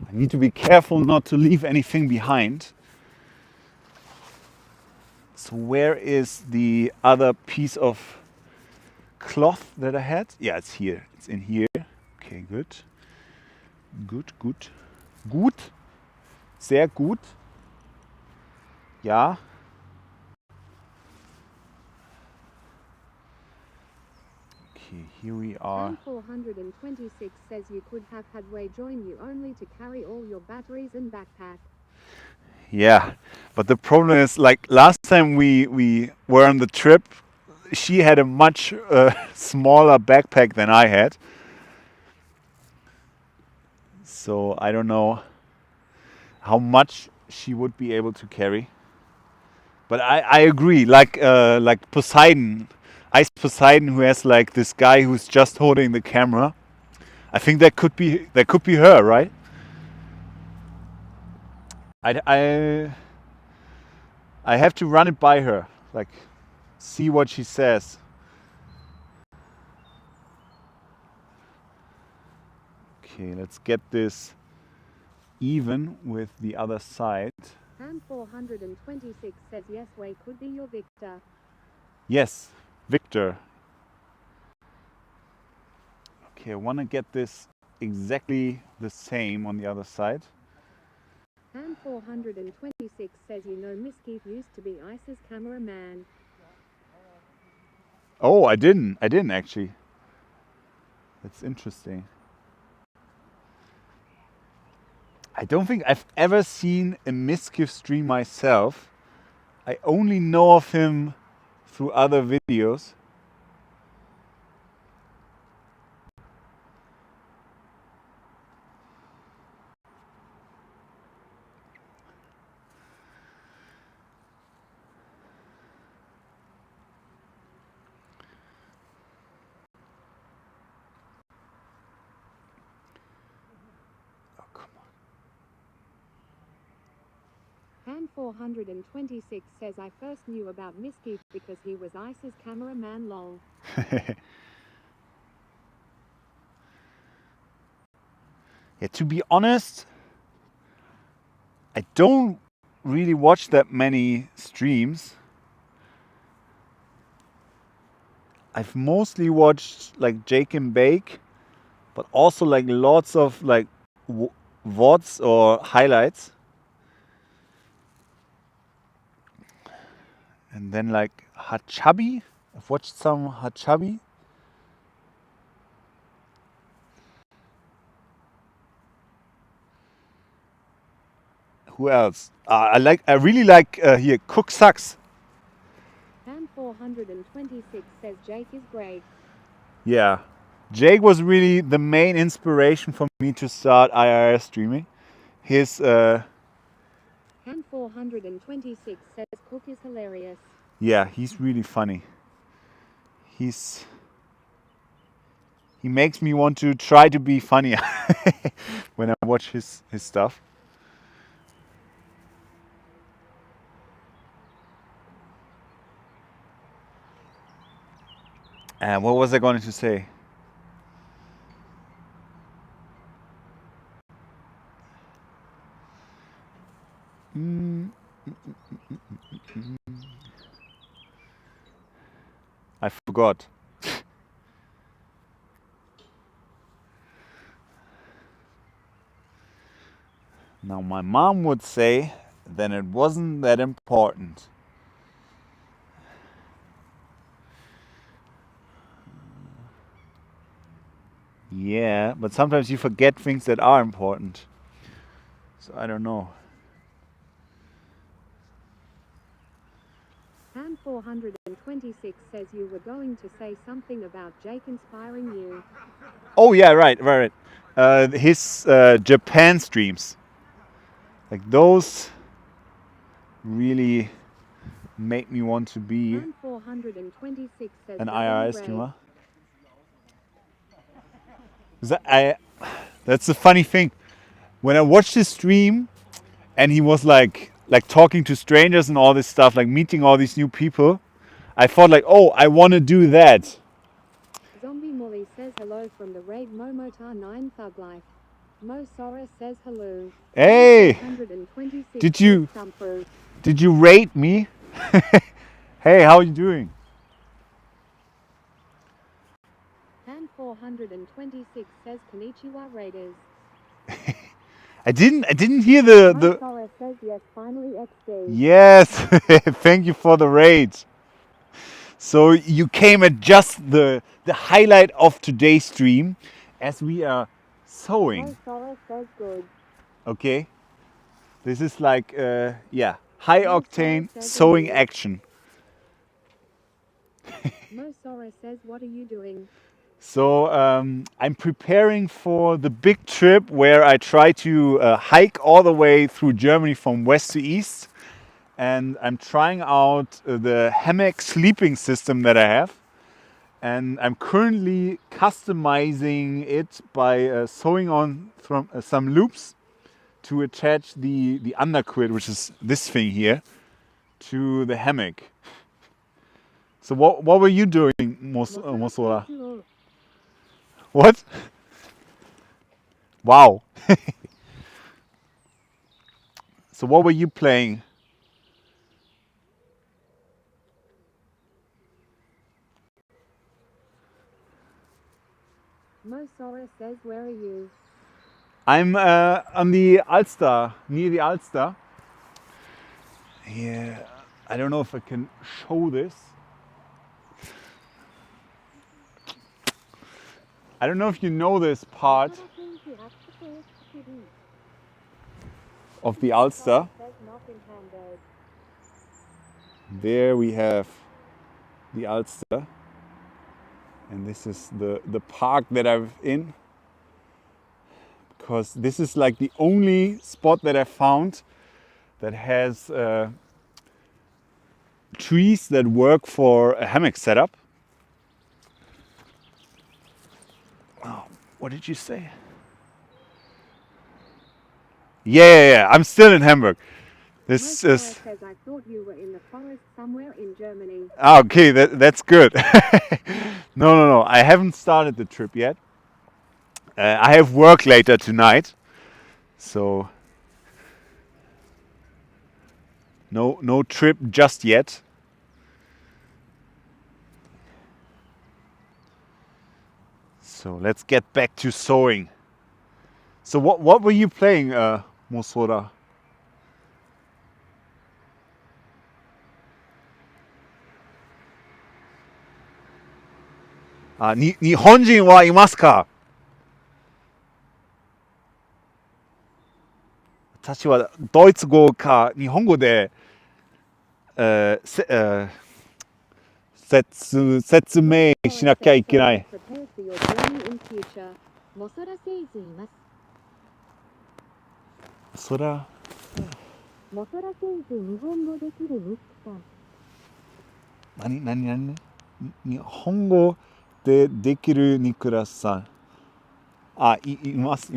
I need to be careful not to leave anything behind. So where is the other piece of cloth that I had? Yeah, it's here. It's in here. Okay, good. Good, good. Good. Sehr gut. Ja. Okay, here we are. Ham 426 says you could have had Wei join you only to carry all your batteries and backpack. Yeah, but the problem is, like last time we were on the trip, she had a much smaller backpack than I had. So I don't know how much she would be able to carry. But I agree, like Poseidon, Ice Poseidon, who has like this guy who's just holding the camera. I think that could be her, right? I have to run it by her, like see what she says. Okay, let's get this even with the other side. Ham 426 says yes, Wei could be your victor. Yes, Victor. Okay, I want to get this exactly the same on the other side. Ham 426 says you know Miskief used to be Ice's cameraman. Oh, I didn't actually. That's interesting. I don't think I've ever seen a Miskiff stream myself. I only know of him through other videos. Oh, come on. Ham 426 says I first knew about Miskief because he was Ice's cameraman lol. Yeah, to be honest, I don't really watch that many streams. I've mostly watched like Jake and Bake, but also like lots of like VODs or highlights. And then like Hachabi. I've watched some Hachabi. Who else? I really like here Cook Sucks. Ham 426 says Jake is great. Yeah, Jake was really the main inspiration for me to start IRS streaming. His Ham 426 says Cook is hilarious. yeah, he's really funny. He makes me want to try to be funnier when I watch his stuff. And what was I going to say? I forgot. Now my mom would say then it wasn't that important. Yeah, but sometimes you forget things that are important. So I don't know. Ham 426 says you were going to say something about Jake inspiring you. Oh yeah, right. His Japan streams, like those, really made me want to be Ham 426 says an Dragon IRS Grey. streamer. That's the funny thing. When I watched his stream, and he was like talking to strangers and all this stuff, like meeting all these new people, I thought like, oh, I want to do that. Zombie Molly says hello from the raid Momotar 9 Thug Life. Mo Sora says hello. Hey, 426 did you- says Thumper. did you rate me? Hey, how are you doing? Ham 426 says Konnichiwa Raiders. I didn't hear the Sora says yes, finally XD. yes. Thank you for the raid. So you came at just the highlight of today's stream, as we are sewing. Sora says good. Okay, this is like yeah, high Mo octane Sora says sewing indeed. action. Mo Sora says, what are you doing? So I'm preparing for the big trip where I try to hike all the way through Germany from west to east. And I'm trying out the hammock sleeping system that I have. And I'm currently customizing it by sewing on from some loops to attach the underquilt, which is this thing here, to the hammock. So what were you doing, Mosora? What? Wow. So what were you playing? Mo Sora says, where are you? I'm on the Alster, near the Alster. Yeah, I don't know if I can show this. I don't know if you know this part of the Alster. Says not in Hamburg. There we have the Alster. And this is the park that I'm in. Because this is like the only spot that I found that has trees that work for a hammock setup. Oh, what did you say? Yeah. I'm still in Hamburg. This Mo Sora is says, I thought you were in the forest somewhere in Germany. okay. That's good. No. I haven't started the trip yet. I have work later tonight, so no trip just yet. So let's get back to sewing. So what were you playing, Mosora? 日本人はいますか？私はドイツ語か日本語で、説明しなきゃいけない。Prepare for your journey in future. モソラセイズいます。そら、モソラセイズ日本語できるニックさん。何日本語でできるニクラスさん。います。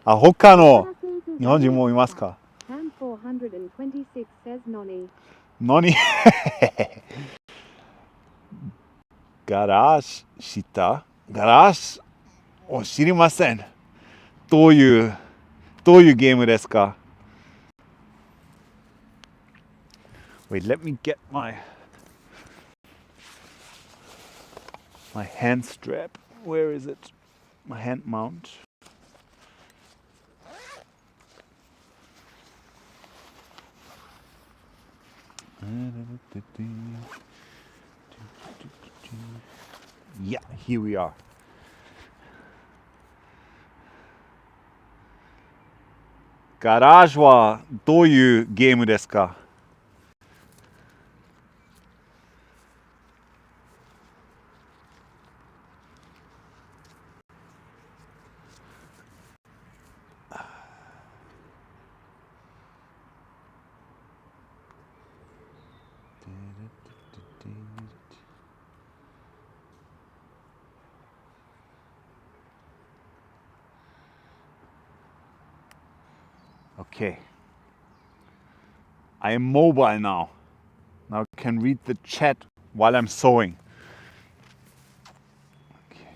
他の日本人もいますか？ Ham 426 says Noni. 何ガラージしたガラージを知りません。どういうゲームですか？ Wait, let me get my hand strap. Where is it? My hand mount. Yeah, here we are. ガラージはどういうゲームですか？Okay. I am mobile now. Now I can read the chat while I'm sewing. Okay.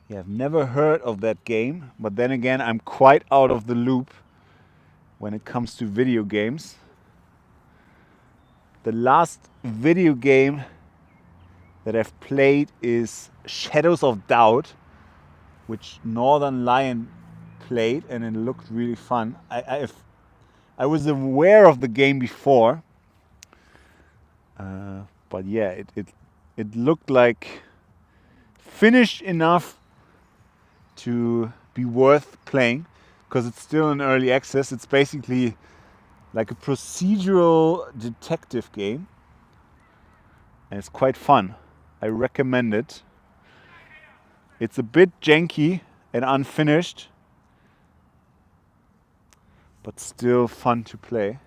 Yeah, I've never heard of that game, but then again, I'm quite out of the loop when it comes to video games. The last video game that I've played is Shadows of Doubt, which Northern Lion played, and it looked really fun. I was aware of the game before, but yeah, it looked like finished enough to be worth playing, because it's still in early access. It's basically like a procedural detective game, and it's quite fun. I recommend it. It's a bit janky and unfinished, but still fun to play.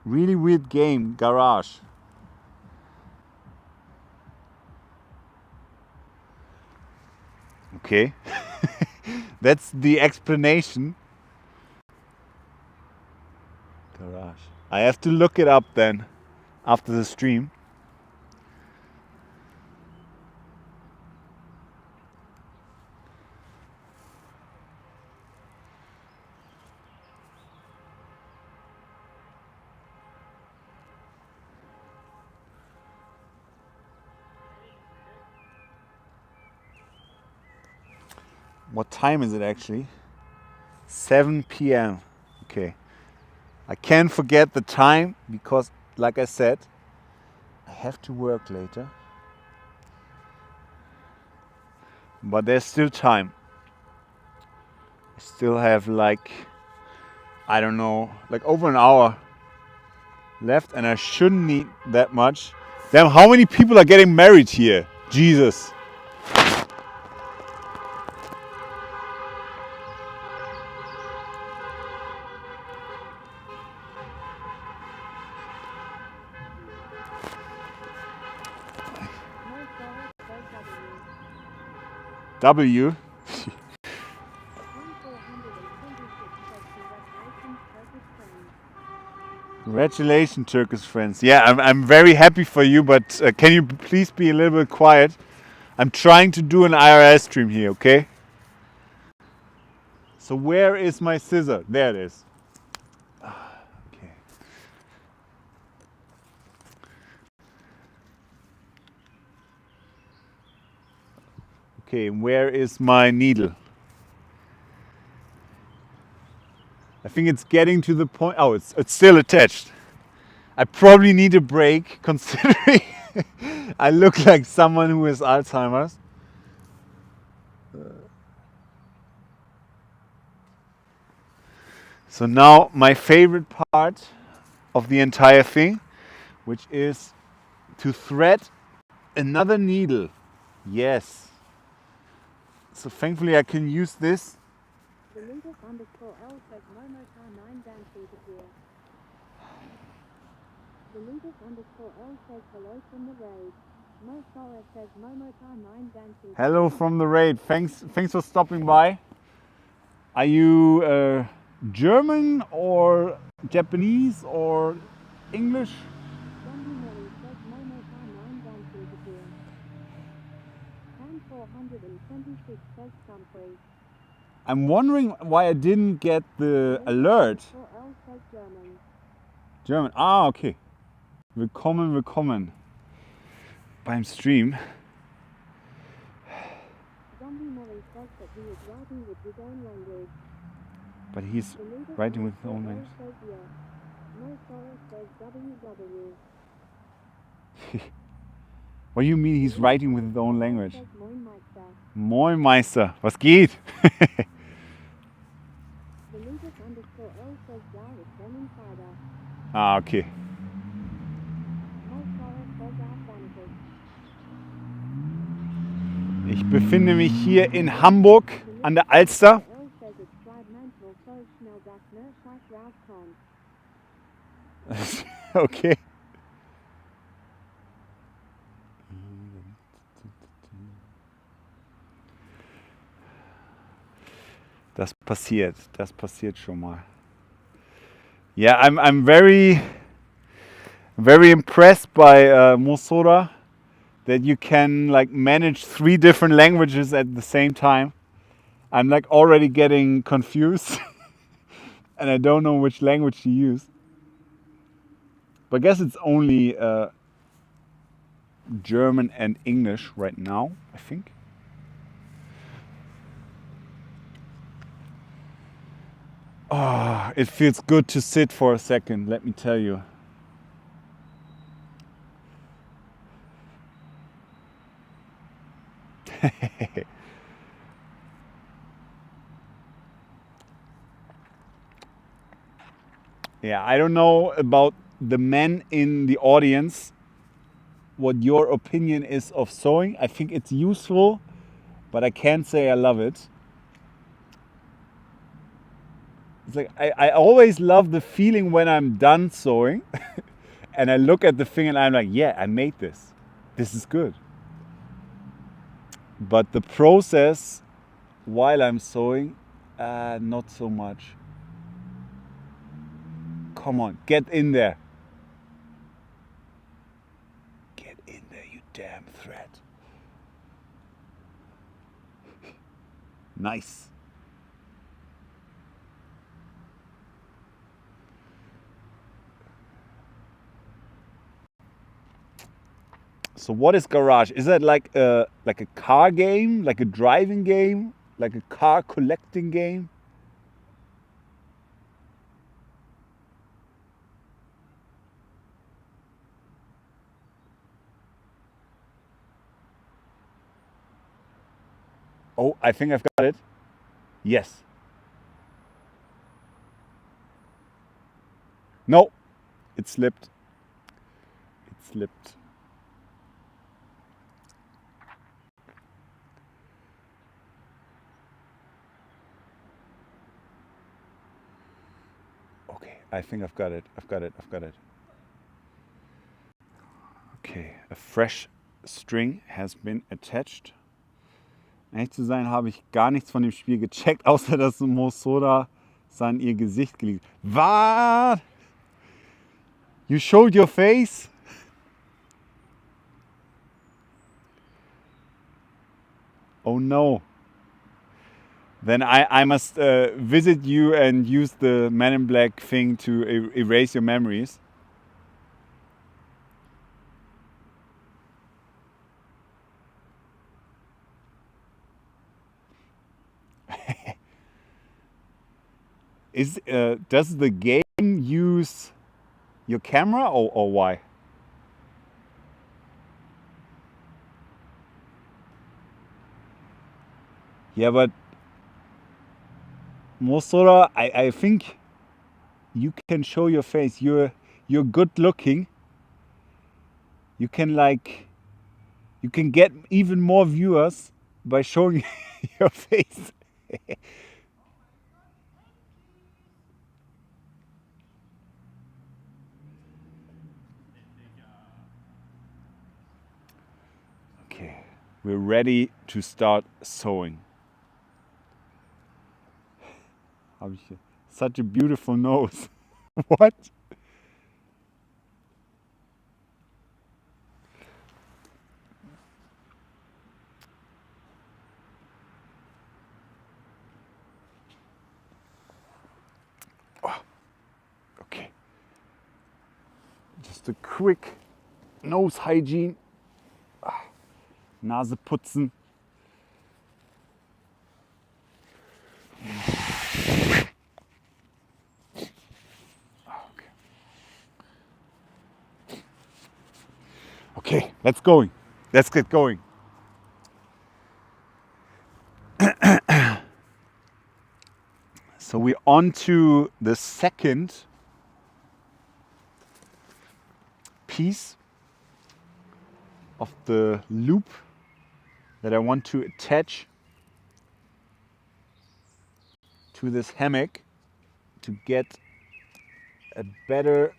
Really weird game, Garage. Okay, that's the explanation. Garage. I have to look it up then after the stream. What time is it actually? 7 p.m. Okay. I can't forget the time because, like I said, I have to work later. But there's still time. I still have like, I don't know, like over an hour left, and I shouldn't need that much. Damn, how many people are getting married here? Jesus. W. Congratulations, Turkish friends. Yeah, I'm very happy for you, but can you please be a little bit quiet? I'm trying to do an IRS stream here, okay? So where is my scissor? There it is. Okay. Okay, where is my needle? I think it's getting to the point. Oh, it's still attached. I probably need a break, considering I look like someone who has Alzheimer's. So now my favorite part of the entire thing, which is to thread another needle. Yes. So thankfully I can use this. The Lucas _L says Momota 9 Dan Peter. The Lucas _L says hello from the raid. Mo Sora says Momota 9 Dan Peter. Hello from the raid. Thanks for stopping by. Are you German or Japanese or English? Says Momota 9 Dan Peter. Pan 426 says Humphrey. I'm wondering why I didn't get the alert. L says German. German. Ah, okay. Willkommen beim Stream. Zombie Molly says that he is writing with his own language. But he's writing with his own language. Says yes. Mo Sora says WW. What do you mean he's writing with his own language? Says Moin Meister. Moin Meister, was geht? The Lucas _L says Jar is Ben Insider. Ah, okay. Mo Sora says Arthanikus. Ich befinde mich hier in Hamburg an der Alster. L says it's tried manchmal so schnell dass ne Scheiß rauskommt. Okay. Das passiert schon mal. Yeah, I'm very impressed by Mosora, that you can like manage 3 different languages at the same time. I'm like already getting confused, and I don't know which language to use. But I guess it's only German and English right now, I think. Oh, it feels good to sit for a second, let me tell you. Yeah, I don't know about the men in the audience, what your opinion is of sewing. I think it's useful, but I can't say I love it. It's like I always love the feeling when I'm done sewing and I look at the thing and I'm like, yeah, I made this. This is good. But the process while I'm sewing, not so much. Come on, get in there. Get in there, you damn thread. Nice. So what is Garage? Is that like a car game, like a driving game, like a car collecting game? Oh, I think I've got it. Yes. No, it slipped. It slipped. Okay, I think I've got it. I've got it. I've got it. Okay, a fresh string has been attached. Ehrlich zu sein, habe ich gar nichts von dem Spiel gecheckt, außer dass Mosoda sein ihr Gesicht gelegt. Was? You showed your face? Oh no. Then I must visit you and use the Man in Black thing to erase your memories. Does the game use your camera or why? Yeah, but Mosora, I think you can show your face. You're good looking. You can get even more viewers by showing your face. Okay, we're ready to start sewing. Habe ich such a beautiful nose. What? Okay. Just a quick nose hygiene. Nase putzen. Okay, let's go. Let's get going. So we're on to the second piece of the loop that I want to attach to this hammock to get a better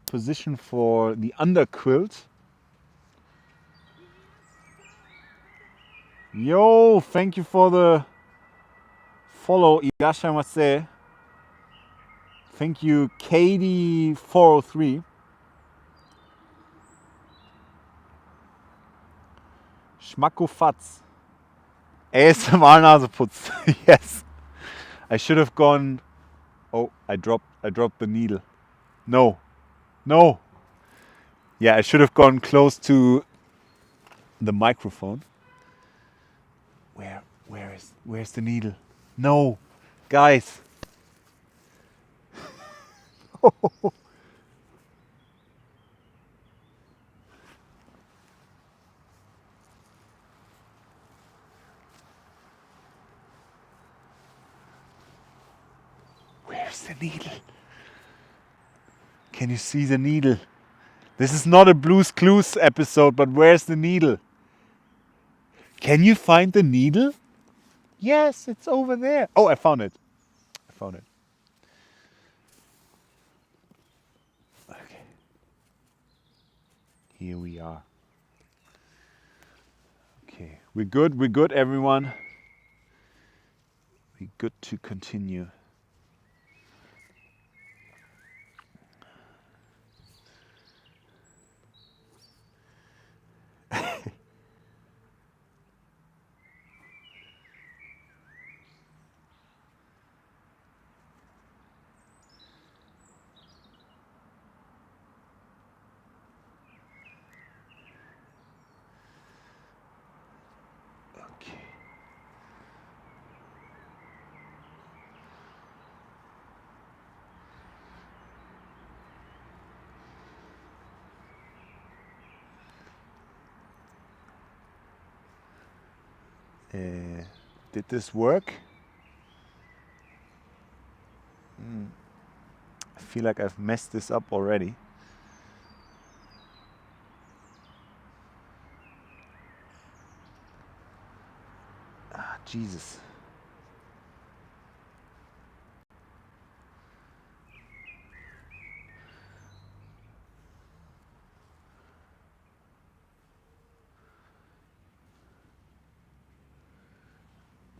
position for the underquilt. Yo, thank you for the follow. Irashaimase. Thank you, Katie403. Schmackofatz. ASMR Naseputz. Yes. I should have gone Oh, I dropped the needle. No. No. Yeah, I should have gone close to the microphone. Where's the needle? No. Guys. Where's the needle? Can you see the needle? This is not a Blue's Clues episode, but where's the needle? Can you find the needle? Yes, it's over there. Oh, I found it. Okay. Here we are. Okay. We're good, everyone. We're good to continue. Okay. Did this work? I feel like I've messed this up already. Ah, Jesus.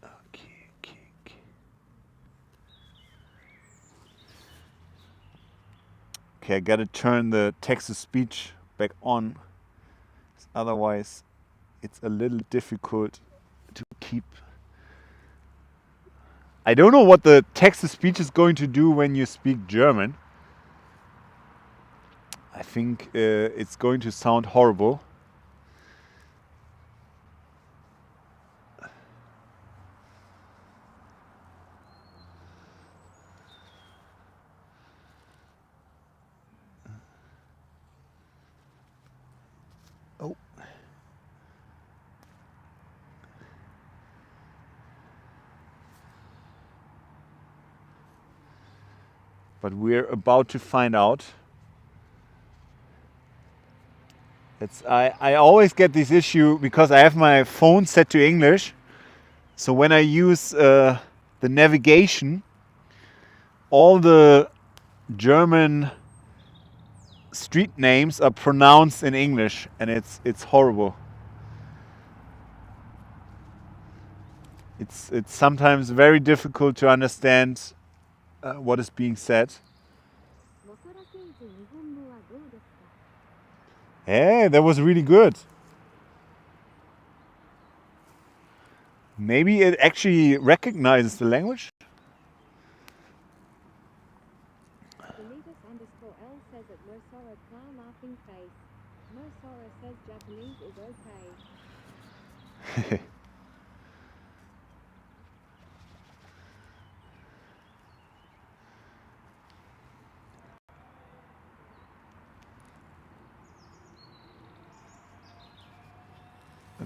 Okay. Okay, I gotta turn the text-to-speech back on. Otherwise, it's a little difficult to keep. I don't know what the text-to-speech is going to do when you speak German. I think it's going to sound horrible. Oh. But we're about to find out. I always get this issue because I have my phone set to English. So when I use the navigation, all the German street names are pronounced in English, and it's horrible. It's sometimes very difficult to understand what is being said. Hey, that was really good. Maybe it actually recognizes the language. Deletus_L says at Mosora car laughing face. Mosora says Japanese is okay.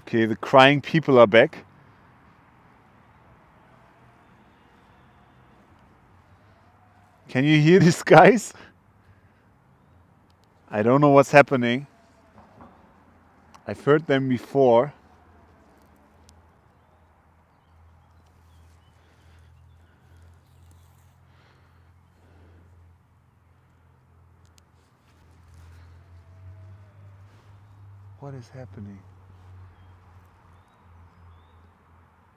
Okay, the crying people are back. Can you hear these guys? I don't know what's happening. I've heard them before. What is happening?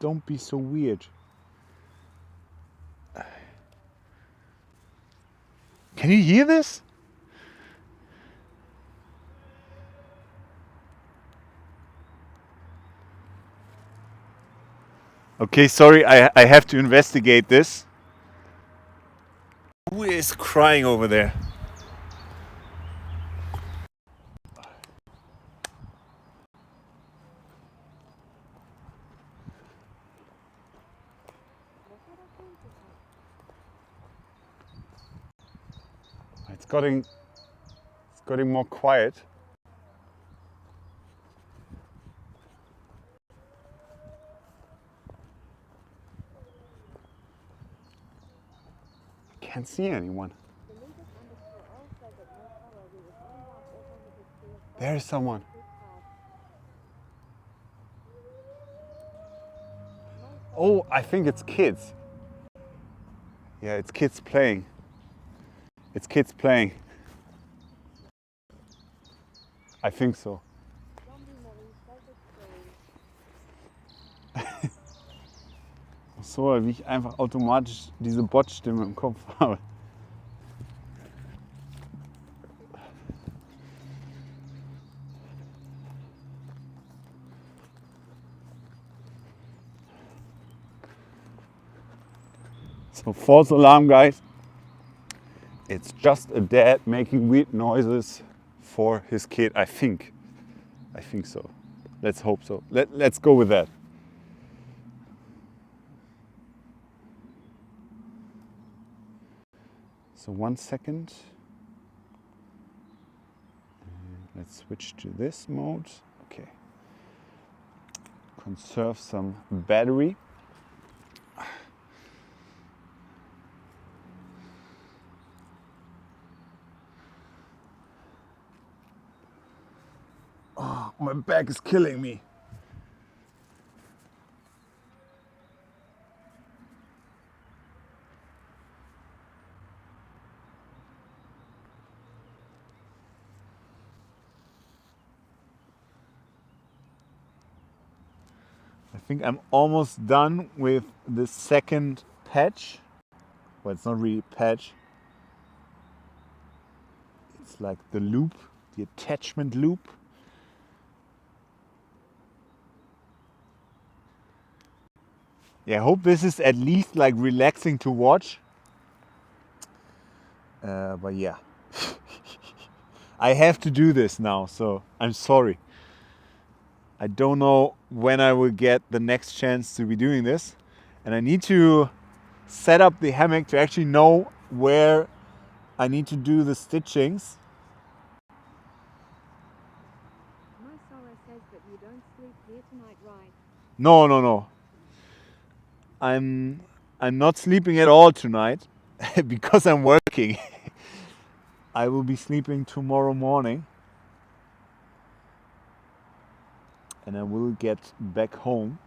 Don't be so weird. Can you hear this? Okay, sorry, I have to investigate this. is crying over there. It's getting more quiet. I can't see anyone. There's someone. Oh, I think it's kids. Yeah, it's kids playing. It's kids playing. I think so. So, wie ich einfach automatisch diese Bot-Stimme im Kopf habe. So, false alarm, guys. It's just a dad making weird noises for his kid, I think. I think so. Let's hope so. Let's go with that. So 1 second. Let's switch to this mode. Okay. Conserve some battery. Oh, my back is killing me. I think I'm almost done with the second patch. Well, it's not really a patch. It's like the loop, the attachment loop. Yeah, I hope this is at least like relaxing to watch. But yeah, I have to do this now, so I'm sorry. I don't know when I will get the next chance to be doing this. And I need to set up the hammock to actually know where I need to do the stitchings. My Sora says that you don't sleep here tonight, right? No. I'm not sleeping at all tonight because I'm working. I will be sleeping tomorrow morning. And I will get back home.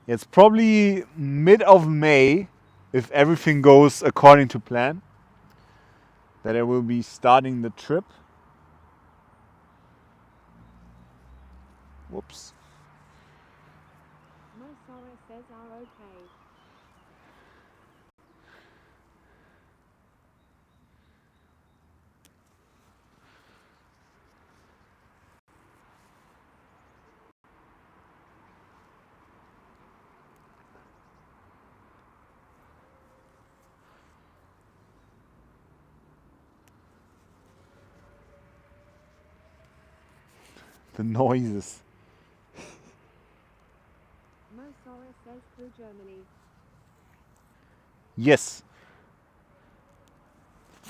It's probably mid of May, if everything goes according to plan, that I will be starting the trip. Whoops. My Sora says are okay. The noises. Mo Sora says through Germany. Yes.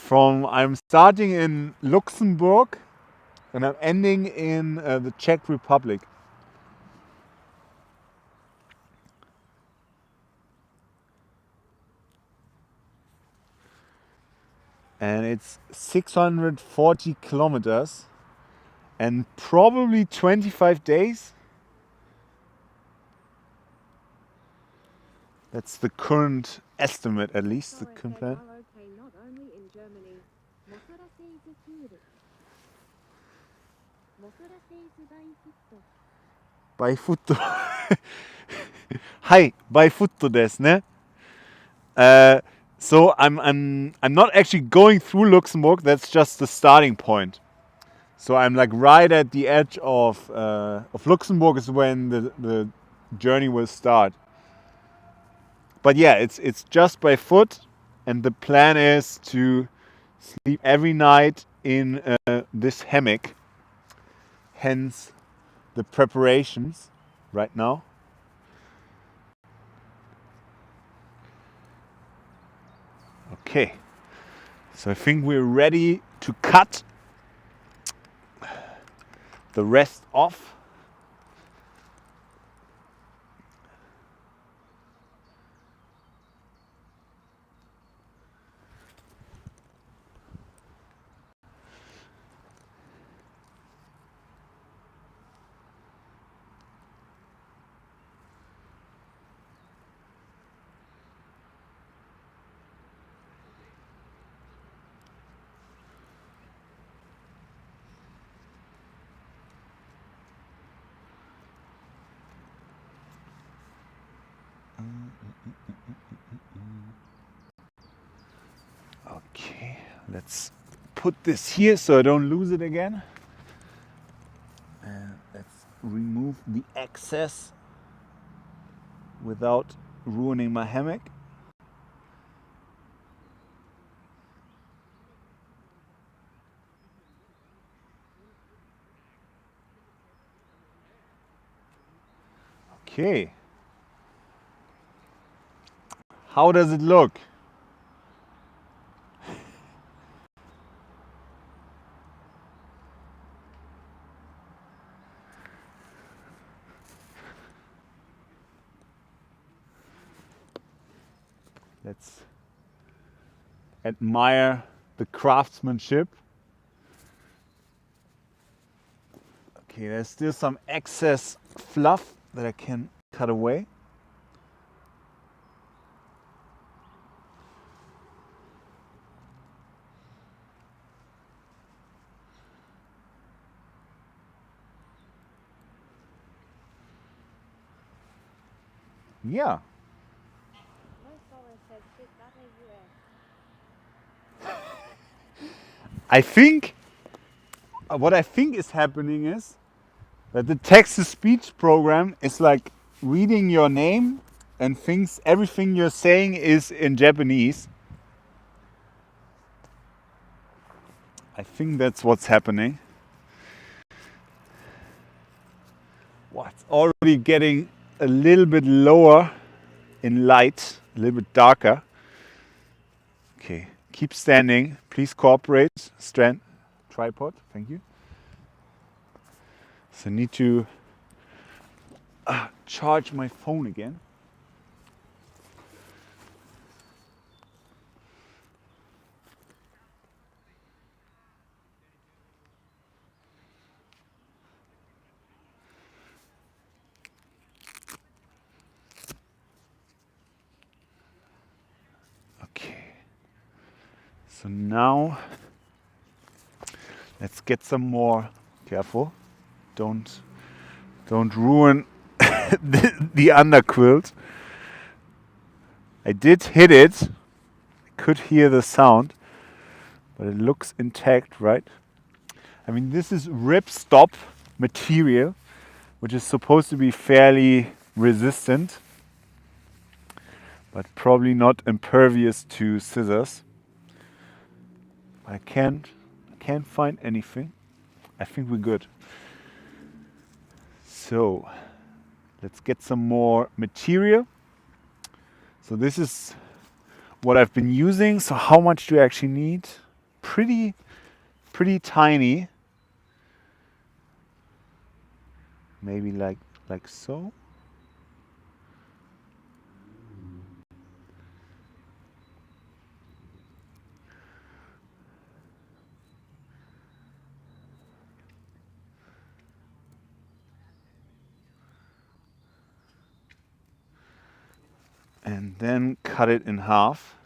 I'm starting in Luxembourg and I'm ending in the Czech Republic. And it's 640 kilometers and probably 25 days. That's the current estimate, at least, the Sora current says plan. are okay not only in Germany. Mosora says food. Mosora says by foot. By foot. Hi, by foot desu ne? So I'm not actually going through Luxembourg. That's just the starting point. So I'm like right at the edge of Luxembourg is when the journey will start. but yeah, it's just by foot, and the plan is to sleep every night in this hammock. Hence the preparations right now. Okay, so I think we're ready to cut the rest off. Okay, let's put this here so I don't lose it again. And let's remove the excess without ruining my hammock. Okay. How does it look? Let's admire the craftsmanship. Okay, there's still some excess fluff that I can cut away. Yeah. I think, what I think is happening is that the text-to-speech program is like reading your name and thinks everything you're saying is in Japanese. I think that's what's happening. Wow, it's already getting a little bit lower in light, a little bit darker. Okay, keep standing. Please cooperate. Stand. Tripod, thank you. So I need to charge my phone again. Okay. So now let's get some more. Careful. Don't ruin the underquilt. I did hit it. I could hear the sound, but it looks intact, right? I mean, this is ripstop material, which is supposed to be fairly resistant, but probably not impervious to scissors. I can't find anything. I think we're good. So let's get some more material. So this is what I've been using. So how much do I actually need? Pretty tiny. Maybe like so. And then cut it in half.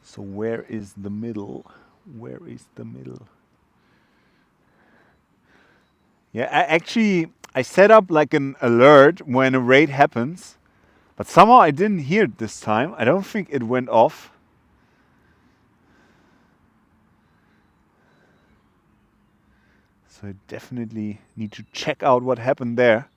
So where is the middle? Where is the middle? Yeah, I set up like an alert when a raid happens, but somehow I didn't hear it this time. I don't think it went off. So I definitely need to check out what happened there.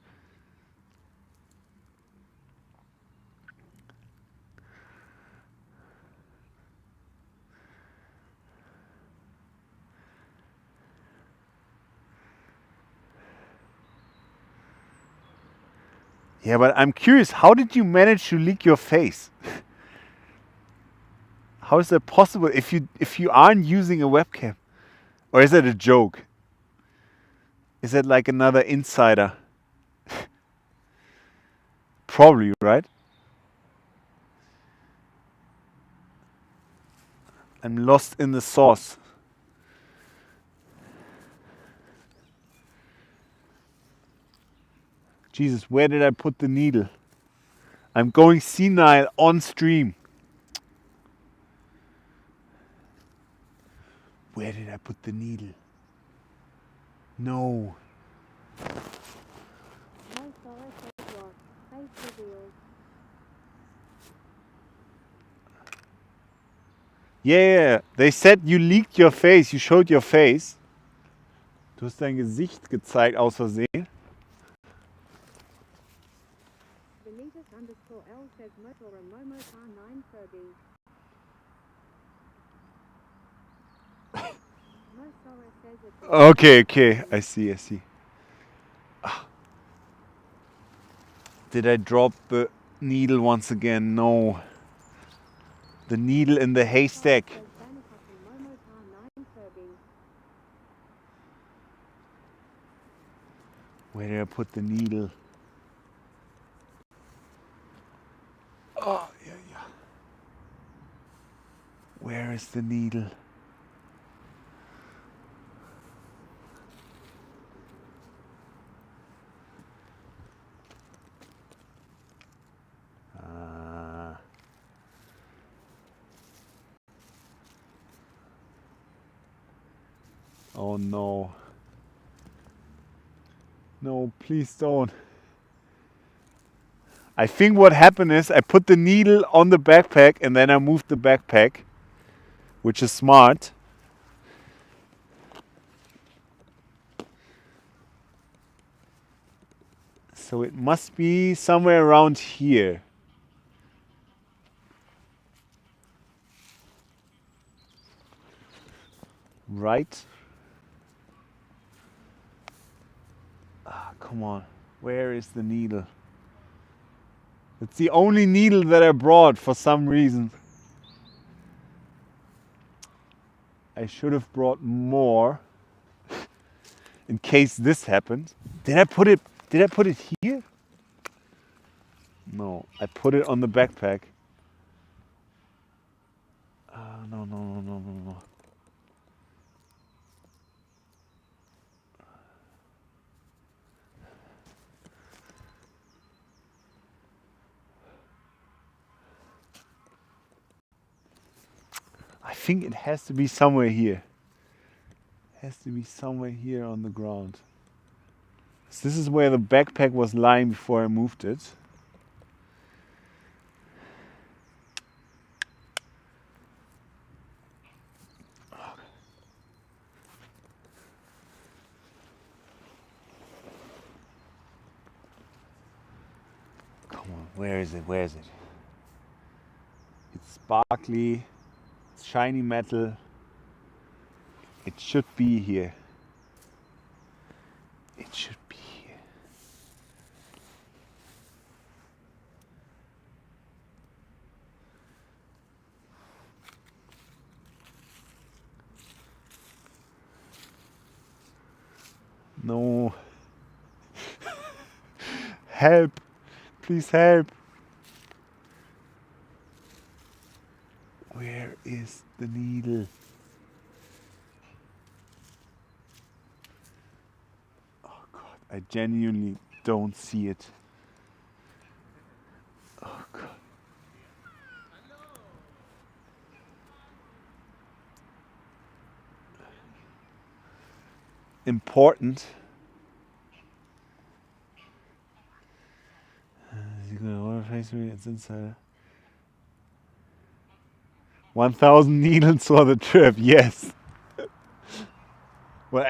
Yeah, but I'm curious, how did you manage to leak your face? How is that possible if you aren't using a webcam? Or is that a joke? Is that like another insider? Probably, right? I'm lost in the sauce. Jesus, where did I put the needle? I'm going senile on stream. Where did I put the needle? No. No sorrow says what? Face revealed. Yeah, they said you leaked your face, you showed your face. Du hast dein Gesicht gezeigt aus Versehen. Benitez_L says Motora Momo Car 9 Kirby. No sorrow says it's Okay, I see. Ah. Did I drop the needle once again? No. The needle in the haystack. says Bannercock and Momo Car 9 Kirby. Where did I put the needle? Oh, yeah. Where is the needle? Oh no. No, please don't. I think what happened is I put the needle on the backpack and then I moved the backpack, which is smart. So it must be somewhere around here. Right? Ah, come on. Where is the needle? It's the only needle that I brought for some reason. I should have brought more in case this happened. Did I put it here? No, I put it on the backpack. No. I think it has to be somewhere here. It has to be somewhere here on the ground. So this is where the backpack was lying before I moved it. Come on, where is it? It's sparkly, it's shiny metal. It should be here. It should be here. No. Help. Please help. Where is the needle? Oh God, I genuinely don't see it. Oh God. Important. It's inside. 1,000 needles for the trip, yes. Well,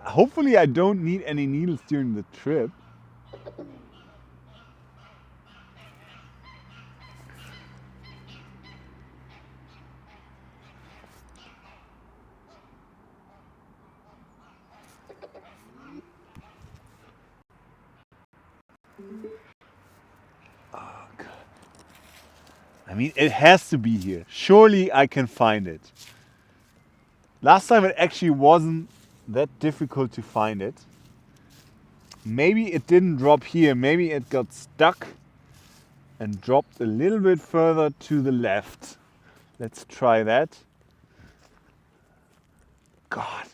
hopefully I don't need any needles during the trip. Oh, God. I mean, it has to be here. Surely I can find it. Last time it actually wasn't that difficult to find it. Maybe it didn't drop here. Maybe it got stuck and dropped a little bit further to the left. Let's try that. God,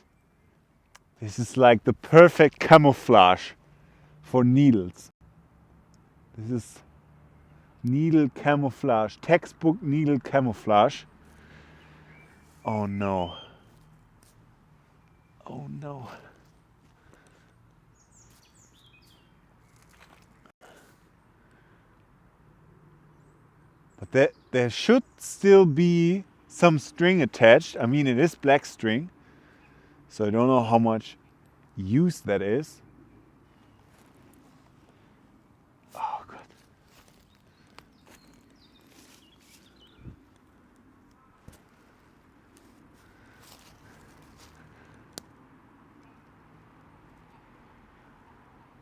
this is like the perfect camouflage for needles. This is needle camouflage, textbook needle camouflage. Oh no. Oh no. But there should still be some string attached. I mean, it is black string, so I don't know how much use that is. Oh God.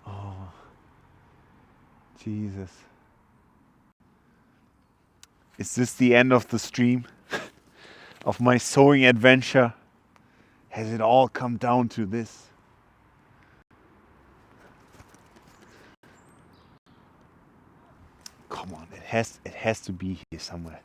Oh, Jesus. Is this the end of the stream? Of my sewing adventure? Has it all come down to this? Come on, it has to be here somewhere.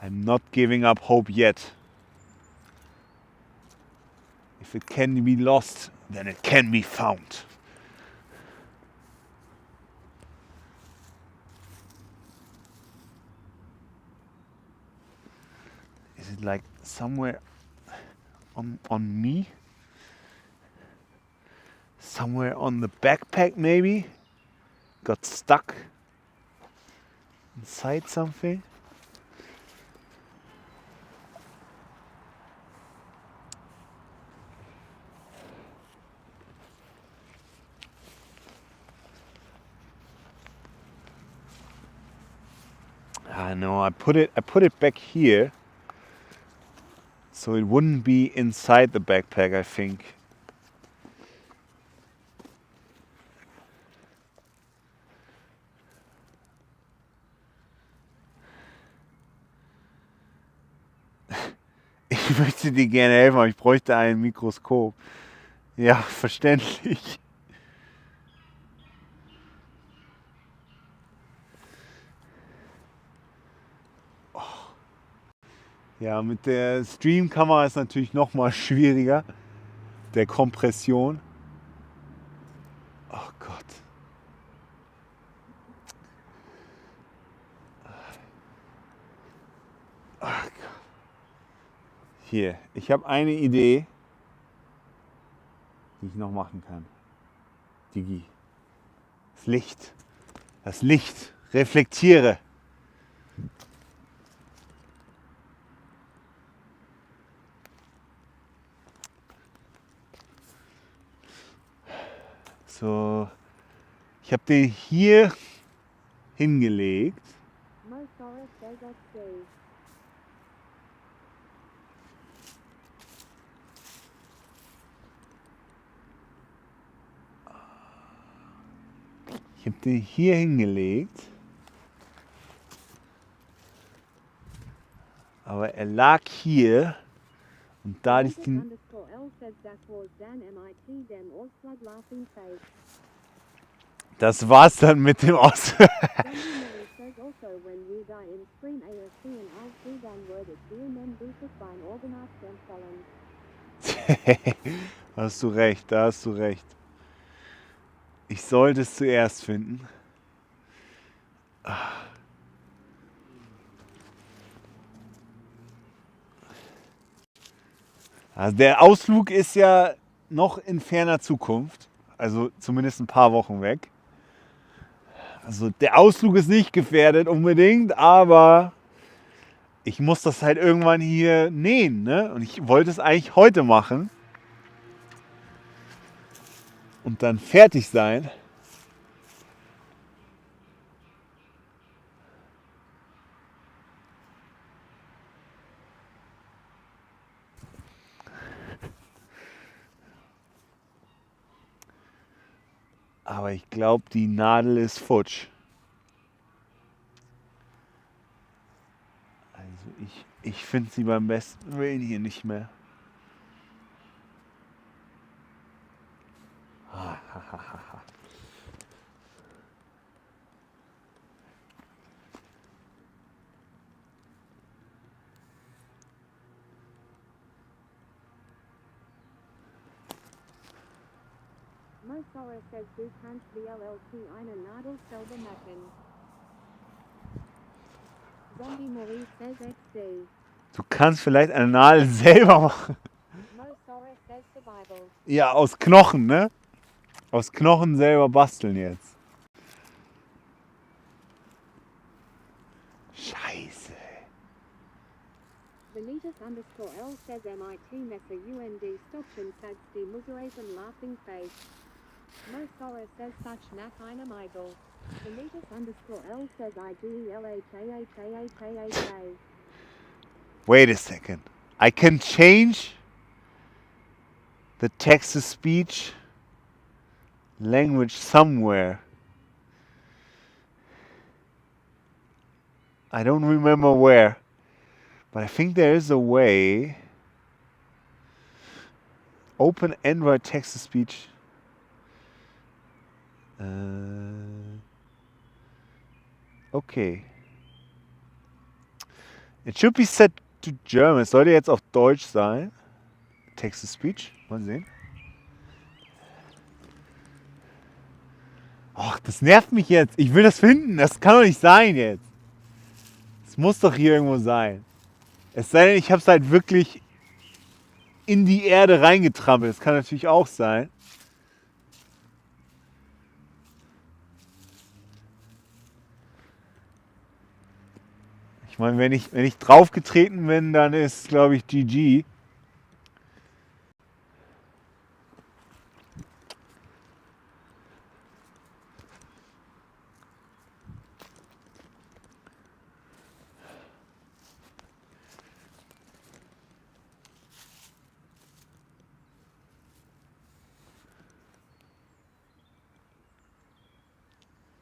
I'm not giving up hope yet. If it can be lost, then it can be found. Is it like somewhere on me? Somewhere on the backpack maybe? Got stuck inside something? I know, I put it back here so it wouldn't be inside the backpack, I think. Ich möchte dir gerne helfen, aber ich bräuchte ein Mikroskop. Ja, verständlich. Ja, mit der Streamkamera ist natürlich noch mal schwieriger. Der Kompression. Oh Gott. Oh Gott. Hier, ich habe eine Idee, die ich noch machen kann. Digi. Das Licht. Das Licht. Reflektiere. So, ich habe den hier hingelegt. Ich habe den hier hingelegt. Aber er lag hier und da ist die... Das war's dann mit dem Aus... Hast du recht, da hast du recht. Ich sollte es zuerst finden. Also der Ausflug ist ja noch in ferner Zukunft, also zumindest ein paar Wochen weg. Also der Ausflug ist nicht gefährdet unbedingt, aber ich muss das halt irgendwann hier nähen, ne? Und ich wollte es eigentlich heute machen und dann fertig sein. Aber ich glaube, die Nadel ist futsch. Also ich finde sie beim besten Willen hier nicht mehr. Mosora says du kannst VLLT eine Nadel selber machen. Zombie Maurice says XD. Du kannst vielleicht eine Nadel selber machen. Mosora says survival. Ja, aus Knochen, ne? Aus Knochen selber basteln jetzt. Scheiße. Vanitas_L says MIT Messer UND Stockchen says die Museration laughing face. Mosora says such nach eine Meigel. Vanitas_L says IDELHAHAHAHA. Wait a second. I can change the text-to-speech language somewhere. I don't remember where, but I think there is a way. Open Android text-to-speech. Okay. It should be set to German. Es sollte jetzt auf Deutsch sein. Text-to-Speech. Mal sehen. Ach, das nervt mich jetzt. Ich will das finden. Das kann doch nicht sein jetzt. Es muss doch hier irgendwo sein. Es sei denn, ich habe es halt wirklich in die Erde reingetrampelt. Das kann natürlich auch sein. Ich meine, wenn ich draufgetreten bin, dann ist, glaube ich, GG.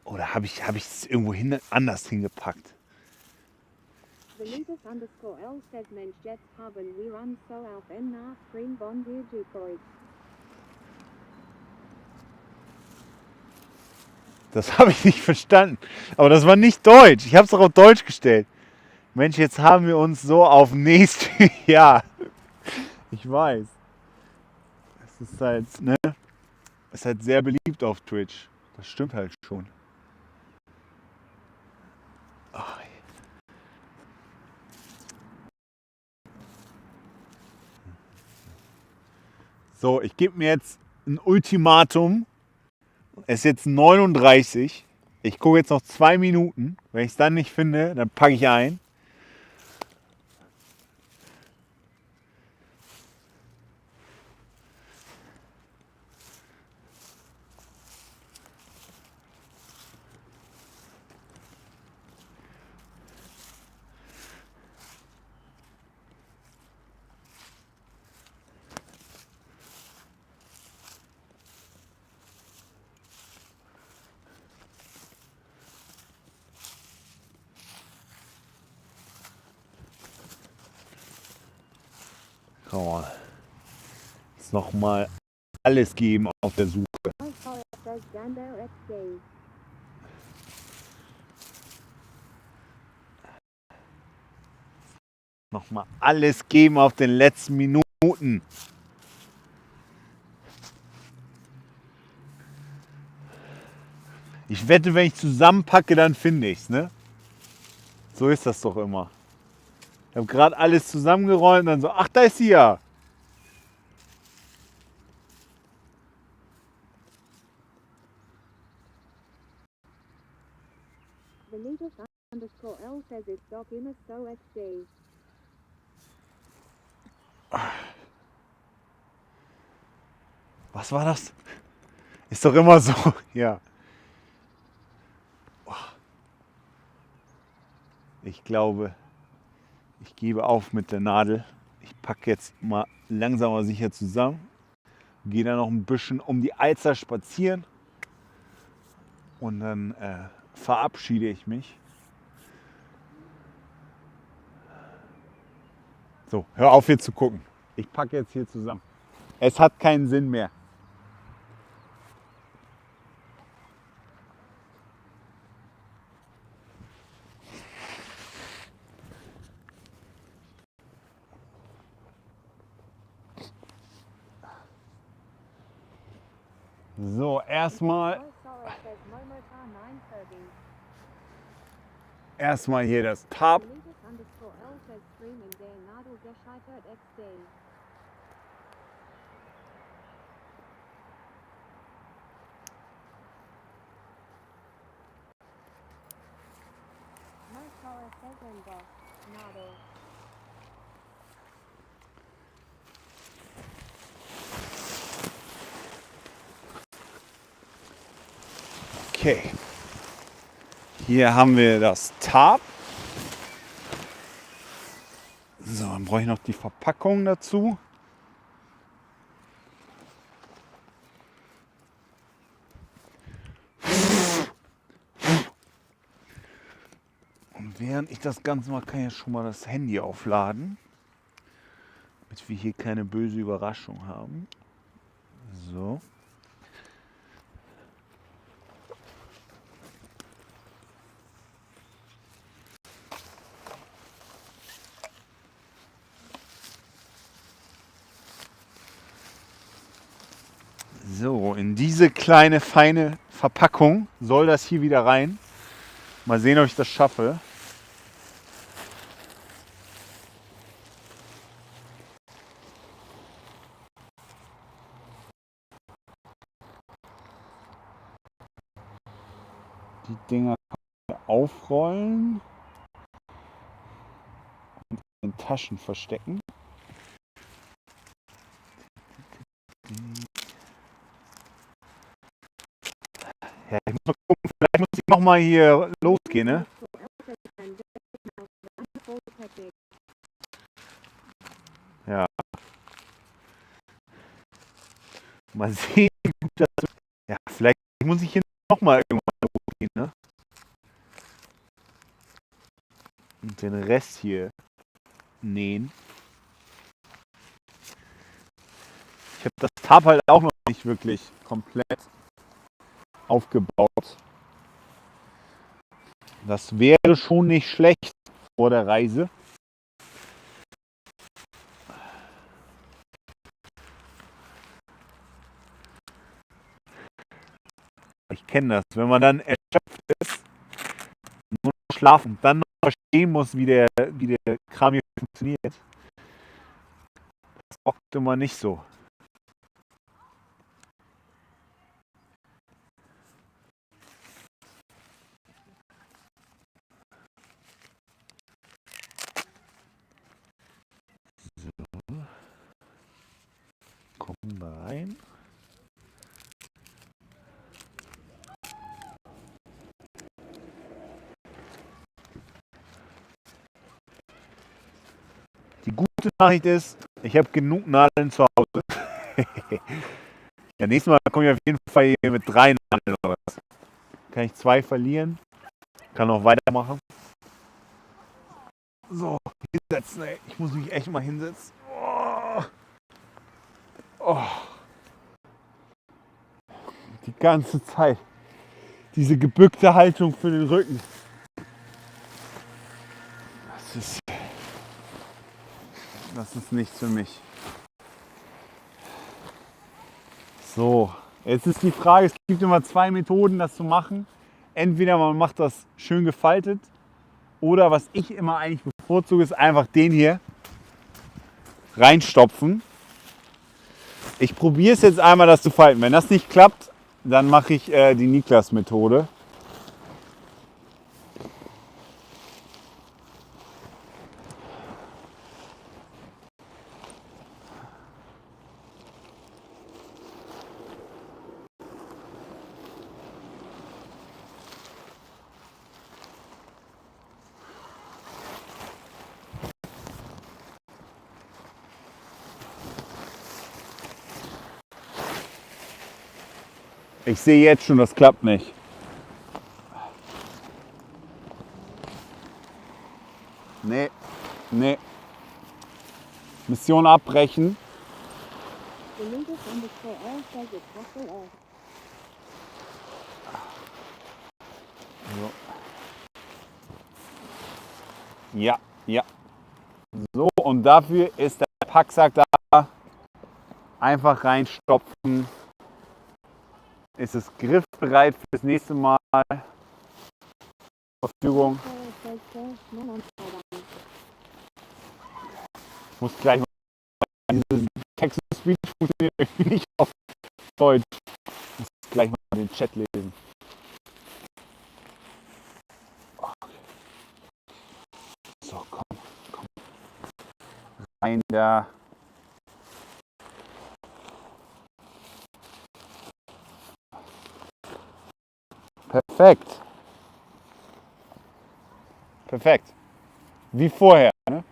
Oder habe ich es irgendwo anders hingepackt? Vanitas_L says Mensch jetzt haben wir uns so auf ein nach Green Bond gefreut. Das habe ich nicht verstanden. Aber das war nicht Deutsch. Ich habe es doch auf Deutsch gestellt. Mensch, jetzt haben wir uns so auf nächstes Jahr. Ich weiß. Es ist halt, ne? Es ist halt sehr beliebt auf Twitch. Das stimmt halt schon. Ach, so, ich gebe mir jetzt ein Ultimatum. Es ist jetzt 39. Ich gucke jetzt noch 2 Minuten. Wenn ich es dann nicht finde, dann packe ich ein. Kann man jetzt nochmal alles geben auf der Suche. Mosora says Gando XD. Nochmal alles geben auf den letzten Minuten. Ich wette, wenn ich zusammenpacke, dann finde ich es, ne? So ist das doch immer. Ich habe gerade alles zusammengeräumt und dann so, ach, da ist sie ja. says it's dog in a so HD. Was war das? Ist doch immer so. Ja. Ich glaube, ich gebe auf mit der Nadel. Ich packe jetzt mal langsam aber sicher zusammen. Gehe dann noch ein bisschen um die Alster spazieren. Und dann verabschiede ich mich. So, hör auf hier zu gucken. Ich packe jetzt hier zusammen. Es hat keinen Sinn mehr. So, erstmal hier das Tarp. Okay, hier haben wir das Tarp. So, dann brauche ich noch die Verpackung dazu. Und während ich das Ganze mache, kann ich schon mal das Handy aufladen, damit wir hier keine böse Überraschung haben. So. So, in diese kleine, feine Verpackung soll das hier wieder rein. Mal sehen, ob ich das schaffe. Die Dinger kann man aufrollen und in den Taschen verstecken. Ja, ich muss mal gucken, vielleicht muss ich noch mal hier losgehen, ne? Ja. Mal sehen, wie gut das. Ja, vielleicht muss ich hier noch mal irgendwann losgehen, ne? Und den Rest hier nähen. Ich habe das Tarp halt auch noch nicht wirklich komplett aufgebaut. Das wäre schon nicht schlecht vor der Reise. Ich kenne das, wenn man dann erschöpft ist, nur noch schlafen und dann noch verstehen muss, wie der Kram hier funktioniert. Das bockt immer nicht so. Kommen wir rein. Die gute Nachricht ist, ich habe genug Nadeln zu Hause. Ja, nächstes Mal komme ich auf jeden Fall hier mit 3 Nadeln oder was. Kann ich 2 verlieren, kann noch weitermachen. So, hinsetzen, ey. Ich muss mich echt mal hinsetzen. Oh. Oh. Die ganze Zeit. Diese gebückte Haltung für den Rücken. Das ist nichts für mich. So, jetzt ist die Frage, es gibt immer 2 Methoden, das zu machen. Entweder man macht das schön gefaltet oder was ich immer eigentlich bevorzuge, ist einfach den hier reinstopfen. Ich probiere es jetzt einmal, das zu falten. Wenn das nicht klappt, dann mache ich die Niklas-Methode. Ich sehe jetzt schon, das klappt nicht. Nee, nee. Mission abbrechen. Deleted underscore L says it's Hustle off. So. Ja, ja. So, und dafür ist der Packsack da. Einfach reinstopfen. Ist es griffbereit für das nächste Mal. Verfügung. Ich muss gleich mal. Dieses Text-to-Speech funktioniert irgendwie nicht auf Deutsch. Ich muss gleich mal den Chat lesen. So, komm. Rein da. Perfekt. Perfekt. Wie vorher. Ne?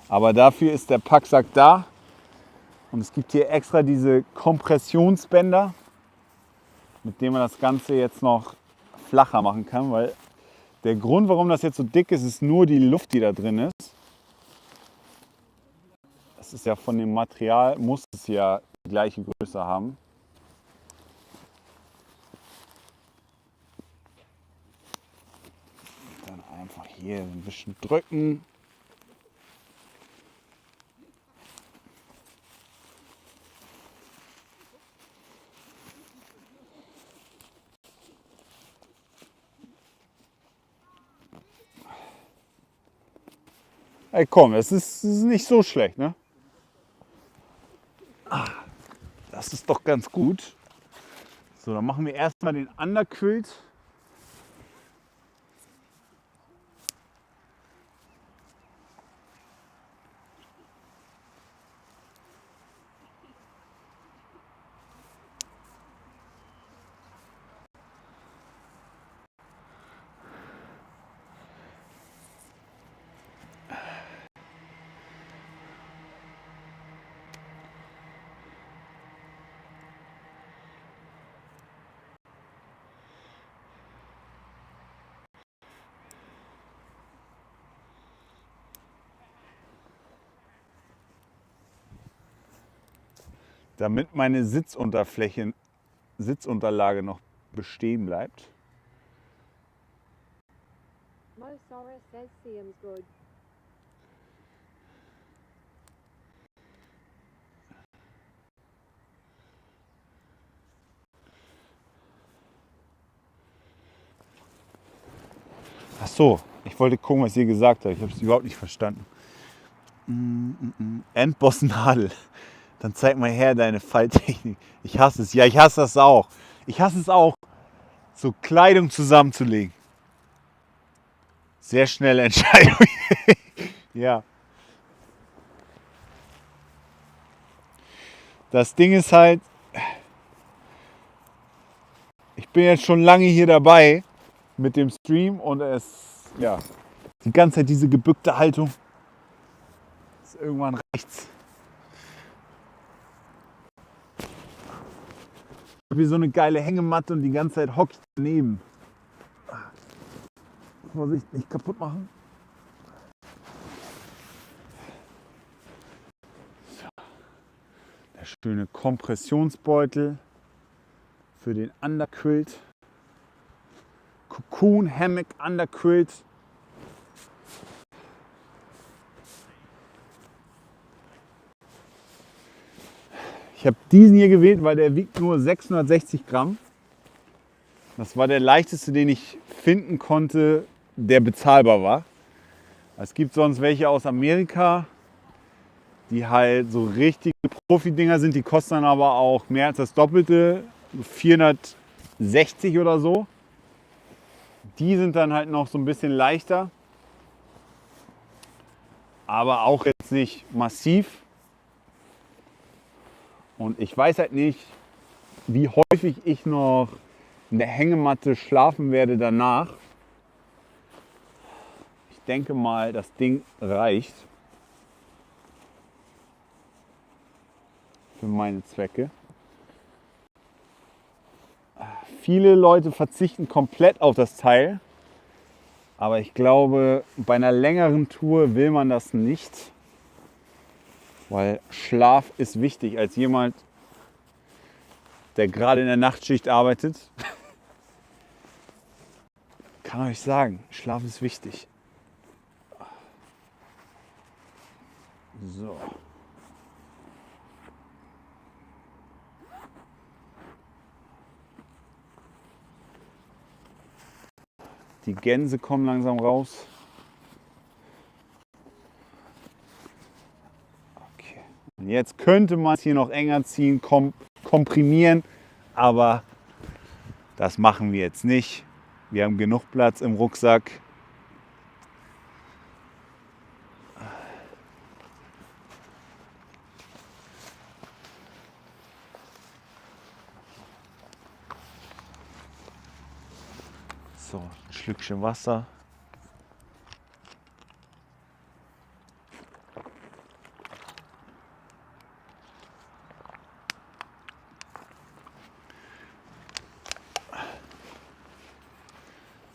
Aber dafür ist der Packsack da. Und es gibt hier extra diese Kompressionsbänder, mit denen man das Ganze jetzt noch flacher machen kann. Weil der Grund, warum das jetzt so dick ist, ist nur die Luft, die da drin ist. Das ist ja von dem Material, muss es ja die gleiche Größe haben. Dann einfach hier ein bisschen drücken. Ey, komm, es ist nicht so schlecht, ne? Das ist doch ganz gut. So, dann machen wir erstmal den Underquilt. Damit meine Sitzunterlage noch bestehen bleibt. Mo Sora says Siam's good. Ach so, ich wollte gucken, was ihr gesagt habt. Ich habe es überhaupt nicht verstanden. Endboss-Nadel. Dann zeig mal her deine Falltechnik. Ich hasse es. Ja, ich hasse das auch. Ich hasse es auch, so Kleidung zusammenzulegen. Sehr schnelle Entscheidung. Ja. Das Ding ist halt, ich bin jetzt schon lange hier dabei mit dem Stream und ja, die ganze Zeit diese gebückte Haltung. Irgendwann reicht's. Ich habe hier so eine geile Hängematte und die ganze Zeit hocke ich daneben. Vorsicht, nicht kaputt machen. So. Der schöne Kompressionsbeutel für den Underquilt. Cocoon Hammock Underquilt. Ich habe diesen hier gewählt, weil der wiegt nur 660 Gramm. Das war der leichteste, den ich finden konnte, der bezahlbar war. Es gibt sonst welche aus Amerika, die halt so richtige Profi-Dinger sind. Die kosten dann aber auch mehr als das Doppelte, 460 oder so. Die sind dann halt noch so ein bisschen leichter, aber auch jetzt nicht massiv. Und ich weiß halt nicht, wie häufig ich noch in der Hängematte schlafen werde danach. Ich denke mal, das Ding reicht. für meine Zwecke. Viele Leute verzichten komplett auf das Teil, aber ich glaube, bei einer längeren Tour will man das nicht, weil Schlaf ist wichtig. Als jemand, der gerade in der Nachtschicht arbeitet, kann euch sagen, Schlaf ist wichtig. So. Die Gänse kommen langsam raus. Okay. Und jetzt könnte man es hier noch enger ziehen, komprimieren, aber das machen wir jetzt nicht. Wir haben genug Platz im Rucksack. So, ein Schlückchen Wasser.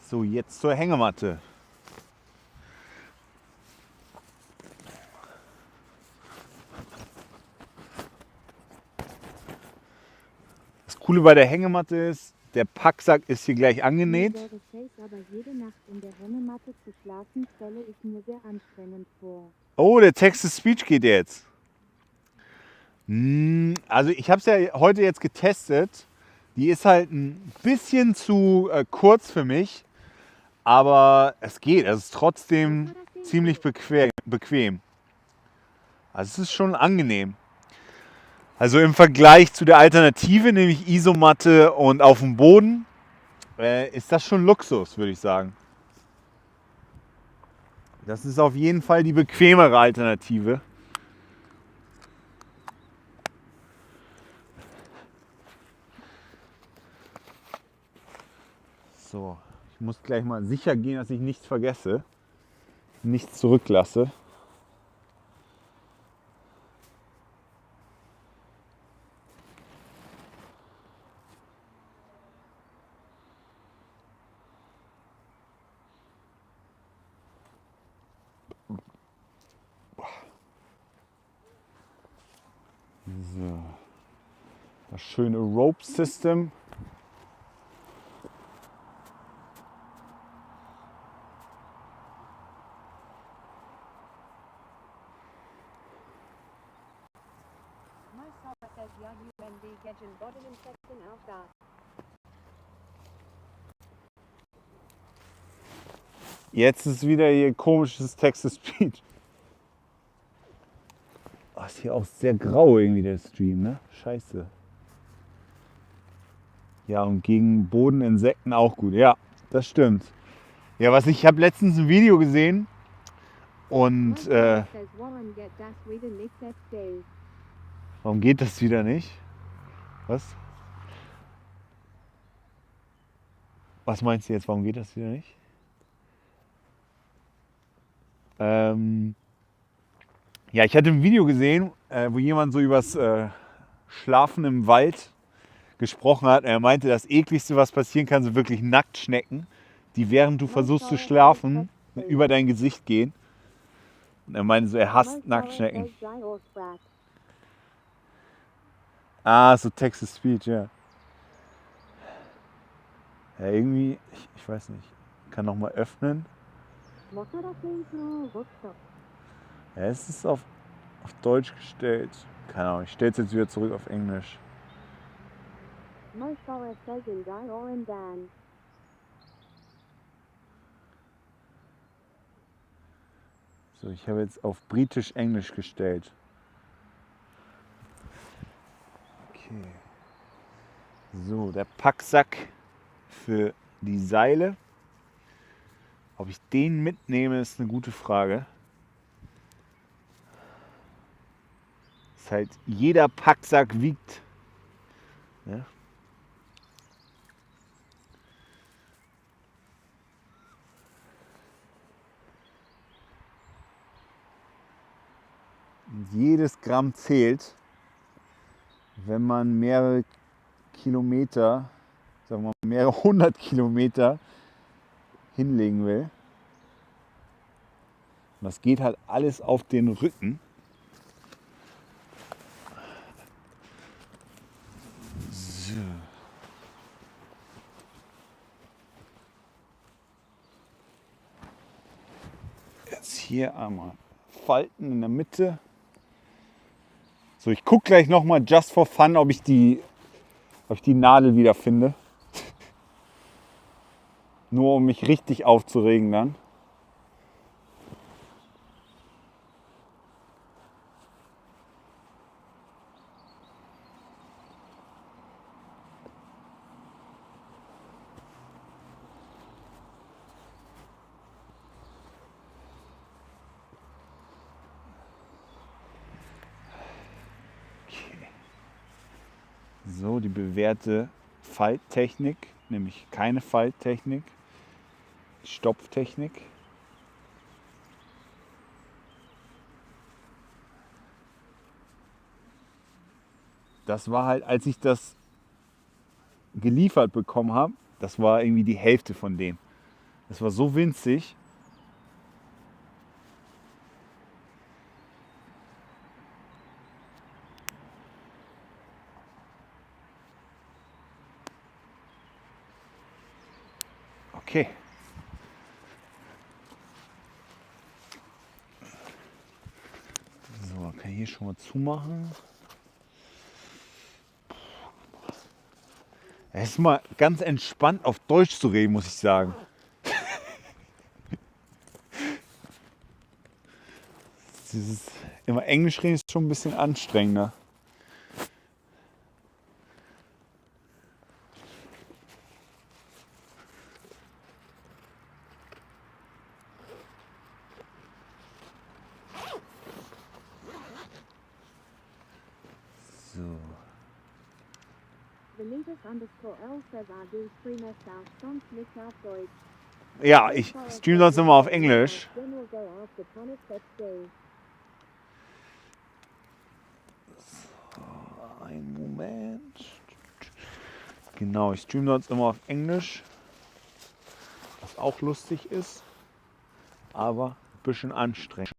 So, jetzt zur Hängematte. Das Coole bei der Hängematte ist, der Packsack ist hier gleich angenäht. Mir wäre safe, aber jede Nacht in der Hängematte zu schlafen, stelle ich mir sehr anstrengend vor. Oh, der Text-to-Speech geht jetzt. Also ich habe es ja heute jetzt getestet. Die ist halt ein bisschen zu kurz für mich, aber es geht. Es ist trotzdem ziemlich bequem. Also es ist schon angenehm. Also im Vergleich zu der Alternative, nämlich Isomatte und auf dem Boden, ist das schon Luxus, würde ich sagen. Das ist auf jeden Fall die bequemere Alternative. So, ich muss gleich mal sicher gehen, dass ich nichts vergesse, nichts zurücklasse. So, das schöne Rope System. Jetzt ist wieder hier komisches Text-to-Speech. Oh, ist hier auch sehr grau irgendwie der Stream, ne? Scheiße. Ja, und gegen Bodeninsekten auch gut. Ja, das stimmt. Ja, ich habe letztens ein Video gesehen und warum geht das wieder nicht? Was? Was meinst du jetzt, warum geht das wieder nicht? Ja, ich hatte ein Video gesehen, wo jemand so übers Schlafen im Wald gesprochen hat. Er meinte, das ekligste, was passieren kann, sind wirklich Nacktschnecken, die während du versuchst zu schlafen, über dein Gesicht gehen. Und er meinte so, er hasst Nacktschnecken. Ah, so Text-to-Speech, ja. Ja, irgendwie, ich weiß nicht, kann noch mal öffnen. Ja, es ist auf Deutsch gestellt. Keine Ahnung, ich stelle es jetzt wieder zurück auf Englisch. So, ich habe jetzt auf Britisch-Englisch gestellt. Okay. So, der Packsack für die Seile. Ob ich den mitnehme, ist eine gute Frage. Ist halt, jeder Packsack wiegt. Ja. Und jedes Gramm zählt. wenn man mehrere Kilometer, sagen wir mal mehrere 100 Kilometer hinlegen will. Und das geht halt alles auf den Rücken. So. Jetzt hier einmal Falten in der Mitte. So, ich gucke gleich nochmal just for fun, ob ich die Nadel wieder finde. Nur um mich richtig aufzuregen dann. So, die bewährte Falttechnik, nämlich keine Falttechnik, Stopftechnik. Das war halt, als ich das geliefert bekommen habe, das war irgendwie die Hälfte von dem. Das war so winzig. Okay. So, kann ich hier schon mal zumachen. Es ist mal ganz entspannt auf Deutsch zu reden, muss ich sagen. Dieses immer Englisch reden ist schon ein bisschen anstrengender. So. Vanitas_L says I do stream es auch sonst nicht auf Deutsch. Ja, ich streame sonst immer auf Englisch. Then we'll go after Panic Let's Go. Einen Moment. Genau, ich streame sonst immer auf Englisch. Was auch lustig ist, aber ein bisschen anstrengend.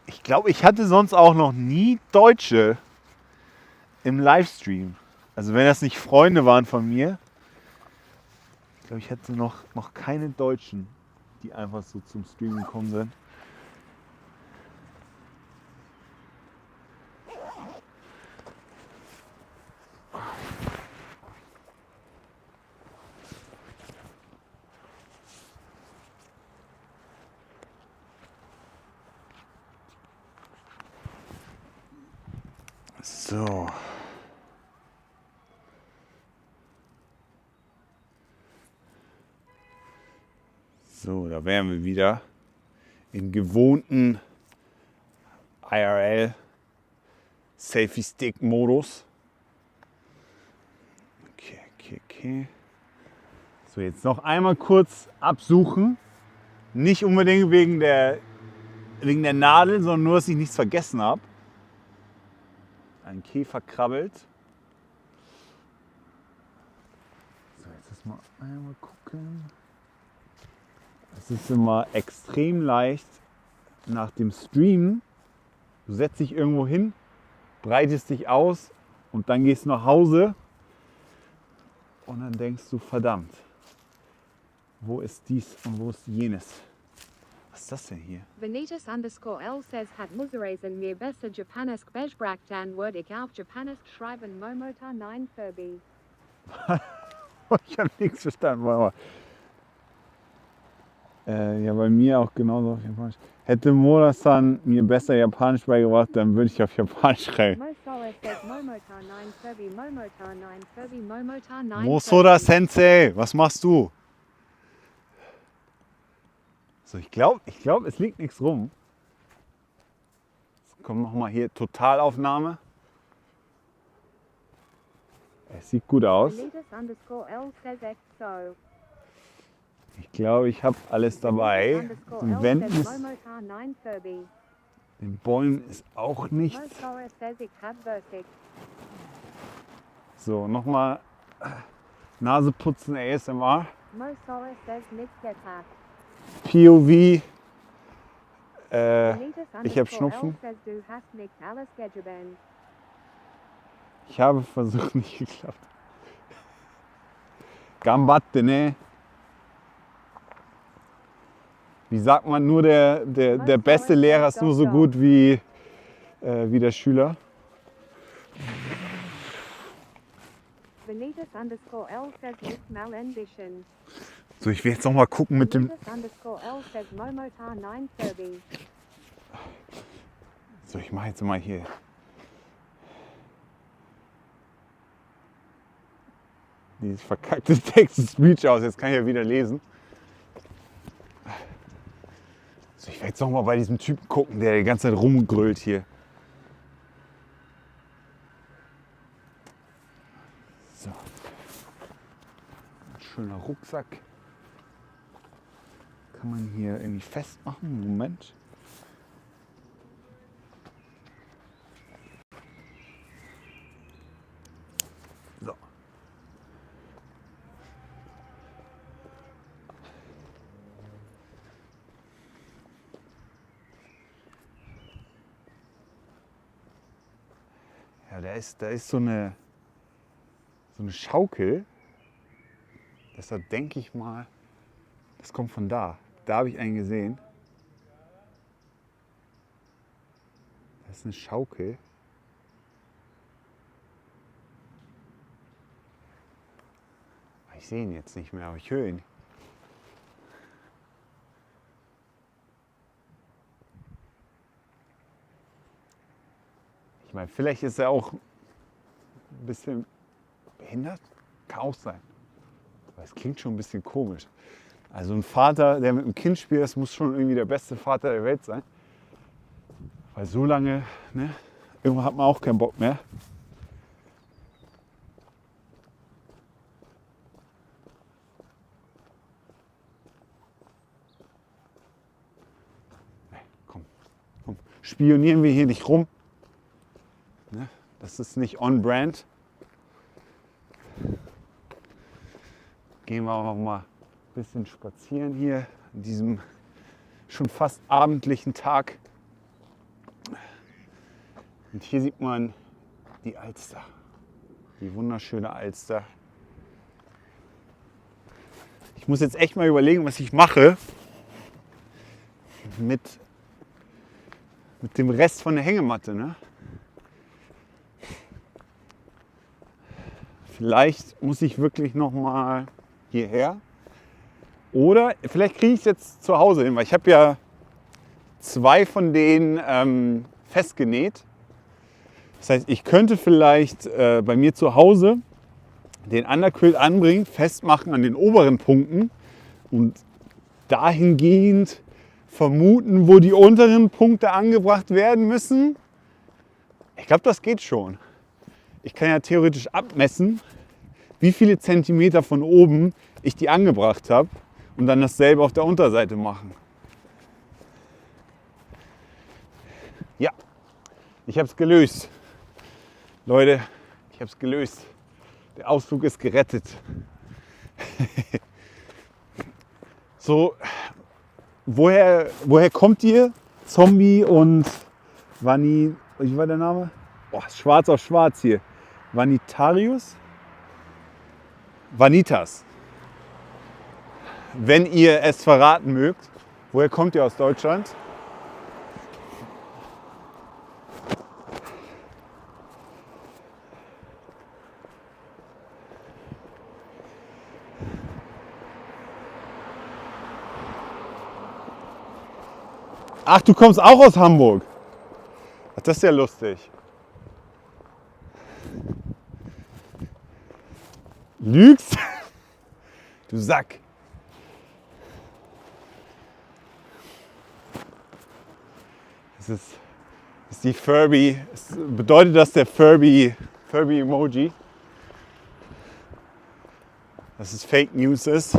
Ich glaube, ich hatte sonst auch noch nie Deutsche im Livestream. Also wenn das nicht Freunde waren von mir. Ich glaube, ich hatte noch keine Deutschen, die einfach so zum Stream gekommen sind. So. So, da wären wir wieder in gewohnten IRL Selfie Stick Modus. Okay. So, jetzt noch einmal kurz absuchen. Nicht unbedingt wegen der Nadel, sondern nur, dass ich nichts vergessen habe. Ein Käfer krabbelt. So, jetzt ist mal einmal gucken. Es ist immer extrem leicht nach dem Streamen. Du setzt dich irgendwo hin, breitest dich aus und dann gehst du nach Hause und dann denkst du, verdammt, wo ist dies und wo ist jenes? Was ist das denn hier? Vanitas_L says hat Museresen mir besser Japanesk Bejbrakt dann würde ich auf Japanesk schreiben Momota 9 Furby. Ich habe nichts verstanden. Warte mal. Ja, bei mir auch genauso auf Japanisch. Hätte Mora-san mir besser Japanisch beigebracht, dann würde ich auf Japanisch schreiben. Mosora Sensei, was machst du? So, ich glaube, es liegt nichts rum. Jetzt kommt nochmal hier Totalaufnahme. Es sieht gut aus. Ich glaube, ich habe alles dabei. Und wenn es den Bäumen ist auch nichts. So, nochmal Naseputzen ASMR. POV. Ich habe Schnupfen. Ich habe versucht, nicht geklappt. Gambatte, ne? Wie sagt man, nur der beste Lehrer ist nur so gut wie der Schüler. So, ich will jetzt noch mal gucken mit dem. So, ich mache jetzt mal hier. Dieses verkackte Text-Speech aus. Jetzt kann ich ja wieder lesen. So, ich werde jetzt noch mal bei diesem Typen gucken, der die ganze Zeit rumgrölt hier. So. Ein schöner Rucksack. Kann man hier irgendwie festmachen? Moment. So. Ja, da ist so eine Schaukel. Deshalb denke ich mal, das kommt von da. Da habe ich einen gesehen. Das ist eine Schaukel. Ich sehe ihn jetzt nicht mehr, aber ich höre ihn. Ich meine, vielleicht ist er auch ein bisschen behindert. Kann auch sein. Aber es klingt schon ein bisschen komisch. Also ein Vater, der mit einem Kind spielt, das muss schon irgendwie der beste Vater der Welt sein. Weil so lange, ne, irgendwann hat man auch keinen Bock mehr. Nee, komm, spionieren wir hier nicht rum. Ne, das ist nicht on brand. Gehen wir auch mal ein bisschen spazieren hier an diesem schon fast abendlichen Tag. Und hier sieht man die Alster, die wunderschöne Alster. Ich muss jetzt echt mal überlegen, was ich mache mit dem Rest von der Hängematte. Ne? Vielleicht muss ich wirklich noch mal hierher. Oder vielleicht kriege ich es jetzt zu Hause hin, weil ich habe ja 2 von denen festgenäht. Das heißt, ich könnte vielleicht bei mir zu Hause den Underquilt anbringen, festmachen an den oberen Punkten und dahingehend vermuten, wo die unteren Punkte angebracht werden müssen. Ich glaube, das geht schon. Ich kann ja theoretisch abmessen, wie viele Zentimeter von oben ich die angebracht habe und dann dasselbe auf der Unterseite machen. Ja, ich habe es gelöst. Leute, ich habe es gelöst. Der Ausflug ist gerettet. So, woher kommt ihr? Zombie und wie war der Name? Oh, schwarz auf schwarz hier. Vanitarius? Vanitas. Wenn ihr es verraten mögt, woher kommt ihr aus Deutschland? Ach, du kommst auch aus Hamburg? Ach, das ist ja lustig. Lügst? Du Sack. Das ist die Furby. Es bedeutet das der Furby-Emoji. Dass es Fake News ist.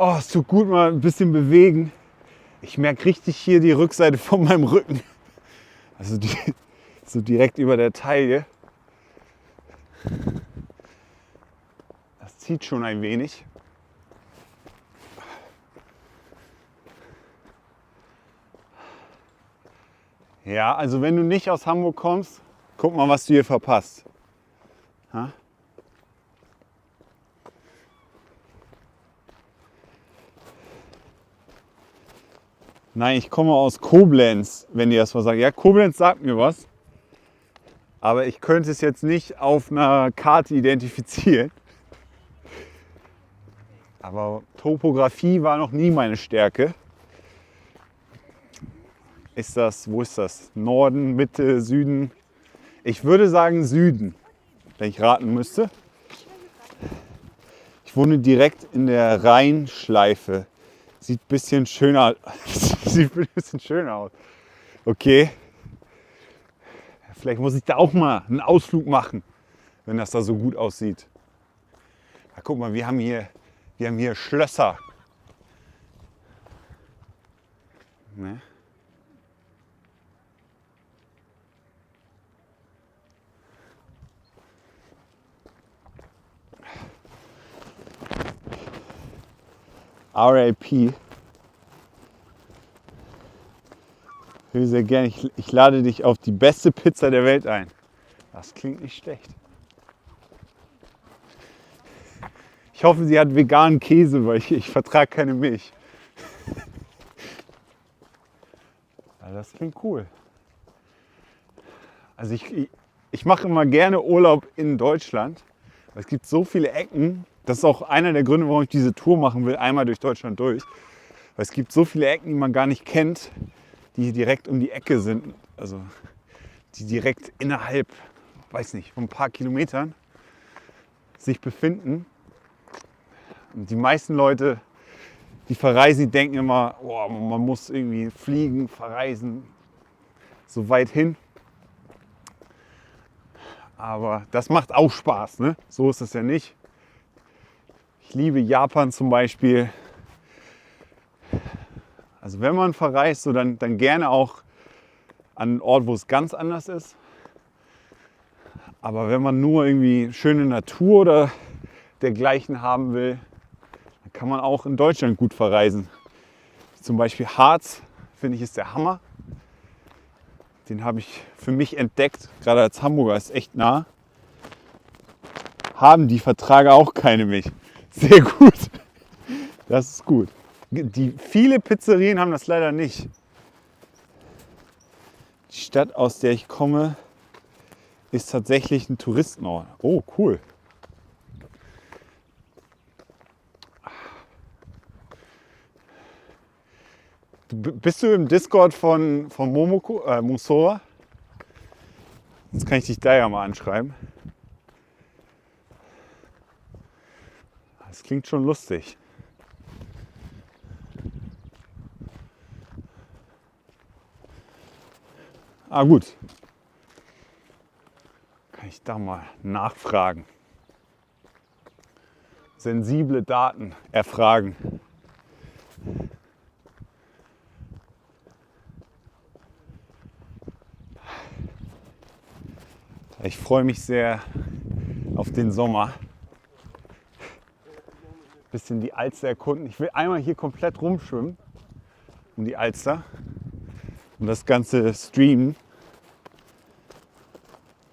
Oh, es tut gut, mal ein bisschen bewegen. Ich merke richtig hier die Rückseite von meinem Rücken. Also so direkt über der Taille. Das zieht schon ein wenig. Ja, also wenn du nicht aus Hamburg kommst, guck mal, was du hier verpasst. Ha? Nein, ich komme aus Koblenz, wenn dir das was sagt. Ja, Koblenz sagt mir was. Aber ich könnte es jetzt nicht auf einer Karte identifizieren. Aber Topografie war noch nie meine Stärke. Wo ist das? Norden, Mitte, Süden? Ich würde sagen Süden, wenn ich raten müsste. Ich wohne direkt in der Rheinschleife. Sieht ein bisschen schöner aus. Okay. Vielleicht muss ich da auch mal einen Ausflug machen, wenn das da so gut aussieht. Ja, guck mal, wir haben hier Schlösser. Ne? RIP. Ich will sehr gerne, ich lade dich auf die beste Pizza der Welt ein. Das klingt nicht schlecht. Ich hoffe, sie hat veganen Käse, weil ich vertrage keine Milch. Ja, das klingt cool. Also ich mache immer gerne Urlaub in Deutschland. Es gibt so viele Ecken. Das ist auch einer der Gründe, warum ich diese Tour machen will, einmal durch Deutschland durch. Weil es gibt so viele Ecken, die man gar nicht kennt, die direkt um die Ecke sind. Also die direkt innerhalb, weiß nicht, von ein paar Kilometern sich befinden. Und die meisten Leute, die verreisen, die denken immer, oh, man muss irgendwie fliegen, verreisen, so weit hin. Aber das macht auch Spaß, ne? So ist es ja nicht. Ich liebe Japan zum Beispiel. Also wenn man verreist, so dann gerne auch an einen Ort, wo es ganz anders ist. Aber wenn man nur irgendwie schöne Natur oder dergleichen haben will, dann kann man auch in Deutschland gut verreisen. Zum Beispiel Harz, finde ich, ist der Hammer. Den habe ich für mich entdeckt, gerade als Hamburger, ist echt nah. Haben die Verträge auch keine Milch. Sehr gut. Das ist gut. Viele Pizzerien haben das leider nicht. Die Stadt, aus der ich komme, ist tatsächlich ein Touristenort. Oh, cool. Bist du im Discord von Musora? Jetzt kann ich dich da ja mal anschreiben. Das klingt schon lustig. Ah gut. Kann ich da mal nachfragen. Sensible Daten erfragen. Ich freue mich sehr auf den Sommer. Bisschen die Alster erkunden. Ich will einmal hier komplett rumschwimmen um die Alster und das Ganze streamen.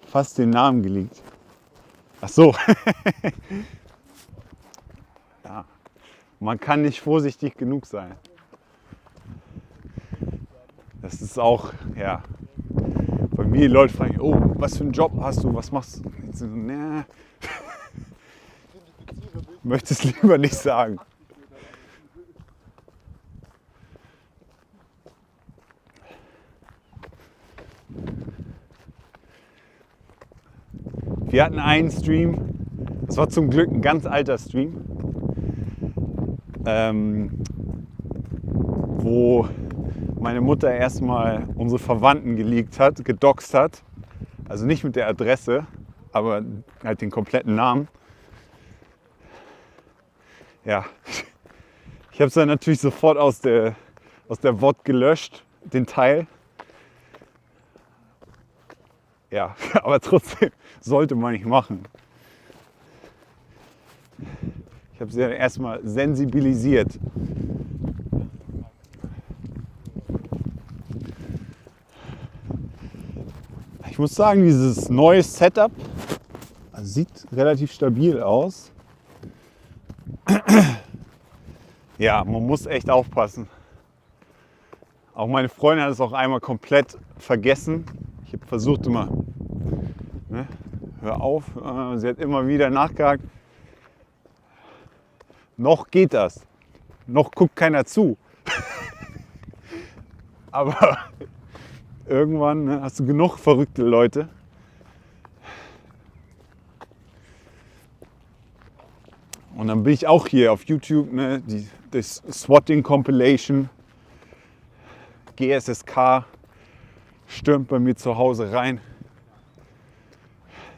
Fast den Namen geleakt. Ach so. Ja. Man kann nicht vorsichtig genug sein. Das ist auch, ja. Bei mir die Leute fragen, oh, was für einen Job hast du, was machst du? Ich so, nee. Möchte es lieber nicht sagen. Wir hatten einen Stream, das war zum Glück ein ganz alter Stream, wo meine Mutter erstmal unsere Verwandten geleakt hat, gedoxt hat. Also nicht mit der Adresse, aber halt den kompletten Namen. Ja, ich habe es dann natürlich sofort aus der VOD gelöscht, den Teil. Ja, aber trotzdem sollte man nicht machen. Ich habe sie dann erstmal sensibilisiert. Ich muss sagen, dieses neue Setup sieht relativ stabil aus. Ja, man muss echt aufpassen. Auch meine Freundin hat es auch einmal komplett vergessen. Ich habe versucht immer, ne, hör auf, sie hat immer wieder nachgehakt. Noch geht das, noch guckt keiner zu. Aber irgendwann, ne, hast du genug verrückte Leute. Und dann bin ich auch hier auf YouTube, ne, das Swatting Compilation, GSSK stürmt bei mir zu Hause rein.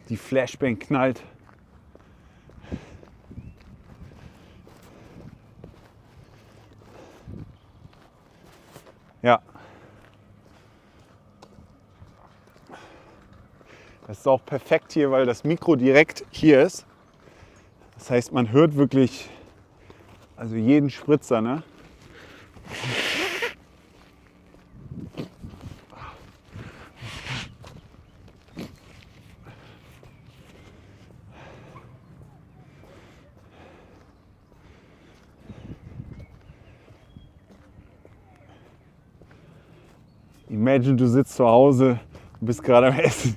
Die Flashbang knallt. Ja. Das ist auch perfekt hier, weil das Mikro direkt hier ist. Das heißt, man hört wirklich also jeden Spritzer, ne? Imagine, du sitzt zu Hause und bist gerade am Essen.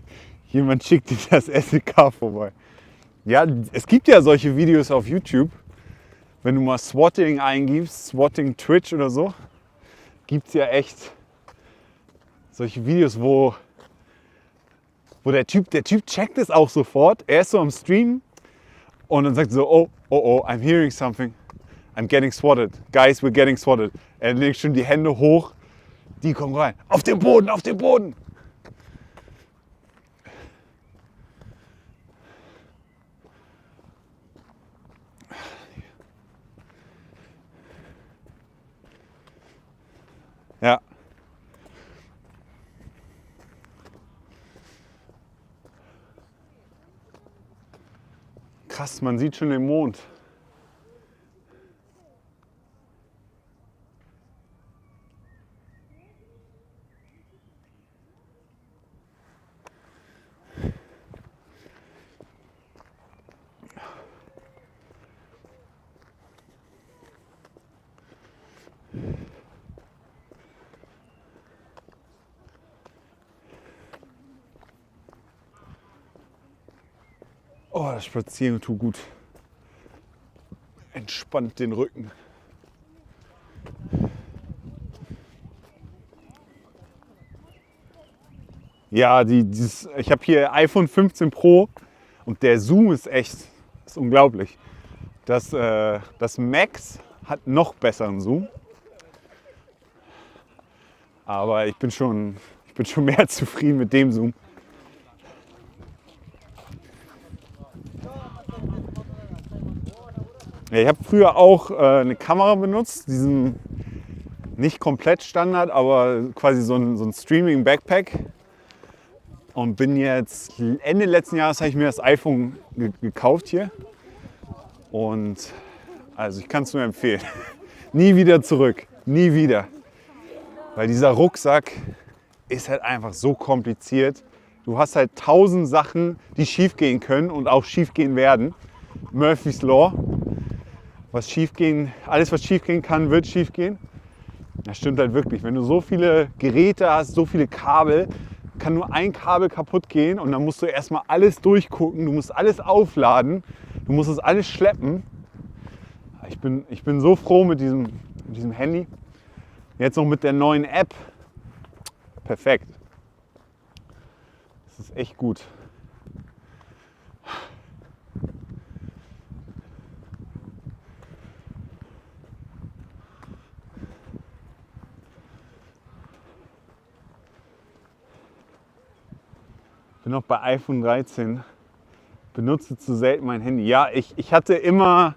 Jemand schickt dir das SEK vorbei. Ja, es gibt ja solche Videos auf YouTube. Wenn du mal Swatting eingibst, Swatting Twitch oder so, gibt es ja echt solche Videos, wo der Typ checkt es auch sofort. Er ist so am Stream und dann sagt so, oh, I'm hearing something. I'm getting swatted. Guys, we're getting swatted. Er legt schon die Hände hoch. Die kommen rein. Auf den Boden, auf den Boden. Ja. Krass, man sieht schon den Mond. Oh, das Spazieren tut gut. Entspannt den Rücken. Ja, ich habe hier iPhone 15 Pro und der Zoom ist unglaublich. Das Max hat noch besseren Zoom. Aber ich bin schon mehr als zufrieden mit dem Zoom. Ja, ich habe früher auch eine Kamera benutzt, diesen nicht komplett Standard, aber quasi so ein Streaming-Backpack. Und bin jetzt, Ende letzten Jahres habe ich mir das iPhone gekauft hier. Und also ich kann es nur empfehlen. Nie wieder zurück, nie wieder. Weil dieser Rucksack ist halt einfach so kompliziert. Du hast halt 1000 Sachen, die schief gehen können und auch schief gehen werden. Murphy's Law. Alles was schief gehen kann, wird schief gehen. Das stimmt halt wirklich. Wenn du so viele Geräte hast, so viele Kabel, kann nur ein Kabel kaputt gehen und dann musst du erstmal alles durchgucken, du musst alles aufladen, du musst es alles schleppen. Ich bin so froh mit diesem Handy. Jetzt noch mit der neuen App. Perfekt. Das ist echt gut. Ich bin noch bei iPhone 13. benutze zu selten mein Handy. Ja, ich hatte immer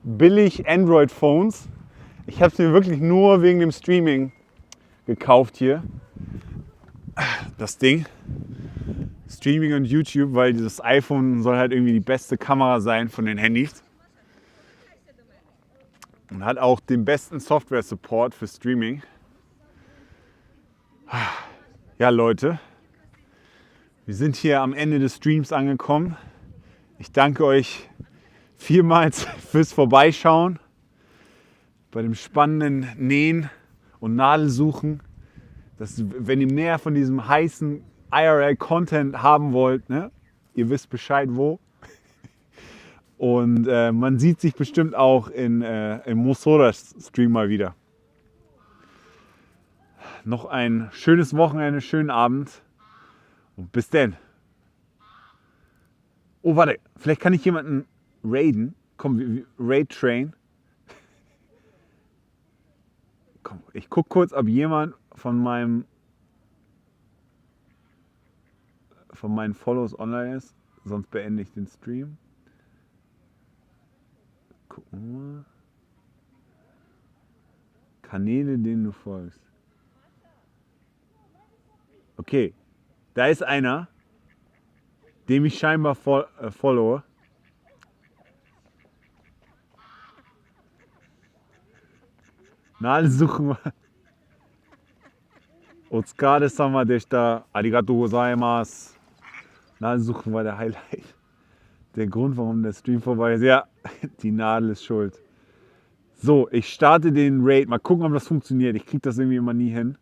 billig Android-Phones. Ich habe es mir wirklich nur wegen dem Streaming gekauft hier. Das Ding. Streaming und YouTube, weil dieses iPhone soll halt irgendwie die beste Kamera sein von den Handys. Und hat auch den besten Software-Support für Streaming. Ja, Leute, wir sind hier am Ende des Streams angekommen. Ich danke euch vielmals fürs Vorbeischauen bei dem spannenden Nähen und Nadelsuchen. Wenn ihr mehr von diesem heißen IRL-Content haben wollt, ne, ihr wisst Bescheid wo. Und man sieht sich bestimmt auch im Mosoda-Stream mal wieder. Noch ein schönes Wochenende, schönen Abend und bis denn. Oh, warte, vielleicht kann ich jemanden raiden. Komm, Raid Train. Komm, ich gucke kurz, ob jemand von meinen Follows online ist. Sonst beende ich den Stream. Gucken wir mal. Kanäle, denen du folgst. Okay, da ist einer, dem ich scheinbar followe. Nadelsuchen. Otsukare-sama deshita. Arigatou gozaimasu. Nadelsuchen war der Highlight. Der Grund, warum der Stream vorbei ist. Ja, die Nadel ist schuld. So, ich starte den Raid. Mal gucken, ob das funktioniert. Ich kriege das irgendwie immer nie hin.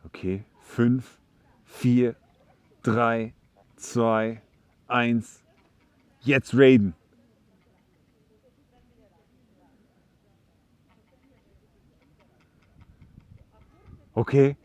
Okay, 5, 4, 3, 2, 1. Jetzt raiden. Okay.